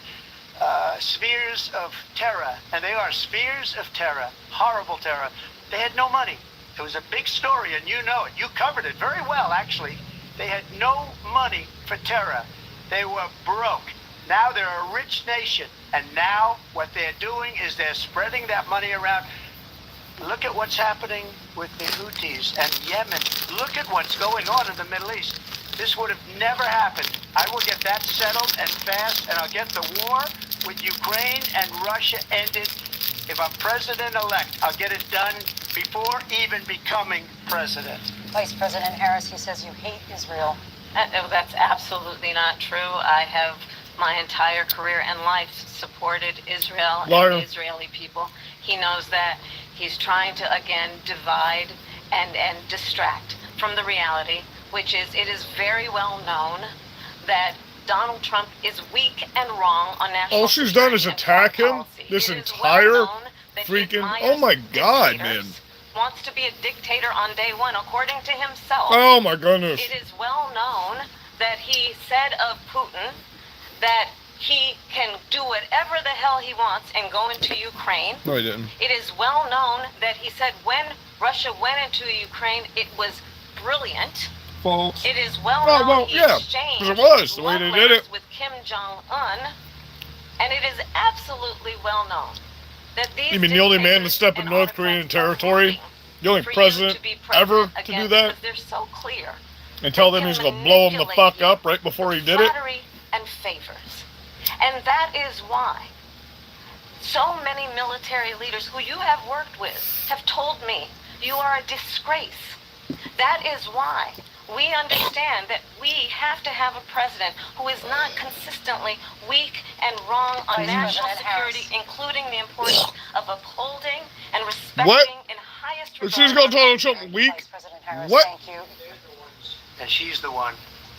spheres of terror. And they are spheres of terror, horrible terror. They had no money. It was a big story, and you know it. You covered it very well, actually. They had no money for terror. They were broke. Now they're a rich nation. And now what they're doing is they're spreading that money around. Look at what's happening with the Houthis and Yemen. Look at what's going on in the Middle East. This would have never happened. I will get that settled and fast, and I'll get the war with Ukraine and Russia ended. If I'm president-elect, I'll get it done before even becoming president. Vice President Harris, he says you hate Israel. That's absolutely not true. I have my entire career and life supported Israel and the Israeli people. He knows that. He's trying to, again, divide and distract from the reality, which is it is very well known that Donald Trump is weak and wrong on national All she's done is attack him policy. this It is entire well known that freaking... Maya Oh my God, man. wants to be a dictator on day one, according to himself. Oh my goodness. It is well known that he said of Putin that he can do whatever the hell he wants and go into Ukraine. No, he didn't. It is well known that he said when Russia went into Ukraine, it was brilliant. False. It is well Oh, known well, he yeah, exchanged 'cause it was the way love they did letters it. with Kim Jong-un, and it is absolutely well known that these You mean the only man to dictators step in and North Korean autocrats are territory? hoping The only for you president to be ever president to again do that? because they're so clear. And tell They them can he's going to blow him the manipulate fuck you up right before he did it? Flattery and favors. And that is why so many military leaders who you have worked with have told me you are a disgrace. That is why we understand that we have to have a president who is not consistently weak and wrong on national security, including the importance of upholding and respecting in highest regard. She's going to tell Trump weak? What? Thank you. And she's the one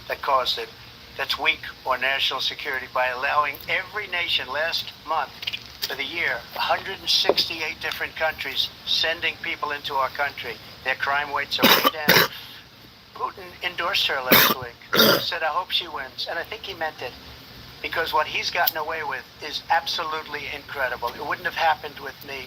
that caused it. That's weak on national security by allowing every nation last month for the year, 168 different countries sending people into our country. Their crime rates are way down. Putin endorsed her last week. He said, I hope she wins. And I think he meant it. Because what he's gotten away with is absolutely incredible. It wouldn't have happened with me.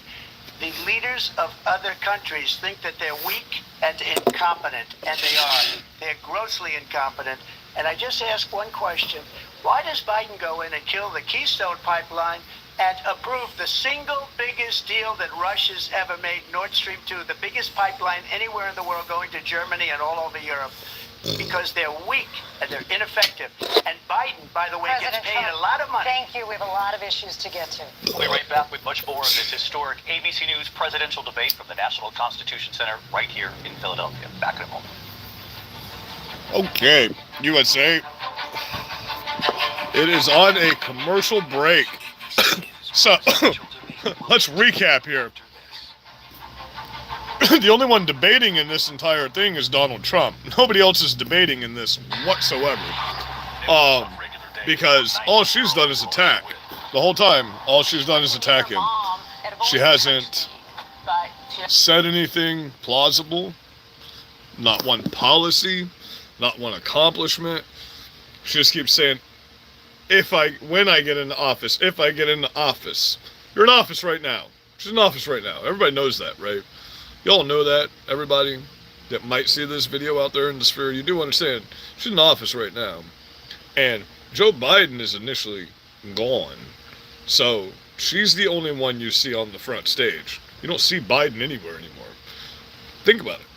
The leaders of other countries think that they're weak and incompetent, and they are. They're grossly incompetent. And I just ask one question. Why does Biden go in and kill the Keystone Pipeline and approve the single biggest deal that Russia's ever made, Nord Stream 2, the biggest pipeline anywhere in the world going to Germany and all over Europe? Because they're weak and they're ineffective. And Biden, by the way, gets paid a lot of money. Thank you. We have a lot of issues to get to. We'll be right back with much more of this historic ABC News presidential debate from the National Constitution Center right here in Philadelphia. Back in a moment. Okay, USA. It is on a commercial break. So, let's recap here. The only one debating in this entire thing is Donald Trump. Nobody else is debating in this whatsoever. Because all she's done is attack. The whole time, all she's done is attack him. She hasn't said anything plausible. Not one policy. Not one accomplishment. She just keeps saying, when I get into office, if I get into office. You're in office right now. She's in office right now. Everybody knows that, right? Y'all know that. Everybody that might see this video out there in the sphere, you do understand. She's in office right now. And Joe Biden is initially gone. So she's the only one you see on the front stage. You don't see Biden anywhere anymore. Think about it.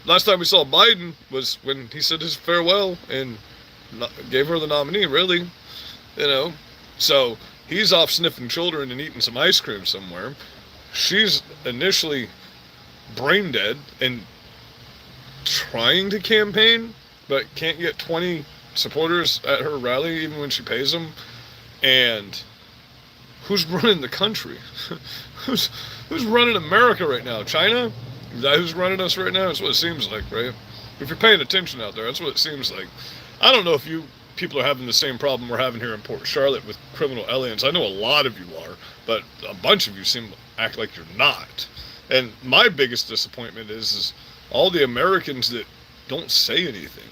last time we saw Biden was when he said his farewell and gave her the nominee, really. You know, so he's off sniffing children and eating some ice cream somewhere. She's initially brain dead and trying to campaign, but can't get 20 supporters at her rally even when she pays them. And who's running the country? who's running America right now? China? Is that who's running us right now? That's what it seems like, right? If you're paying attention out there, that's what it seems like. I don't know if you people are having the same problem we're having here in Port Charlotte with criminal aliens. I know a lot of you are, but a bunch of you seem to act like you're not. And my biggest disappointment is all the Americans that don't say anything.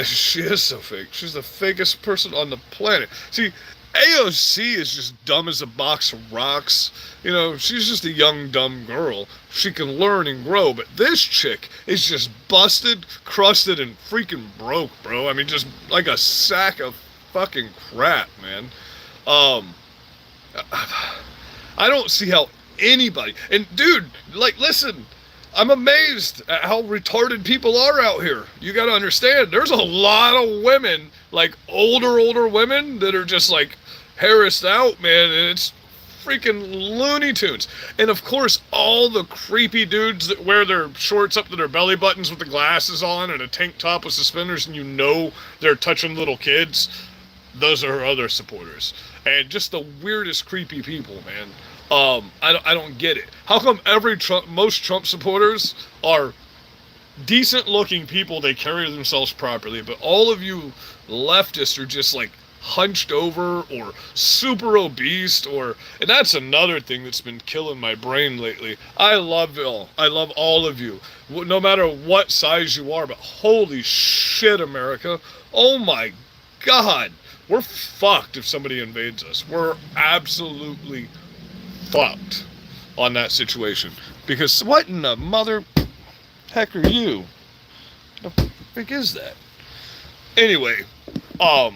She is so fake. She's the fakest person on the planet. See, AOC is just dumb as a box of rocks. You know, she's just a young, dumb girl. She can learn and grow, but this chick is just busted, crusted, and freaking broke, bro. I mean, just like a sack of fucking crap, man. I don't see how anybody... And, dude, like, listen... I'm amazed at how retarded people are out here. You gotta understand, there's a lot of women, like older women, that are just like harassed out, man, and it's freaking Looney Tunes. And of course, all the creepy dudes that wear their shorts up to their belly buttons with the glasses on and a tank top with suspenders, and you know they're touching little kids, those are her other supporters. And just the weirdest creepy people, man. I don't get it. How come most Trump supporters are decent looking people, they carry themselves properly, but all of you leftists are just like hunched over or super obese, and that's another thing that's been killing my brain lately. I love y'all. I love all of you, no matter what size you are, but holy shit, America. Oh my God. We're fucked if somebody invades us. We're absolutely fucked on that situation. Because what in the mother heck are you? The frick is that? Anyway, I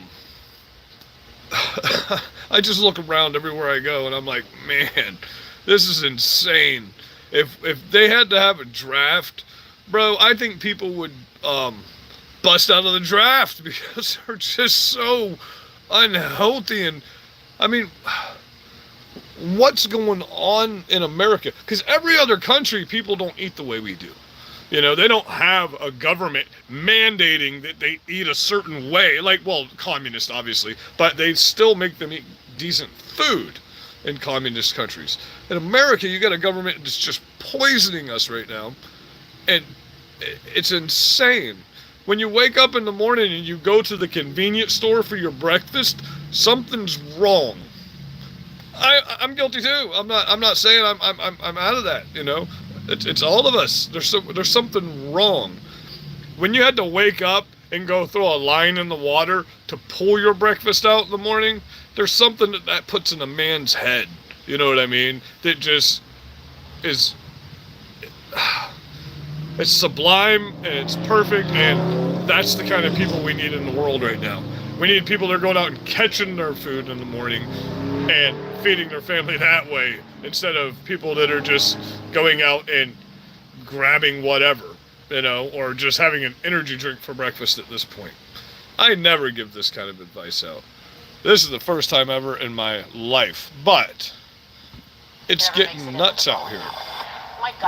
just look around everywhere I go and I'm like, man, this is insane. If they had to have a draft, bro, I think people would bust out of the draft because they're just so unhealthy. And I mean, what's going on in America? Because every other country, people don't eat the way we do. You know, they don't have a government mandating that they eat a certain way. Like, well, communist, obviously, but they still make them eat decent food in communist countries. In America, you got a government that's just poisoning us right now. And it's insane. When you wake up in the morning and you go to the convenience store for your breakfast, something's wrong. I'm guilty too. I'm not saying I'm out of that. You know, it's all of us. There's something wrong. When you had to wake up and go throw a line in the water to pull your breakfast out in the morning, there's something that puts in a man's head. You know what I mean? That just is. It's sublime and it's perfect, and that's the kind of people we need in the world right now. We need people that are going out and catching their food in the morning and feeding their family that way, instead of people that are just going out and grabbing whatever, you know, or just having an energy drink for breakfast at this point. I never give this kind of advice out. This is the first time ever in my life, but it's getting nuts out here.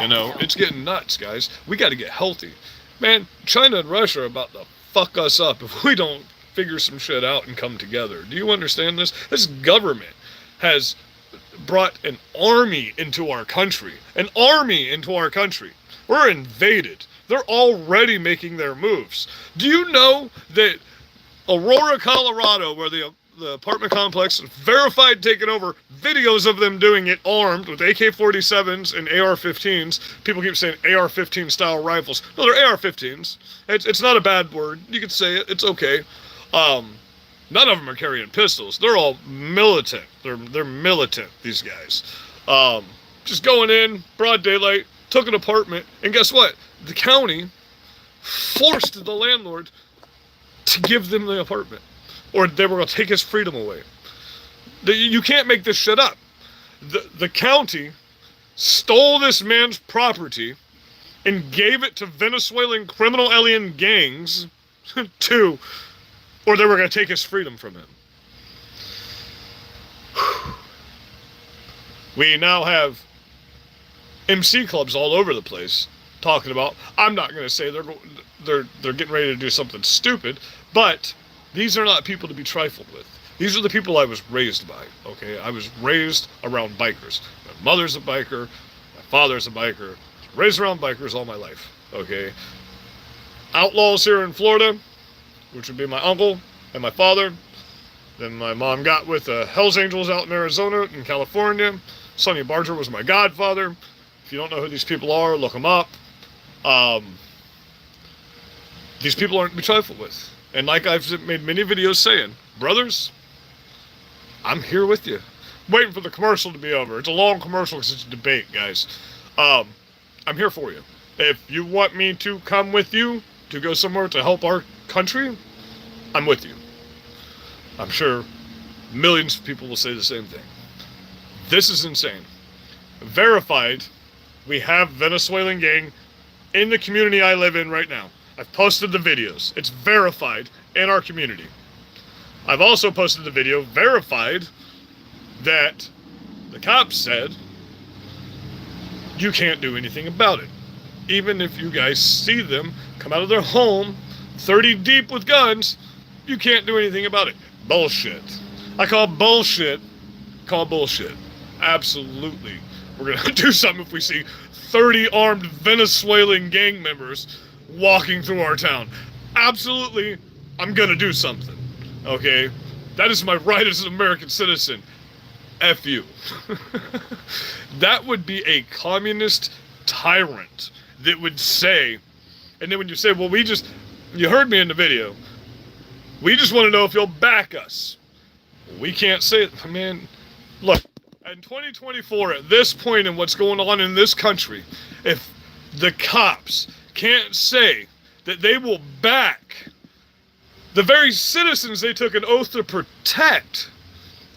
You know, it's getting nuts, guys. We got to get healthy. Man, China and Russia are about to fuck us up if we don't figure some shit out and come together. Do you understand this? This government has brought an army into our country. An army into our country. We're invaded. They're already making their moves. Do you know that Aurora, Colorado, where the apartment complex, verified taking over, videos of them doing it armed with AK-47s and AR-15s. People keep saying AR-15 style rifles. No, they're AR-15s. It's not a bad word. You can say it. It's okay. None of them are carrying pistols. They're all militant. They're militant, these guys. Just going in, broad daylight, took an apartment, and guess what? The county forced the landlord to give them the apartment, or they were going to take his freedom away. You can't make this shit up. The county stole this man's property and gave it to Venezuelan criminal alien gangs or they were going to take his freedom from him. We now have MC clubs all over the place talking about, I'm not going to say they're getting ready to do something stupid, but these are not people to be trifled with. These are the people I was raised by, okay? I was raised around bikers. My mother's a biker, my father's a biker, raised around bikers all my life, okay? Outlaws here in Florida, which would be my uncle and my father. Then my mom got with the Hells Angels out in Arizona and California. Sonny Barger was my godfather. If you don't know who these people are, look them up. These people aren't to be trifled with. And like I've made many videos saying, brothers, I'm here with you. I'm waiting for the commercial to be over. It's a long commercial because it's a debate, guys. I'm here for you. If you want me to come with you to go somewhere to help our country, I'm with you. I'm sure millions of people will say the same thing. This is insane. Verified, we have Venezuelan gang in the community I live in right now. I've posted the videos. It's verified in our community. I've also posted the video verified that the cops said you can't do anything about it. Even if you guys see them come out of their home 30 deep with guns, you can't do anything about it. Bullshit. I call bullshit. Absolutely. We're going to do something if we see 30 armed Venezuelan gang members walking through our town. Absolutely, I'm going to do something. Okay? That is my right as an American citizen. F you. That would be a communist tyrant that would say, and then when you say, well, you heard me in the video, we just want to know if you'll back us. We can't say it. Man, look, in 2024, at this point in what's going on in this country, if the cops can't say that they will back the very citizens they took an oath to protect,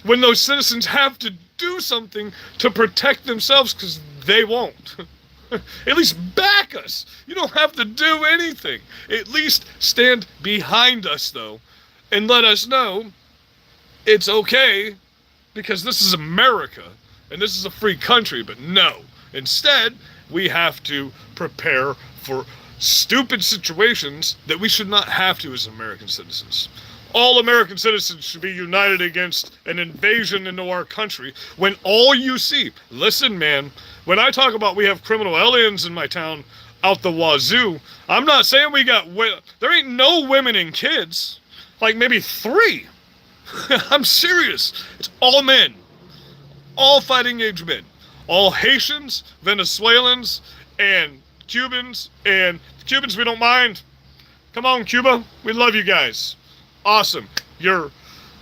when those citizens have to do something to protect themselves because they won't. At least back us. You don't have to do anything. At least stand behind us, though, and let us know it's okay, because this is America, and this is a free country. But no. Instead, we have to prepare for stupid situations that we should not have to as American citizens. All American citizens should be united against an invasion into our country when all you see, listen, man, when I talk about we have criminal aliens in my town out the wazoo, I'm not saying there ain't no women and kids, like maybe 3. I'm serious. It's all men, all fighting age men, all Haitians, Venezuelans, and Cubans, and Cubans we don't mind. Come on, Cuba, we love you guys. Awesome. You're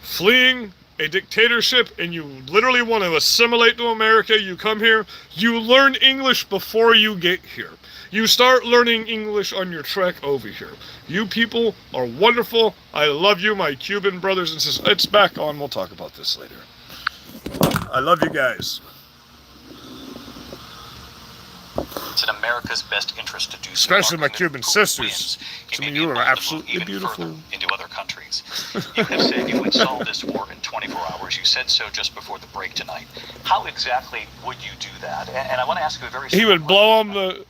fleeing a dictatorship and you literally want to assimilate to America. You come here, you learn English before you get here. You start learning English on your trek over here. You people are wonderful. I love you, my Cuban brothers and sisters. It's back on. We'll talk about this later. I love you guys. It's in America's best interest to do so. Especially my Cuban sisters. To me, you are absolutely beautiful. Into other countries. You have said you would solve this war in 24 hours. You said so just before the break tonight. How exactly would you do that? And I want to ask you a very He would blow on the...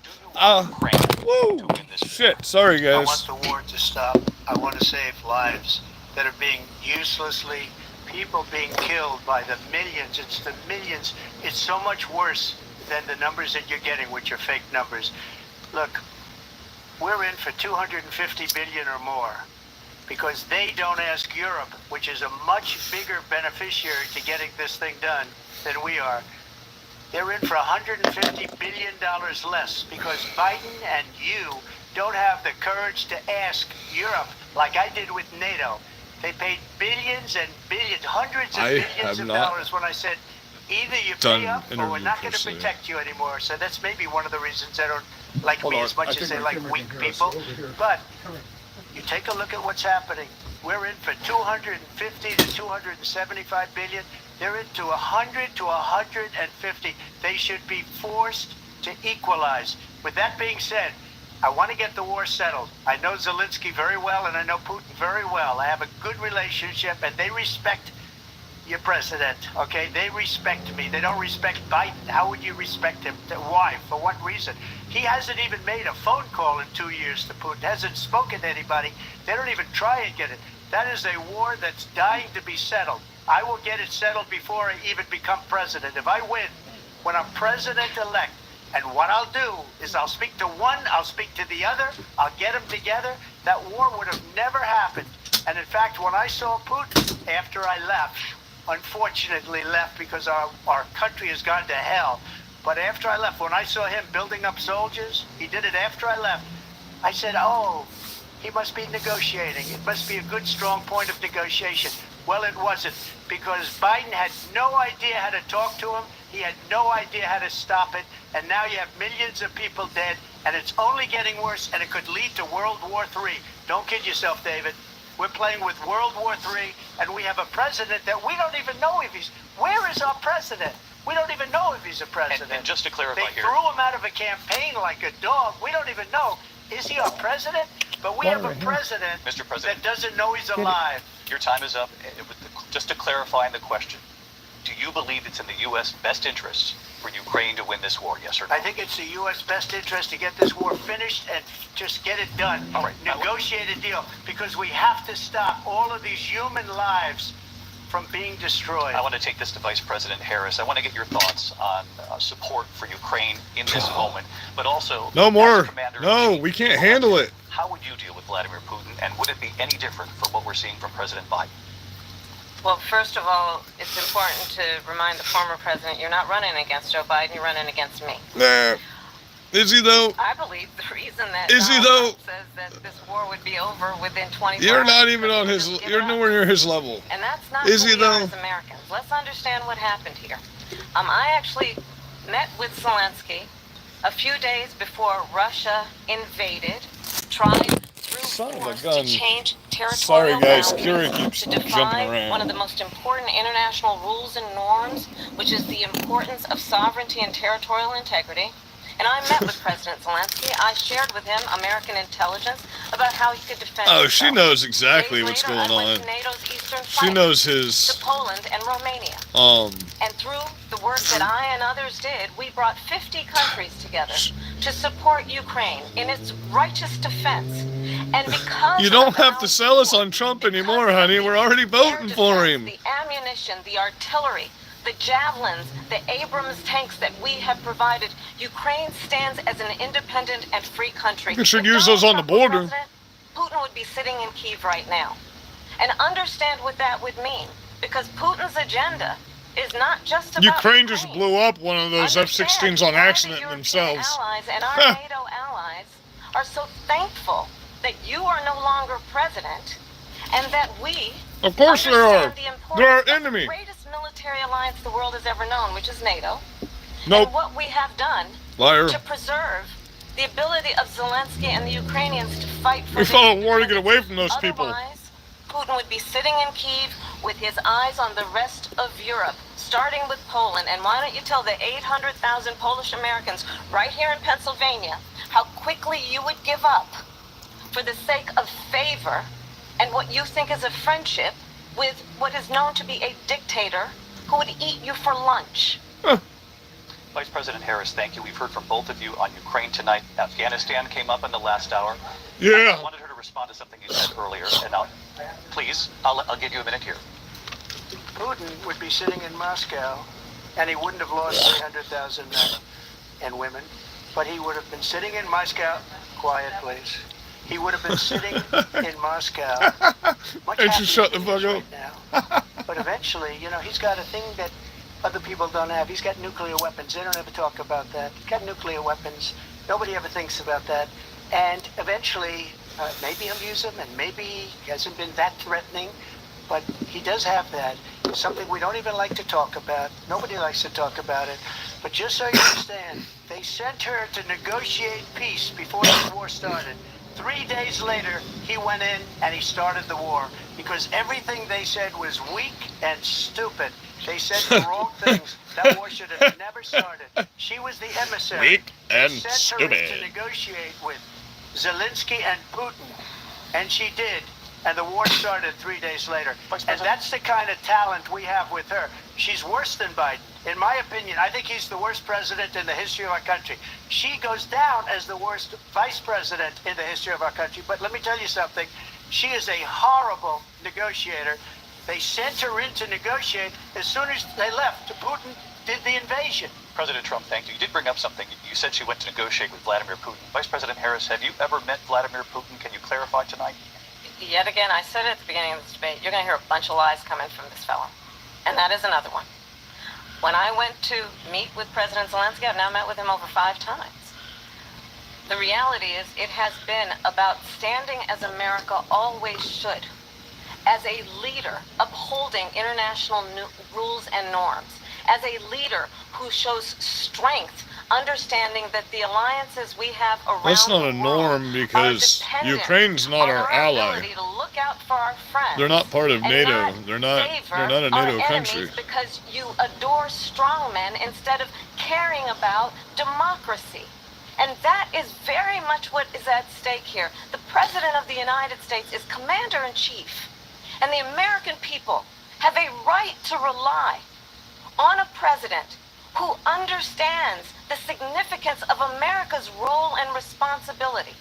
woo! Shit, sorry guys. I want the war to stop. I want to save lives that are being uselessly, people being killed by the millions. It's the millions. It's so much worse than the numbers that you're getting, which are fake numbers. Look, we're in for 250 billion or more because they don't ask Europe, which is a much bigger beneficiary to getting this thing done than we are. They're in for $150 billion less because Biden and you don't have the courage to ask Europe like I did with NATO. They paid billions and billions, hundreds of billions of dollars when I said, either you pay up or we're not going to protect you anymore. So that's maybe one of the reasons they don't like me as much as they like weak people. But you take a look at what's happening. We're in for 250 to 275 billion. They're into 100 to 150. They should be forced to equalize. With that being said, I want to get the war settled. I know Zelensky very well, and I know Putin very well. I have a good relationship, and they respect your president, okay? They respect me. They don't respect Biden. How would you respect him? Why? For what reason? He hasn't even made a phone call in 2 years to Putin, hasn't spoken to anybody. They don't even try and get it. That is a war that's dying to be settled. I will get it settled before I even become president. If I win, when I'm president-elect, and what I'll do is I'll speak to one, I'll speak to the other, I'll get them together. That war would have never happened. And in fact, when I saw Putin after I left, unfortunately left because our country has gone to hell, but after I left, when I saw him building up soldiers, he did it after I left, I said, oh, he must be negotiating. It must be a good, strong point of negotiation. Well, it wasn't, because Biden had no idea how to talk to him. He had no idea how to stop it. And now you have millions of people dead, and it's only getting worse, and it could lead to World War III. Don't kid yourself, David. We're playing with World War III, and we have a president that we don't even know if he's... Where is our president? We don't even know if he's a president. And just to clarify they here... threw him out of a campaign like a dog. We don't even know. Is he our president? But we have a president, Mr. President, that doesn't know he's alive. Your time is up. Just to clarify the question, do you believe it's in the U.S. best interest for Ukraine to win this war, yes or no? I think it's the U.S. best interest to get this war finished and just get it done. All right. Negotiate a deal, because we have to stop all of these human lives from being destroyed. I want to take this to Vice President Harris. I want to get your thoughts on support for Ukraine in this moment, but also... No more. No, we can't handle it. How would you deal with Vladimir Putin, and would it be any different from what we're seeing from President Biden? Well, first of all, it's important to remind the former president you're not running against Joe Biden, you're running against me. Nah. Is he though? I believe the reason that Is he though? Trump says that this war would be over within 24 hours. You're not even on his. You're nowhere near his level. And that's not Is who he we are though? as Americans. Let's understand what happened here. I actually met with Zelensky a few days before Russia invaded, tried through force to change territorial guys, boundaries, Kira keeps to jumping defy around. one of the most important international rules and norms, which is the importance of sovereignty and territorial integrity. And I met with President Zelensky. I shared with him American intelligence about how he could defend Oh, himself. she knows exactly Days what's later, going I went on. to NATO's eastern She flank, knows to his. Poland and Romania. And through the work that I and others did, we brought 50 countries together to support Ukraine in its righteous defense. And because You don't have to sell us on Trump anymore, honey. We're already voting for him. the ammunition, the artillery, the javelins, the Abrams tanks that we have provided, Ukraine stands as an independent and free country. You should If use Donald those on the Trump were border. president, Putin would be sitting in Kyiv right now. And understand what that would mean, because Putin's agenda is not just about Ukraine just blew up one of those F-16s on accident themselves. allies and our NATO allies are so thankful that you are no longer president, and that we Of course they are. understand the importance They're our of the enemy. greatest military alliance the world has ever known, which is NATO. Nope. And what we have done Liar. to preserve the ability of Zelensky and the Ukrainians to fight for We their fought a war to get away from those people. Otherwise, Putin would be sitting in Kyiv with his eyes on the rest of Europe, starting with Poland. And why don't you tell the 800,000 Polish Americans right here in Pennsylvania how quickly you would give up for the sake of favor and what you think is a friendship with what is known to be a dictator who would eat you for lunch. Vice President Harris, thank you. We've heard from both of you on Ukraine tonight. Afghanistan came up in the last hour. Yeah. I wanted her to respond to something you said earlier, and I'll give you a minute here. Putin would be sitting in Moscow, and he wouldn't have lost 300,000 men and women, but he would have been sitting in Moscow. Quiet, please. He would have been sitting in Moscow. And she shut the fuck up. Now. But eventually, he's got a thing that other people don't have. He's got nuclear weapons. They don't ever talk about that. He's got nuclear weapons. Nobody ever thinks about that. And eventually, maybe he'll use them, and maybe he hasn't been that threatening, but he does have that. It's something we don't even like to talk about. Nobody likes to talk about it. But just so you understand, they sent her to negotiate peace before the war started. 3 days later, he went in and he started the war because everything they said was weak and stupid. They said the wrong things. That war should have never started. She was the emissary. Weak and They sent her in stupid. to negotiate with Zelensky and Putin, and she did. And the war started 3 days later. And that's the kind of talent we have with her. She's worse than Biden. In my opinion, I think he's the worst president in the history of our country. She goes down as the worst vice president in the history of our country. But let me tell you something. She is a horrible negotiator. They sent her in to negotiate. As soon as they left, Putin did the invasion. President Trump, thank you. You did bring up something. You said she went to negotiate with Vladimir Putin. Vice President Harris, have you ever met Vladimir Putin? Can you clarify tonight? Yet again, I said at the beginning of this debate, you're going to hear a bunch of lies coming from this fellow. And that is another one. When I went to meet with President Zelensky, I've now met with him over 5 times. The reality is it has been about standing as America always should, as a leader upholding international rules and norms, as a leader who shows strength, understanding that the alliances we have around That's not the a world norm because are dependent Ukraine's not on our ally. ability to look out for our friends. They're not part of and NATO. not They're not favor a NATO our country. enemies because you adore strongmen instead of caring about democracy. And that is very much what is at stake here. The President of the United States is Commander-in-Chief, and the American people have a right to rely on a president who understands the significance of America's role and responsibility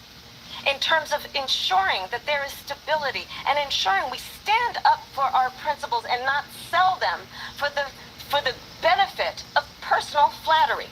in terms of ensuring that there is stability and ensuring we stand up for our principles and not sell them for the benefit of personal flattery.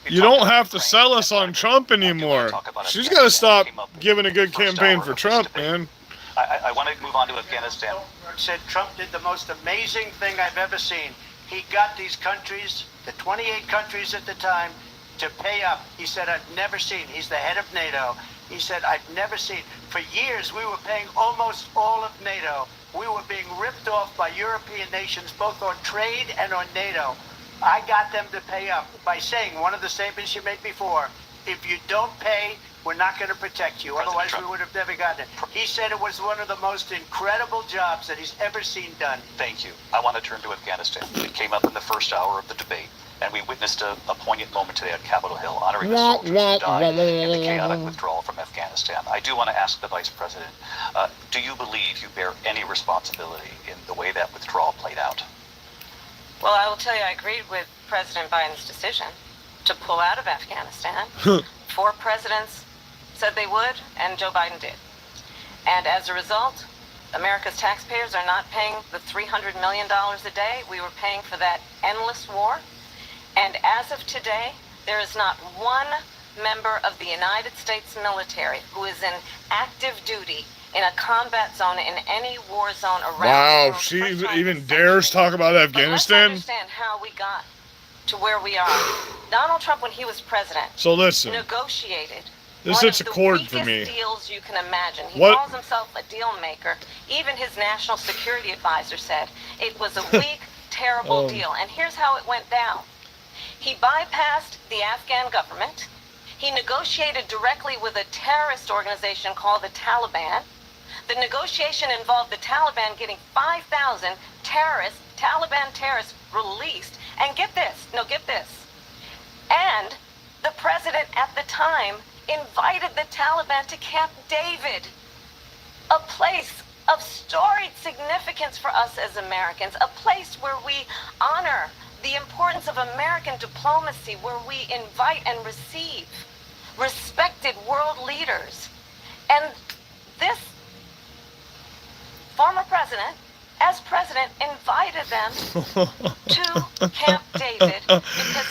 You don't have to sell us on Trump anymore. She's got to stop giving a good campaign for Trump, man. I want to move on to Afghanistan. Said Trump did the most amazing thing I've ever seen. He got these countries, the 28 countries at the time, to pay up. He said, I've never seen. He's the head of NATO. He said, I've never seen. For years, we were paying almost all of NATO. We were being ripped off by European nations, both on trade and on NATO. I got them to pay up by saying one of the statements you made before, if you don't pay, we're not going to protect you. Otherwise, we would have never gotten it. He said it was one of the most incredible jobs that he's ever seen done. Thank you. I want to turn to Afghanistan. It came up in the first hour of the debate, and we witnessed a poignant moment today at Capitol Hill, honoring the soldiers who died in the chaotic withdrawal from Afghanistan. I do want to ask the Vice President, do you believe you bear any responsibility in the way that withdrawal played out? Well, I will tell you, I agreed with President Biden's decision to pull out of Afghanistan. 4 presidents said they would, and Joe Biden did. And as a result, America's taxpayers are not paying the $300 million a day we were paying for that endless war. And as of today, there is not one member of the United States military who is in active duty in a combat zone in any war zone around the Wow, world. she even dares talk about Afghanistan? Let's understand how we got to where we are. Donald Trump, when he was president, So listen, negotiated this one hits a of the chord for weakest me. deals you can imagine. He What- calls himself a deal maker. Even his national security advisor said it was a weak, terrible deal. And here's how it went down. He bypassed the Afghan government. He negotiated directly with a terrorist organization called the Taliban. The negotiation involved the Taliban getting 5,000 Taliban terrorists released. And get this, and the president at the time invited the Taliban to Camp David, a place of storied significance for us as Americans, a place where we honor the importance of American diplomacy, where we invite and receive respected world leaders. And this former president, as president, invited them to Camp David because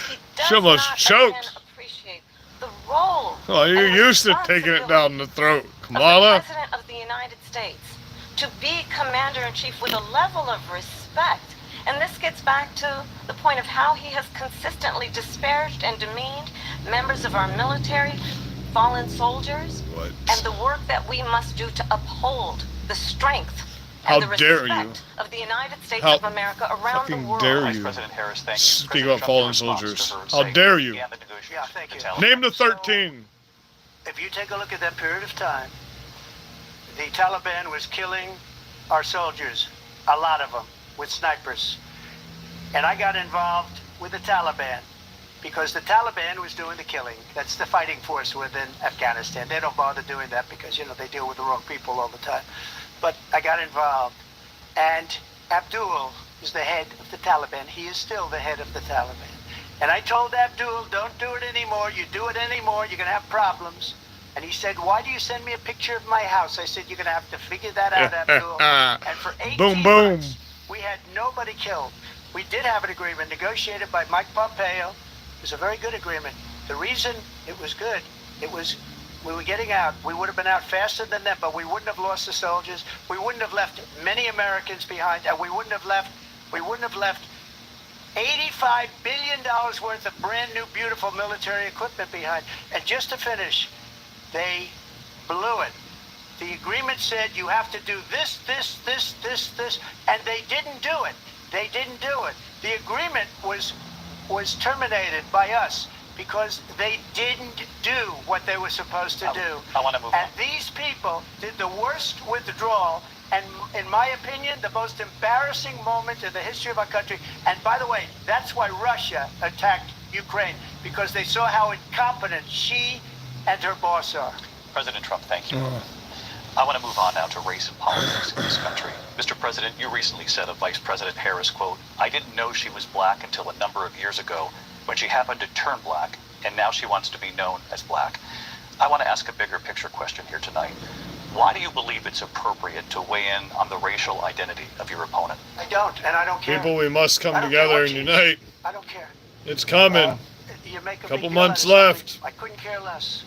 he does She almost not choked. again appreciate the role Oh, you're and used to taking it down the throat, Kamala. of the President of the United States to be Commander-in-Chief with a level of respect. And this gets back to the point of how he has consistently disparaged and demeaned members of our military, fallen soldiers, and the work that we must do to uphold the strength and the How dare respect you. of the United States How of America around the fucking world. dare Vice you. President Harris, thank you. Speak President about Trump, fallen in response soldiers. to her How saying dare he you. began the negotiations Yeah, thank with you. the Taliban. Name the 13. If you take a look at that period of time, the Taliban was killing our soldiers, a lot of them, with snipers. And I got involved with the Taliban because the Taliban was doing the killing. That's the fighting force within Afghanistan. They don't bother doing that because, you know, they deal with the wrong people all the time. But I got involved. And Abdul is the head of the Taliban. He is still the head of the Taliban. And I told Abdul, don't do it anymore. You do it anymore, you're going to have problems. And he said, why do you send me a picture of my house? I said, you're going to have to figure that out, Abdul. And for 18 months, we had nobody killed. We did have an agreement negotiated by Mike Pompeo. It was a very good agreement. The reason it was good, it was we were getting out. We would have been out faster than them, but we wouldn't have lost the soldiers. We wouldn't have left many Americans behind, and we wouldn't have left $85 billion worth of brand new, beautiful military equipment behind. And just to finish, they blew it. The agreement said you have to do this, and they didn't do it. They didn't do it. The agreement was terminated by us because they didn't do what they were supposed to do. I want to move on. And these people did the worst withdrawal, and in my opinion, the most embarrassing moment in the history of our country. And by the way, that's why Russia attacked Ukraine, because they saw how incompetent she and her boss are. President Trump, thank you. I want to move on now to race and politics in this country. Mr. President, you recently said of Vice President Harris, quote, I didn't know she was black until a number of years ago when she happened to turn black, and now she wants to be known as black. I want to ask a bigger picture question here tonight. Why do you believe it's appropriate to weigh in on the racial identity of your opponent? I don't, and I don't care. People, we must come together and unite. I don't care. It's coming. You make a Couple big deal out months of something. left. I couldn't care less.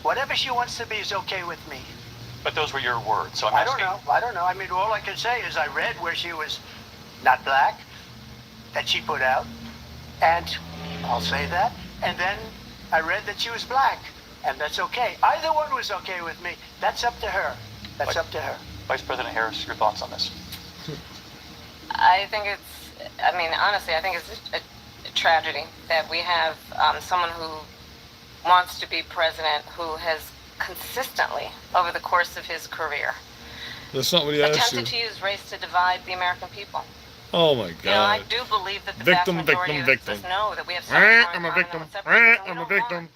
Whatever she wants to be is okay with me. But those were your words, so I'm I asking. don't know. I mean, all I can say is I read where she was not black, that she put out, and I'll say that. And then I read that she was black, and that's okay. Either one was okay with me. That's up to her. That's up to her. Vice President Harris, your thoughts on this? I think honestly, I think it's a tragedy that we have someone who wants to be president who has consistently, over the course of his career, That's not what he asked attempted to you. use race to divide the American people. Oh my God. You know, I do believe that the Victim, vast majority victim, of us victim. know that we have I'm a victim. I'm a victim.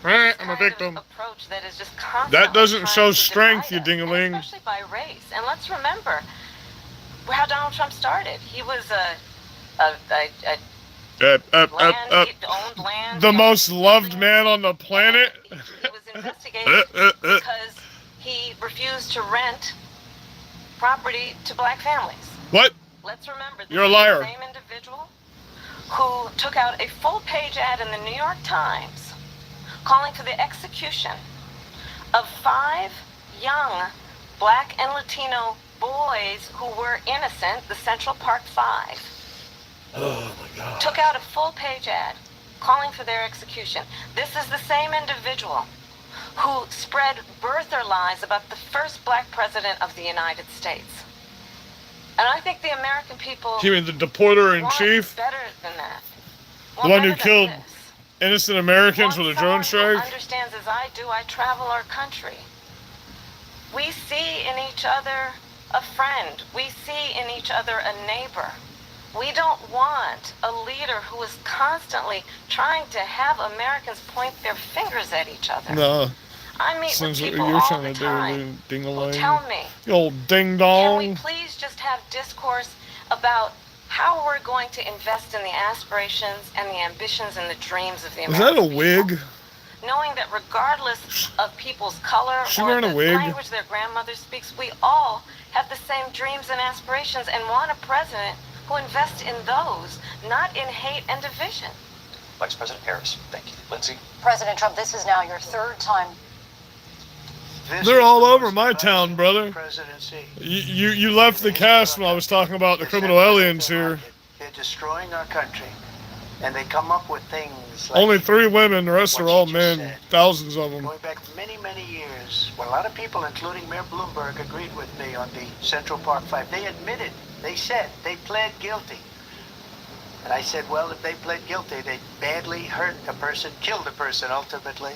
I'm a victim. approach that is just constantly That doesn't trying show to strength, you divide us, and ding-a-ling. especially by race. And let's remember how Donald Trump started. He was owned land. The most loved man on the planet. He was investigated because he refused to rent property to black families. What? Let's remember, this You're a is liar. the same individual who took out a full-page ad in the New York Times calling for the execution of 5 young black and Latino boys who were innocent, the Central Park 5. Oh my God. Took out a full-page ad calling for their execution. This is the same individual who spread birther lies about the first black president of the United States. And I think the American people You mean the deporter in want chief? better than that. The Want one who better than killed this. innocent Americans with a drone Want someone who strike? understands as I do, I travel our country. We see in each other a friend. We see in each other a neighbor. We don't want a leader who is constantly trying to have Americans point their fingers at each other. No. I meet with Seems what people you're all trying the to time do, who ding-a-ling. tell me, You old ding can we dong. please just have discourse about how we're going to invest in the aspirations and the ambitions and the dreams of the Is American that a people? wig? Knowing that regardless of people's color She or wearing a the wig? language their grandmother speaks, we all have the same dreams and aspirations and want a president who invests in those, not in hate and division. Vice President Harris, thank you. Lindsay? President Trump, this is now your 3rd time. They're all over my town, brother. Presidency. You left the cast when I was talking about the criminal aliens here. They're destroying our country, and they come up with things like Only 3 women, the rest are what all you just men. said. Thousands of them. Going back many, many years, when a lot of people, including Mayor Bloomberg, agreed with me on the Central Park 5. They admitted, they said, they pled guilty. And I said, well, if they pled guilty, they badly hurt a person, killed a person ultimately.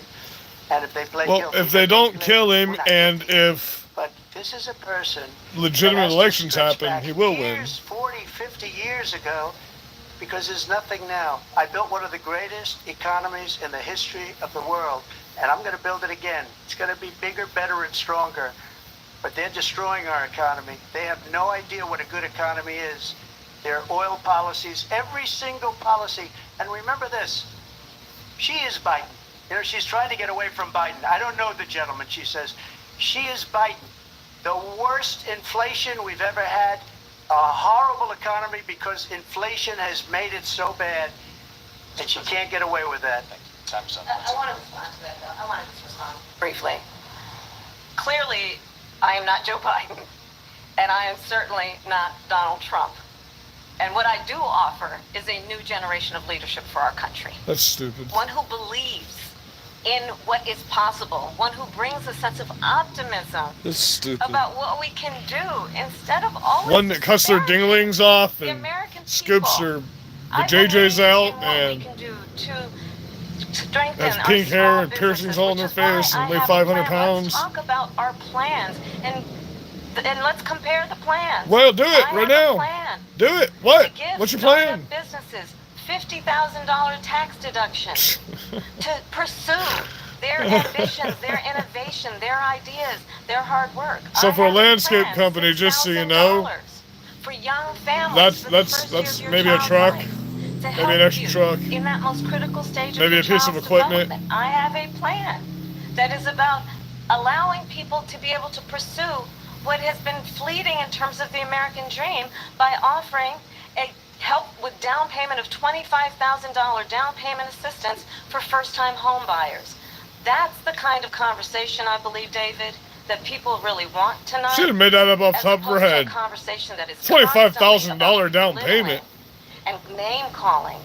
And if they pled Well, guilty, if they don't kill him, we're not and guilty. if But This is a person. Legitimate that has to elections stretch happen, back he will years, 40, 50 years ago, because there's nothing now. I built one of the greatest economies in the history of the world, and I'm going to build it again. It's going to be bigger, better, and stronger. But they're destroying our economy. They have no idea what a good economy is. Their oil policies, every single policy. And remember this, she is Biden. You know, she's trying to get away from Biden. I don't know the gentleman, she says. She is Biden. The worst inflation we've ever had, a horrible economy because inflation has made it so bad, and she can't get away with that. I want to respond to that, though. I want to just respond briefly. Clearly, I am not Joe Biden, and I am certainly not Donald Trump. And what I do offer is a new generation of leadership for our country. That's stupid. One who believes in what is possible. One who brings a sense of optimism That's stupid. about what we can do instead of always One that cuts their dinglings off the and American scoops people. their I JJs believe out in what and we can do to strengthen has our pink small hair and businesses, piercings all in which their is face why and I weigh have a 500 plan. pounds. Let's talk about our plans and let's compare the plans. Well, do it I right have a now. plan Do it. What? to give What's your plan? startup businesses $50,000 tax deduction to pursue their ambitions, their innovation, their ideas, their hard work. So I for a have landscape plan, company, just so you know, $6,000 for young families. that's maybe a truck, maybe an extra truck, in that most critical stage maybe a of your piece of child's equipment. development. I have a plan that is about allowing people to be able to pursue what has been fleeting in terms of the American dream by offering a help with down payment of $25,000 down payment assistance for first-time home buyers. That's the kind of conversation, I believe, David, that people really want tonight. Should have made that up off the top of her head. $25,000 down payment. And name calling.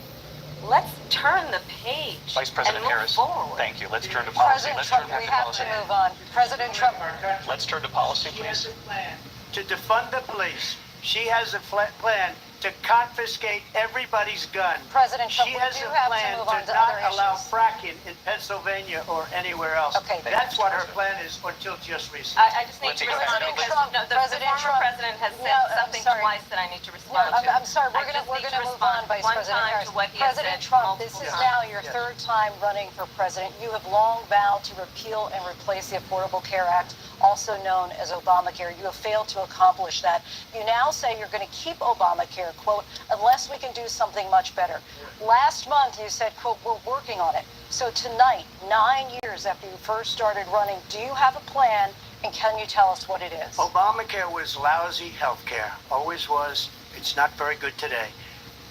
Let's turn the page. Vice President and move Harris, forward. thank you. Let's turn to policy. President Let's Trump, turn we to have policy. to move on. President Trump. Let's turn to policy, She has please. a plan to defund the police. She has a plan to confiscate everybody's gun. President Trump, she we has do a have to plan move to on to not other allow issues. fracking in Pennsylvania or anywhere else. Okay. That's what her plan is until just recently. I just need Lindsay, to go ahead. respond because Trump, the President former Trump. president has said No, I'm something sorry. twice that I need to No, respond to. I'm sorry. We're I gonna just need to move respond on, Vice one President time Harris. to what he has President said Trump, this multiple is now times. your third time running for president. You have long vowed to repeal and replace the Affordable Care Act, also known as Obamacare. You have failed to accomplish that. You now say you're going to keep Obamacare, quote, unless we can do something much better. Last month you said, quote, we're working on it. So tonight, 9 years after you first started running, do you have a plan, and can you tell us what it is? Obamacare was lousy health care. Always was. It's not very good today.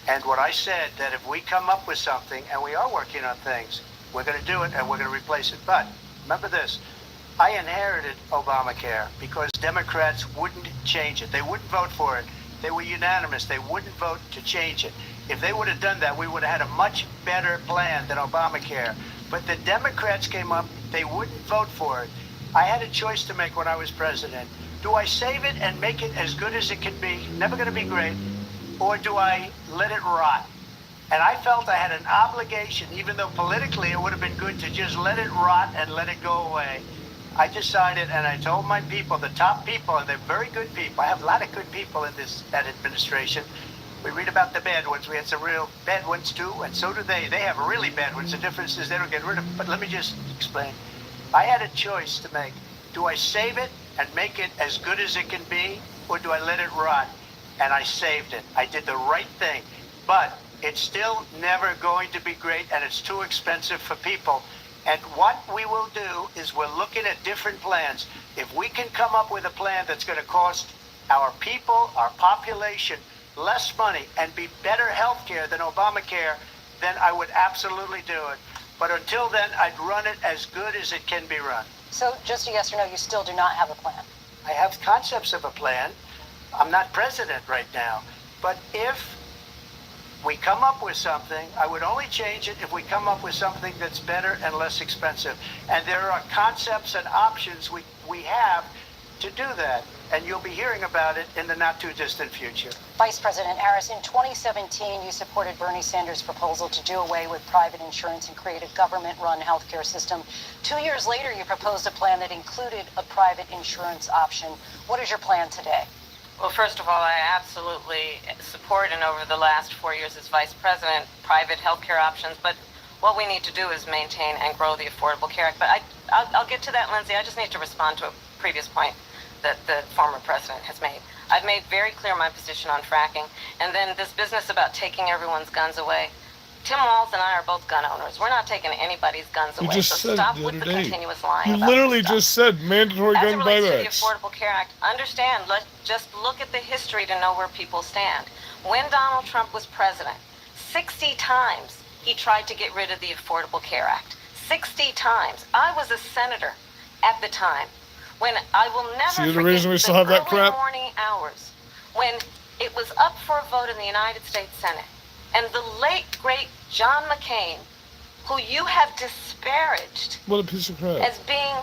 And what I said, that if we come up with something, and we are working on things, we're going to do it and we're going to replace it. But remember this, I inherited Obamacare because Democrats wouldn't change it. They wouldn't vote for it. They were unanimous. They wouldn't vote to change it. If they would have done that, we would have had a much better plan than Obamacare. But the Democrats came up, they wouldn't vote for it. I had a choice to make when I was president. Do I save it and make it as good as it can be, never going to be great, or do I let it rot? And I felt I had an obligation, even though politically it would have been good to just let it rot and let it go away. I decided, and I told my people, the top people, and they're very good people. I have a lot of good people in that administration. We read about the bad ones. We had some real bad ones too, and so do they. They have really bad ones. The difference is they don't get rid of them. But let me just explain. I had a choice to make. Do I save it and make it as good as it can be, or do I let it rot? And I saved it. I did the right thing. But it's still never going to be great, and it's too expensive for people. And what we will do is we're looking at different plans. If we can come up with a plan that's going to cost our people, our population, less money and be better health care than Obamacare, then I would absolutely do it. But until then, I'd run it as good as it can be run. So just a yes or no, you still do not have a plan? I have concepts of a plan. I'm not president right now. But if we come up with something, I would only change it if we come up with something that's better and less expensive. And there are concepts and options we have to do that. and you'll be hearing about it in the not-too-distant future. Vice President Harris, in 2017, you supported Bernie Sanders' proposal to do away with private insurance and create a government-run healthcare system. 2 years later, you proposed a plan that included a private insurance option. What is your plan today? Well, first of all, I absolutely support, and over the last 4 years as vice president, private healthcare options. But what we need to do is maintain and grow the Affordable Care Act. But I'll get to that, Lindsay. I just need to respond to a previous point that the former president has made. I've made very clear my position on fracking. And then this business about taking everyone's guns away. Tim Walz and I are both gun owners. We're not taking anybody's guns You away. just So said stop it the with other the day. continuous lying You about literally this stuff. just said mandatory As it gun relates to the buybacks. Affordable Care Act, understand, let's just look at the history to know where people stand. When Donald Trump was president, 60 times he tried to get rid of the Affordable Care Act. 60 times. I was a senator at the time when I will never See the forget reason we still have that early crap? morning hours when it was up for a vote in the United States Senate. And the late, great John McCain, who you have disparaged What a piece of crap. as being,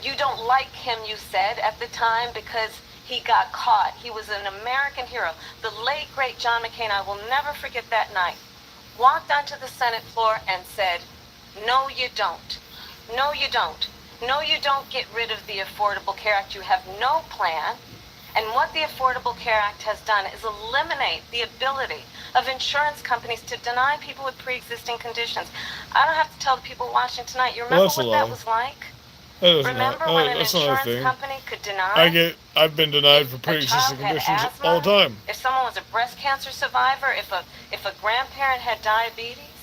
you don't like him, you said, at the time because he got caught. He was an American hero. The late, great John McCain, I will never forget that night, walked onto the Senate floor and said, no, you don't. No, you don't. No, you don't get rid of the Affordable Care Act. You have no plan. And what the Affordable Care Act has done is eliminate the ability of insurance companies to deny people with pre-existing conditions. I don't have to tell the people watching tonight. You remember That's a what that lie. was like? That is Remember not, when an that's not a insurance thing. company could deny? I've been denied for a pre-existing child had conditions asthma, all the time. if someone was a breast cancer survivor, if a grandparent had diabetes.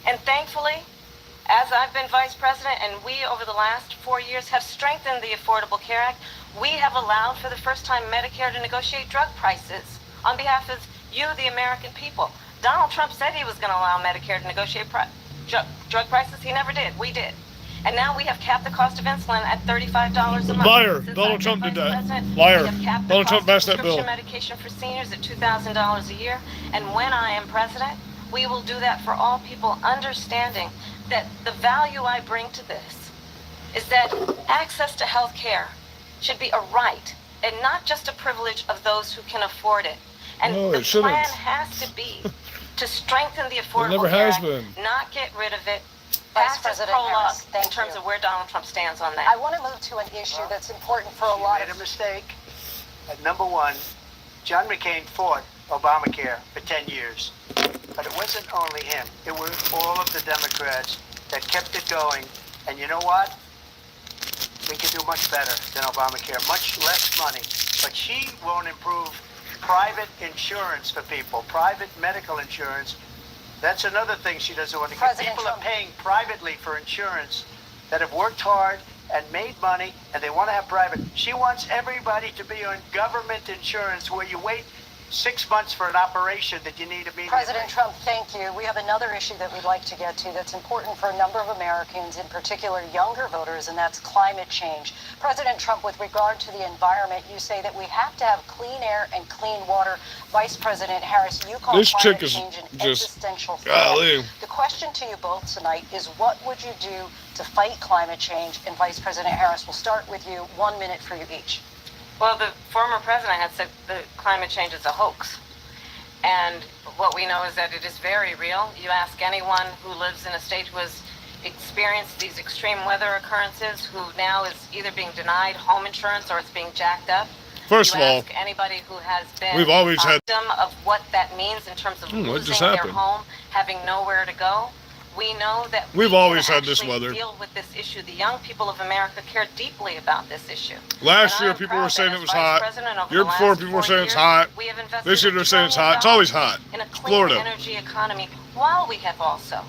And thankfully, as I've been vice president and we over the last 4 years have strengthened the Affordable Care Act, we have allowed for the first time Medicare to negotiate drug prices on behalf of you, the American people. Donald Trump said he was going to allow Medicare to negotiate drug prices. He never did. We did. And now we have capped the cost of insulin at $35 a month. Liar. Since Donald I've Trump been did vice that. president, Liar. we have capped the Donald Trump cost passed of that bill. prescription medication for seniors at $2,000 a year. And when I am president, we will do that for all people, understanding that the value I bring to this is that access to health care should be a right and not just a privilege of those who can afford it. And No, the it shouldn't. plan has to be to strengthen the Affordable never Care has Act, been. not get rid of it. Vice Pass as President prologue Harris, in thank terms you. of where Donald Trump stands on that. I want to move to an issue that's important for a lot Made a of... mistake. Number one, John McCain fought Obamacare for 10 years. But it wasn't only him. It was all of the Democrats that kept it going. And you know what? We can do much better than Obamacare. Much less money. But she won't improve private insurance for people. Private medical insurance. That's another thing she doesn't want to get. President People Trump. are paying privately for insurance that have worked hard and made money, and they want to have private. She wants everybody to be on government insurance where you wait 6 months for an operation that you need immediately. President Trump, thank you. We have another issue that we'd like to get to that's important for a number of Americans, in particular younger voters, and that's climate change. President Trump, with regard to the environment, you say that we have to have clean air and clean water. Vice President Harris, you call This climate chick is change an just- existential golly. threat. The question to you both tonight is, what would you do to fight climate change? And Vice President Harris, we'll start with you. 1 minute for you each. Well, the former president had said that climate change is a hoax. And what we know is that it is very real. You ask anyone who lives in a state who has experienced these extreme weather occurrences, who now is either being denied home insurance or it's being jacked up. First of You all, ask anybody who has been we've always had- victim of what that means in terms of what losing just their happened? home, having nowhere to go. We know that We've we always can had this actually weather. deal with this issue. The young people of America care deeply about this issue. Last And year, I'm people proud were saying that it as was Vice hot. President over Year the before, last people were 4 saying it's years, hot. we have invested This year, they're saying it's hot. It's always hot. in a clean Florida. energy economy, while we have also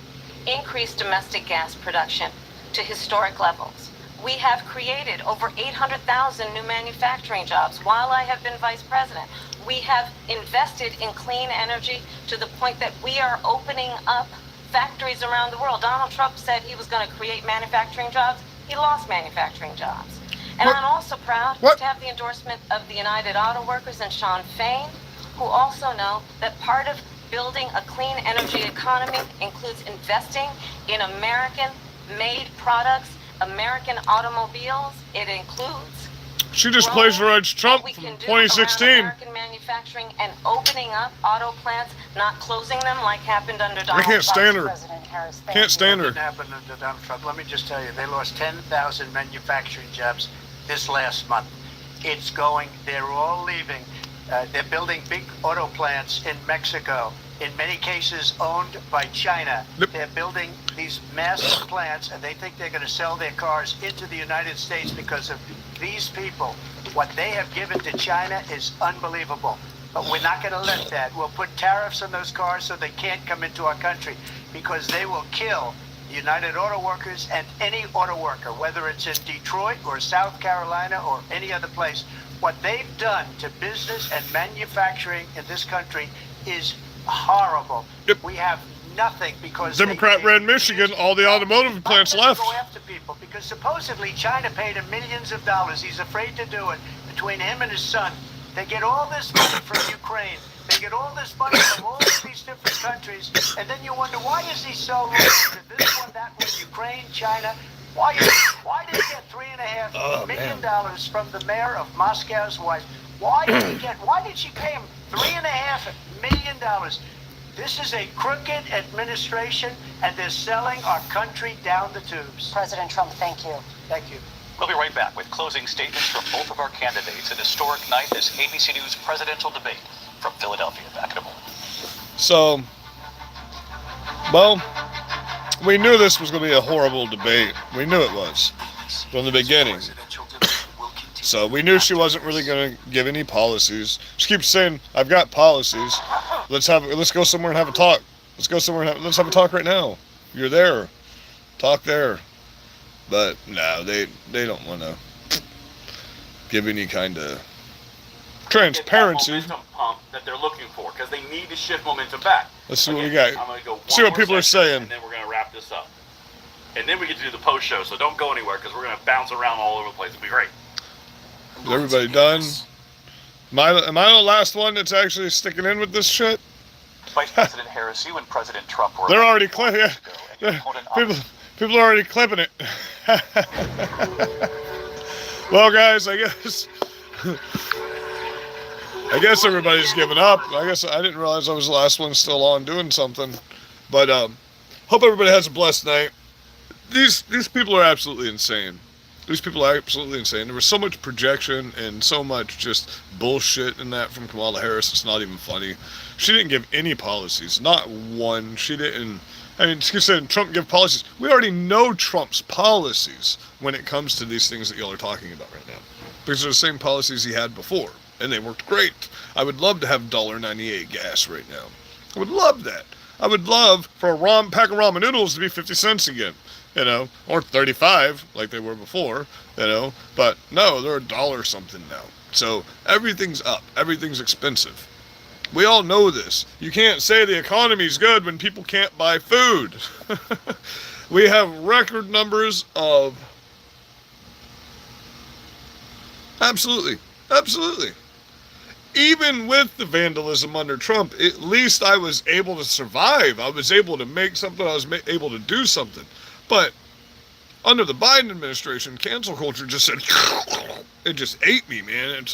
increased domestic gas production to historic levels. We have created over 800,000 new manufacturing jobs while I have been vice president. We have invested in clean energy to the point that we are opening up factories around the world. Donald Trump said he was going to create manufacturing jobs. He lost manufacturing jobs. And What? I'm also proud What? to have the endorsement of the United Auto Workers and Sean Fain, who also know that part of building a clean energy economy includes investing in American-made products, American automobiles. It includes She just plagiarized Trump what we from can do around 2016. American manufacturing and opening up auto plants, not closing them like happened under Donald I can't stand her. President Harris, thank Can't you. stand her. What happened under Donald Trump? Let me just tell you, they lost 10,000 manufacturing jobs this last month. It's going, they're all leaving. They're building big auto plants in Mexico, in many cases owned by China. Yep. They're building these massive plants, and they think they're going to sell their cars into the United States because of these people. What they have given to China is unbelievable. But we're not going to let that. We'll put tariffs on those cars so they can't come into our country, because they will kill United Auto Workers and any auto worker, whether it's in Detroit or South Carolina or any other place. What they've done to business and manufacturing in this country is horrible. Yep. We have nothing because Democrat they ran Michigan, all the automotive plants left. Go after people because supposedly China paid him millions of dollars. He's afraid to do it. Between him and his son, they get all this money from Ukraine. They get all this money from all of these different countries, and then you wonder, why is he so loyal to this one, that one, Ukraine, China? Why did he get $3.5 million from the mayor of Moscow's wife? Why did she pay him $3.5 million? This is a crooked administration, and they're selling our country down the tubes. President Trump, thank you. Thank you. We'll be right back with closing statements from both of our candidates. An historic night, this ABC News presidential debate from Philadelphia. Back in a moment. So, well, we knew this was going to be a horrible debate. We knew it was from the beginning. So we knew she wasn't really going to give any policies. She keeps saying, "I've got policies. Let's go somewhere and have a talk. Let's go somewhere and let's have a talk right now. You're there. Talk there." But no, they don't want to give any kind of transparency. Get that momentum pump that they're looking for, because they need to shift momentum back. Let's see what Again, we got. I'm going to go one See what more people are section, saying. and then we're going to wrap this up. And then we get to do the post show, so don't go anywhere, because we're going to bounce around all over the place. It'll be great. Is everybody done? Am I the last one that's actually sticking in with this shit? Vice President Harris, you and President Trump were... They're already clipping. People are already clipping it. Well, guys, I guess everybody's giving up. I guess I didn't realize I was the last one still on doing something. But hope everybody has a blessed night. These people are absolutely insane. These people are absolutely insane. There was so much projection and so much just bullshit in that from Kamala Harris. It's not even funny. She didn't give any policies. Not one. She didn't. I mean, she said Trump give policies. We already know Trump's policies when it comes to these things that y'all are talking about right now. Because they're the same policies he had before. And they worked great. I would love to have $1.98 gas right now. I would love that. I would love for a pack of ramen noodles to be 50 cents again. You know, or 35 like they were before, you know, but no, they're $1 something now. So everything's up, everything's expensive. We all know this. You can't say the economy's good when people can't buy food. We have record numbers of... Absolutely. Even with the vandalism under Trump, at least I was able to survive. I was able to make something, I was able to do something. But under the Biden administration, cancel culture just said, it just ate me, man.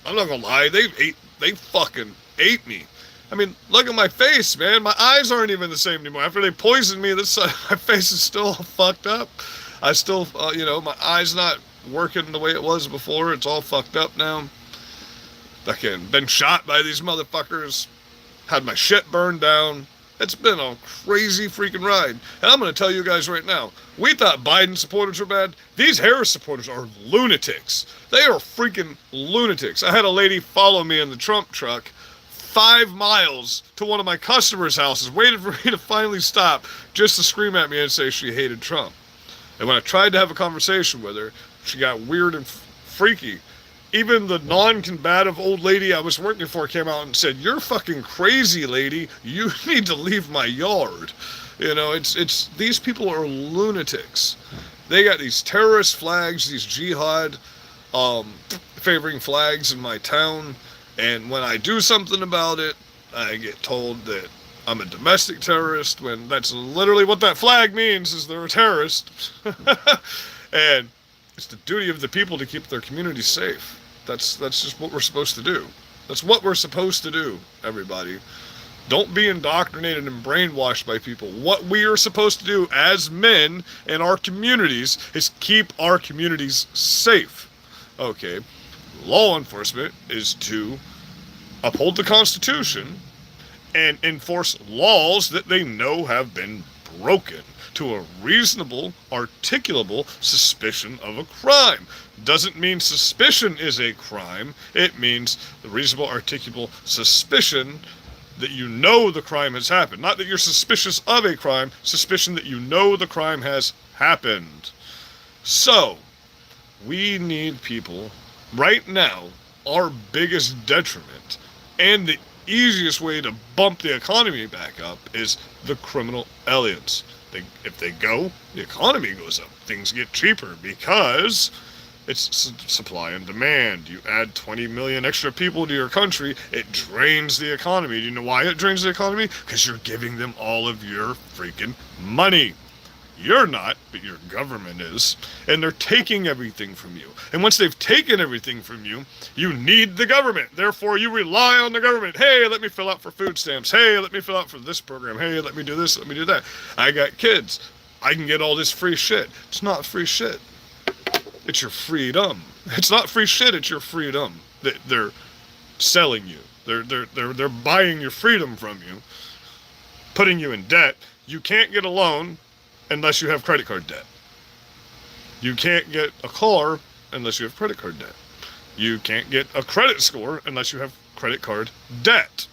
I'm not gonna lie, they fucking ate me. I mean, look at my face, man. My eyes aren't even the same anymore. After they poisoned me, this side of my face is still fucked up. I still, my eye's not working the way it was before. It's all fucked up now. Fucking been shot by these motherfuckers. Had my shit burned down. It's been a crazy freaking ride. And I'm going to tell you guys right now, we thought Biden supporters were bad. These Harris supporters are lunatics. They are freaking lunatics. I had a lady follow me in the Trump truck 5 miles to one of my customers' houses, waited for me to finally stop just to scream at me and say she hated Trump. And when I tried to have a conversation with her, she got weird and freaky. Even the non-combative old lady I was working for came out and said, "You're fucking crazy, lady. You need to leave my yard." You know, it's these people are lunatics. They got these terrorist flags, these jihad favoring flags in my town. And when I do something about it, I get told that I'm a domestic terrorist, when that's literally what that flag means, is they're a terrorist. And It's the duty of the people to keep their community safe. That's just what we're supposed to do. That's what we're supposed to do, everybody. Don't be indoctrinated and brainwashed by people. What we are supposed to do as men in our communities is keep our communities safe. Okay, law enforcement is to uphold the Constitution and enforce laws that they know have been broken to a reasonable, articulable suspicion of a crime. Doesn't mean suspicion is a crime. It means the reasonable, articulable suspicion that you know the crime has happened. Not that you're suspicious of a crime, suspicion that you know the crime has happened. So, we need people, right now, our biggest detriment, and the easiest way to bump the economy back up is the criminal aliens. If they go, the economy goes up. Things get cheaper because it's supply and demand. You add 20 million extra people to your country, it drains the economy. Do you know why it drains the economy? Because you're giving them all of your freaking money. You're not, but your government is. And they're taking everything from you. And once they've taken everything from you, you need the government. Therefore, you rely on the government. Hey, let me fill out for food stamps. Hey, let me fill out for this program. Hey, let me do this, let me do that. I got kids. I can get all this free shit. It's not free shit. It's your freedom. It's not free shit, it's your freedom. They're selling you. They're buying your freedom from you, putting you in debt. You can't get a loan unless you have credit card debt. You can't get a car unless you have credit card debt. You can't get a credit score unless you have credit card debt.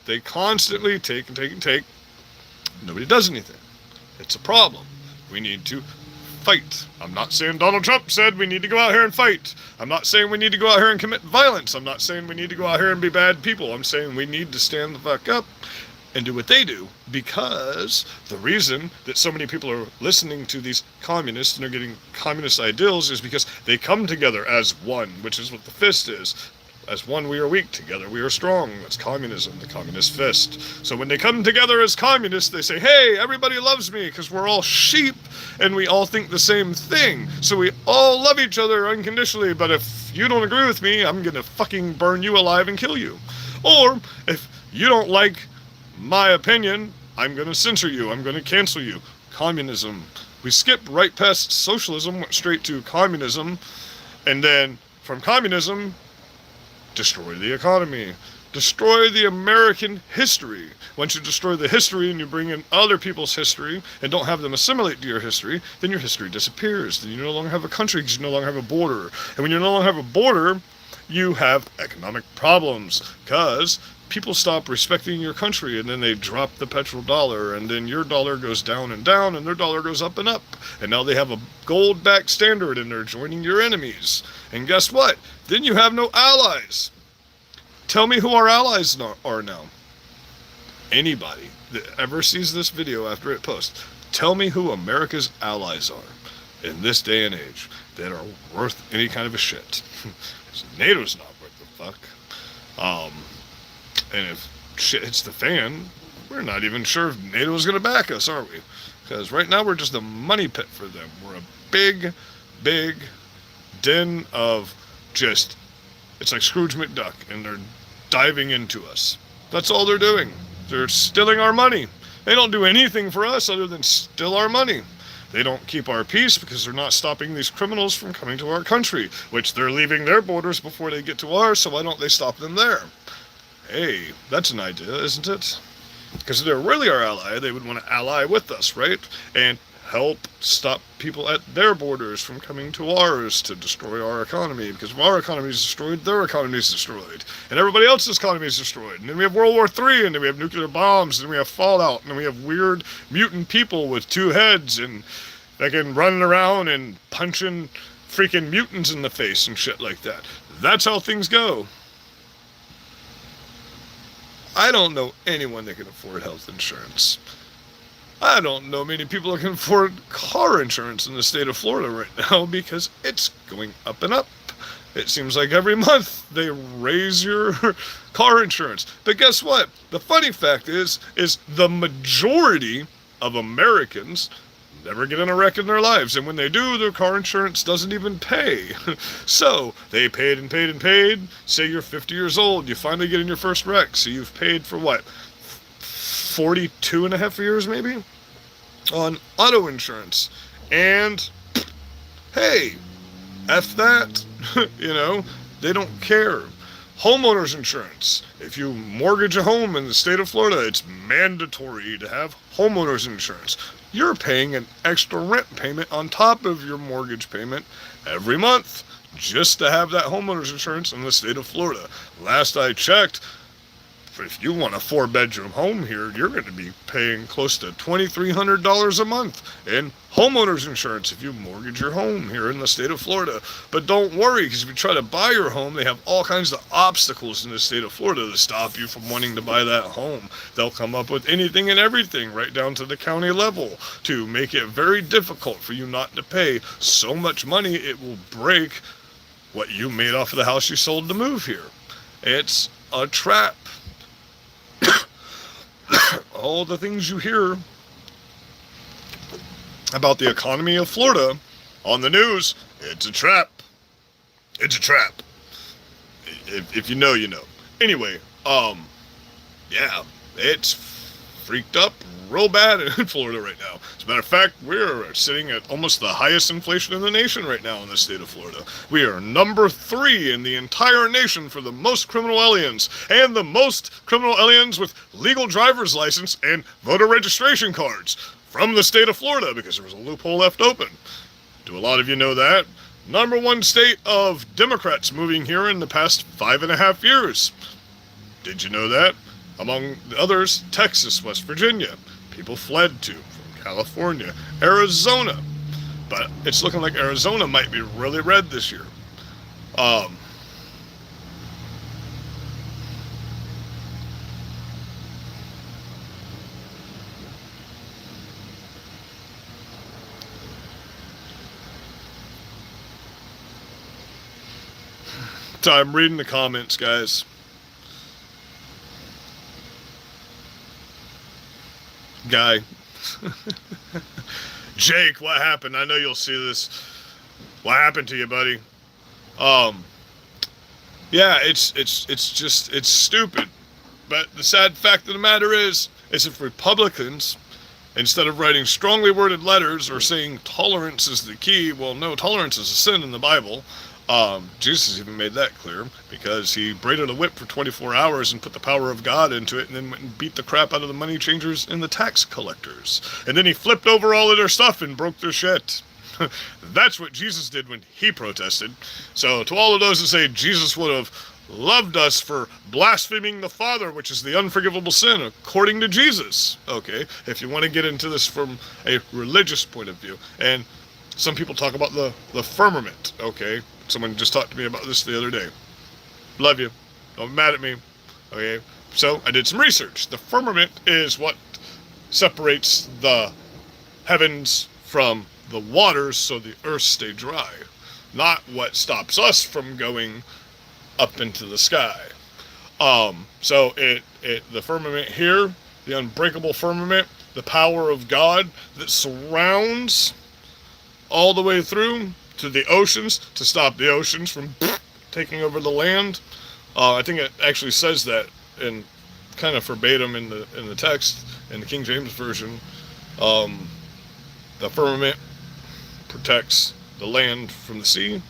They constantly take and take and take. Nobody does anything. It's a problem. We need to fight. I'm not saying Donald Trump said we need to go out here and fight. I'm not saying we need to go out here and commit violence. I'm not saying we need to go out here and be bad people. I'm saying we need to stand the fuck up and do what they do, because the reason that so many people are listening to these communists and are getting communist ideals is because they come together as one, which is what the fist is. As one we are weak, together we are strong. That's communism, the communist fist. So when they come together as communists, they say, hey, everybody loves me because we're all sheep and we all think the same thing. So we all love each other unconditionally, but if you don't agree with me, I'm gonna fucking burn you alive and kill you. Or if you don't like my opinion, I'm going to censor you. I'm going to cancel you. Communism. We skipped right past socialism, went straight to communism, and then from communism, destroy the economy. Destroy the American history. Once you destroy the history and you bring in other people's history and don't have them assimilate to your history, then your history disappears. Then you no longer have a country because you no longer have a border. And when you no longer have a border, you have economic problems because people stop respecting your country, and then they drop the petrodollar, and then your dollar goes down, and their dollar goes up and up. And now they have a gold-backed standard, and they're joining your enemies. And guess what? Then you have no allies. Tell me who our allies are now. Anybody that ever sees this video after it posts, tell me who America's allies are in this day and age that are worth any kind of a shit. NATO's not worth the fuck. And if shit hits the fan, we're not even sure if NATO is going to back us, are we? Because right now we're just a money pit for them. We're a big, big den of just, it's like Scrooge McDuck, and they're diving into us. That's all they're doing. They're stealing our money. They don't do anything for us other than steal our money. They don't keep our peace because they're not stopping these criminals from coming to our country, which they're leaving their borders before they get to ours, so why don't they stop them there? Hey, that's an idea, isn't it? Because if they're really our ally, they would want to ally with us, right? And help stop people at their borders from coming to ours to destroy our economy. Because if our economy is destroyed, their economy is destroyed. And everybody else's economy is destroyed. And then we have World War III, and then we have nuclear bombs, and then we have fallout, and then we have weird mutant people with two heads, and they can run around and punching freaking mutants in the face and shit like that. That's how things go. I don't know anyone that can afford health insurance. I don't know many people that can afford car insurance in the state of Florida right now because it's going up and up. It seems like every month they raise your car insurance. But guess what? The funny fact is the majority of Americans, never get in a wreck in their lives. And when they do, their car insurance doesn't even pay. So they paid and paid and paid. Say you're 50 years old. You finally get in your first wreck. So you've paid for what? 42 and a half years maybe? On auto insurance. And hey, F that. You know, they don't care. Homeowners insurance. If you mortgage a home in the state of Florida, it's mandatory to have homeowners insurance. You're paying an extra rent payment on top of your mortgage payment every month just to have that homeowners insurance in the state of Florida. Last I checked, if you want a 4-bedroom home here, you're going to be paying close to $2,300 a month in homeowners insurance if you mortgage your home here in the state of Florida. But don't worry, because if you try to buy your home, they have all kinds of obstacles in the state of Florida to stop you from wanting to buy that home. They'll come up with anything and everything right down to the county level to make it very difficult for you not to pay so much money it will break what you made off of the house you sold to move here. It's a trap. All the things you hear about the economy of Florida on the news, it's a trap. It's a trap. If you know, you know. Anyway, yeah, it's freaked up real bad in Florida right now. As a matter of fact, we're sitting at almost the highest inflation in the nation right now in the state of Florida. We are number 3 in the entire nation for the most criminal aliens, and the most criminal aliens with legal driver's license and voter registration cards from the state of Florida, because there was a loophole left open. Do a lot of you know that? Number 1 state of Democrats moving here in the past 5.5 years. Did you know that? Among the others, Texas, West Virginia. People fled to from California, Arizona. But it's looking like Arizona might be really red this year. So I'm reading the comments, guys. Guy. Jake, what happened? I know you'll see this. What happened to you, buddy? Yeah, it's stupid. But the sad fact of the matter is if Republicans, instead of writing strongly worded letters or saying tolerance is the key, well, no, tolerance is a sin in the Bible. Jesus even made that clear, because he braided a whip for 24 hours and put the power of God into it, and then went and beat the crap out of the money changers and the tax collectors. And then he flipped over all of their stuff and broke their shit. That's what Jesus did when he protested. So to all of those that say Jesus would have loved us for blaspheming the Father, which is the unforgivable sin, according to Jesus. Okay, if you want to get into this from a religious point of view. And some people talk about the firmament, okay? Someone just talked to me about this the other day. Love you. Don't be mad at me. Okay, so I did some research. The firmament is what separates the heavens from the waters so the earth stay dry. Not what stops us from going up into the sky. So the firmament here, the unbreakable firmament, the power of God that surrounds all the way through to the oceans, to stop the oceans from taking over the land. I think it actually says that in kind of verbatim in the text in the King James version. The firmament protects the land from the sea.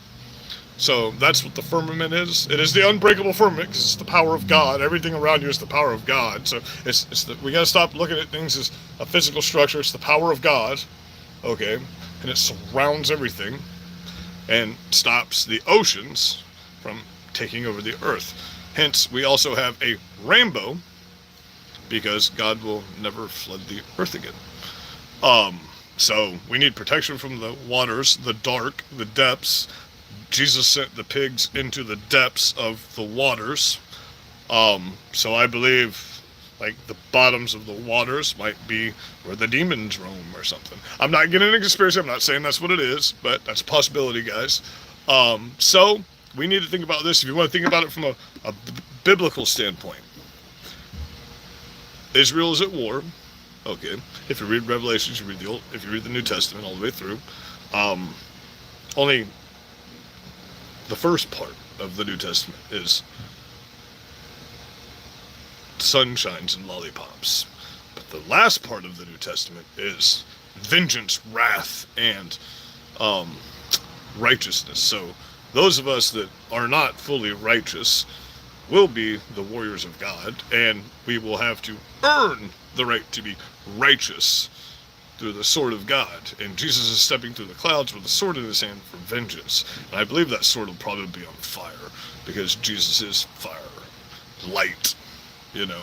So that's what the firmament is. It is the unbreakable firmament because it's the power of God. Everything around you is the power of God. So we got to stop looking at things as a physical structure. It's the power of God, okay, and it surrounds everything and stops the oceans from taking over the earth. Hence, we also have a rainbow because God will never flood the earth again. So we need protection from the waters, the dark, the depths. Jesus sent the pigs into the depths of the waters. So I believe like the bottoms of the waters might be where the demons roam or something. I'm not getting into conspiracy. I'm not saying that's what it is, but that's a possibility, guys. So we need to think about this. If you want to think about it from a biblical standpoint, Israel is at war. Okay, if you read Revelations, you read if you read the New Testament all the way through, only the first part of the New Testament is sunshines and lollipops. But the last part of the New Testament is vengeance, wrath, and righteousness. So those of us that are not fully righteous will be the warriors of God, and we will have to earn the right to be righteous through the sword of God. And Jesus is stepping through the clouds with a sword in his hand for vengeance. And I believe that sword will probably be on fire, because Jesus is fire, light, you know.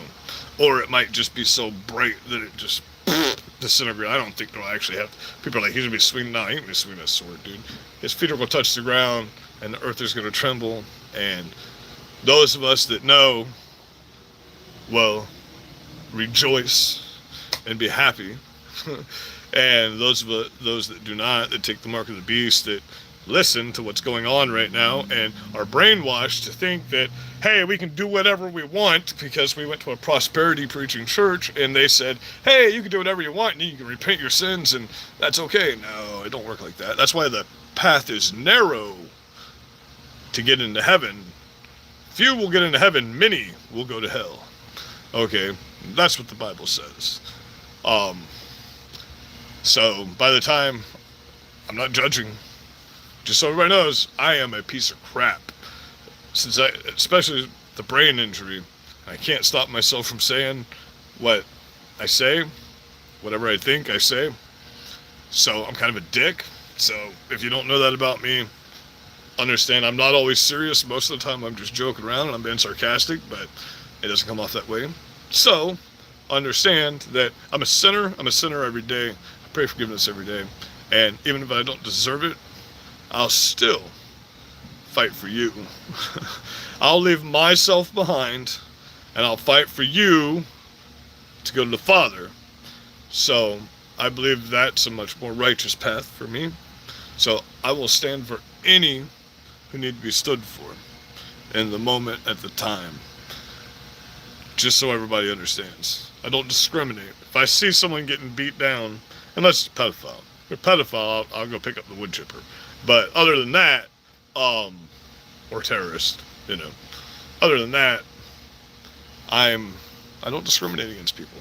Or it might just be so bright that it just disintegrate. I don't think they'll actually have. People are like, he's gonna be swinging. No, he ain't gonna be swinging that sword, dude. His feet are gonna touch the ground, and the earth is gonna tremble. And those of us that know, well, rejoice and be happy. And those that do not, that take the mark of the beast, that listen to what's going on right now and are brainwashed to think that, hey, we can do whatever we want because we went to a prosperity preaching church and they said, hey, you can do whatever you want and you can repent your sins and that's okay. No, it don't work like that. That's why the path is narrow to get into heaven. Few will get into heaven, many will go to hell. Okay, that's what the Bible says. So by the time, I'm not judging, just so everybody knows, I am a piece of crap. Since especially the brain injury, I can't stop myself from saying what I say, whatever I think I say. So I'm kind of a dick. So if you don't know that about me, understand I'm not always serious. Most of the time I'm just joking around and I'm being sarcastic, but it doesn't come off that way. So understand that I'm a sinner. I'm a sinner every day. I pray forgiveness every day. And even if I don't deserve it, I'll still fight for you. I'll leave myself behind and I'll fight for you to go to the Father. So I believe that's a much more righteous path for me. So I will stand for any who need to be stood for in the moment, at the time. Just so everybody understands. I don't discriminate. If I see someone getting beat down, unless it's a pedophile. If they're a pedophile, I'll go pick up the wood chipper. But other than that, or terrorist, you know. Other than that, I don't discriminate against people.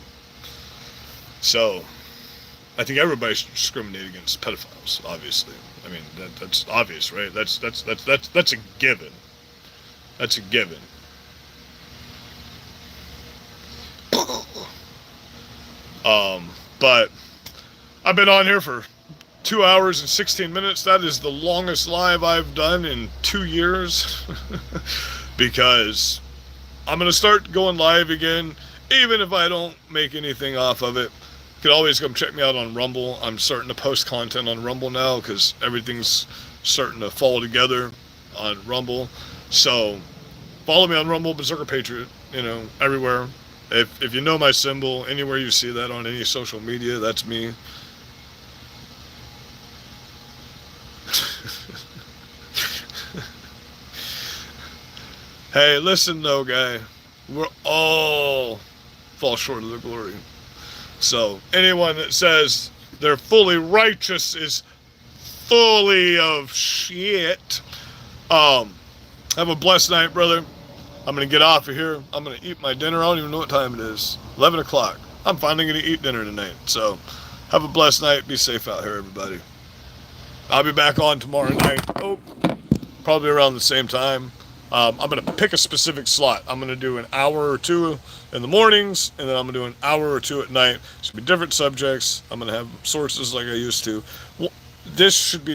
So I think everybody should discriminate against pedophiles, obviously. I mean, that's obvious, right? That's a given. That's a given. But I've been on here for 2 hours and 16 minutes. That is the longest live I've done in 2 years. Because I'm going to start going live again, even if I don't make anything off of it. You can always come check me out on Rumble. I'm starting to post content on Rumble now because everything's starting to fall together on Rumble. So follow me on Rumble, Berserker Patriot, you know, everywhere. If you know my symbol, anywhere you see that on any social media, that's me. Hey, listen though, guy. We're all fall short of the glory. So anyone that says they're fully righteous is fully of shit. Have a blessed night, brother. I'm going to get off of here. I'm going to eat my dinner. I don't even know what time it is. 11 o'clock. I'm finally going to eat dinner tonight. So have a blessed night. Be safe out here, everybody. I'll be back on tomorrow night. Oh, probably around the same time. I'm going to pick a specific slot. I'm going to do an hour or two in the mornings, and then I'm going to do an hour or two at night. It's going to be different subjects. I'm going to have sources like I used to. Well, this should be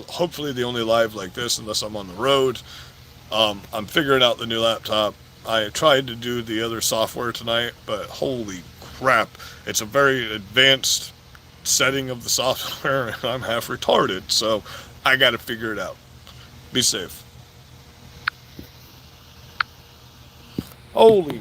hopefully the only live like this, unless I'm on the road. I'm figuring out the new laptop. I tried to do the other software tonight, but holy crap. It's a very advanced setting of the software, and I'm half retarded, so I got to figure it out. Be safe. Holy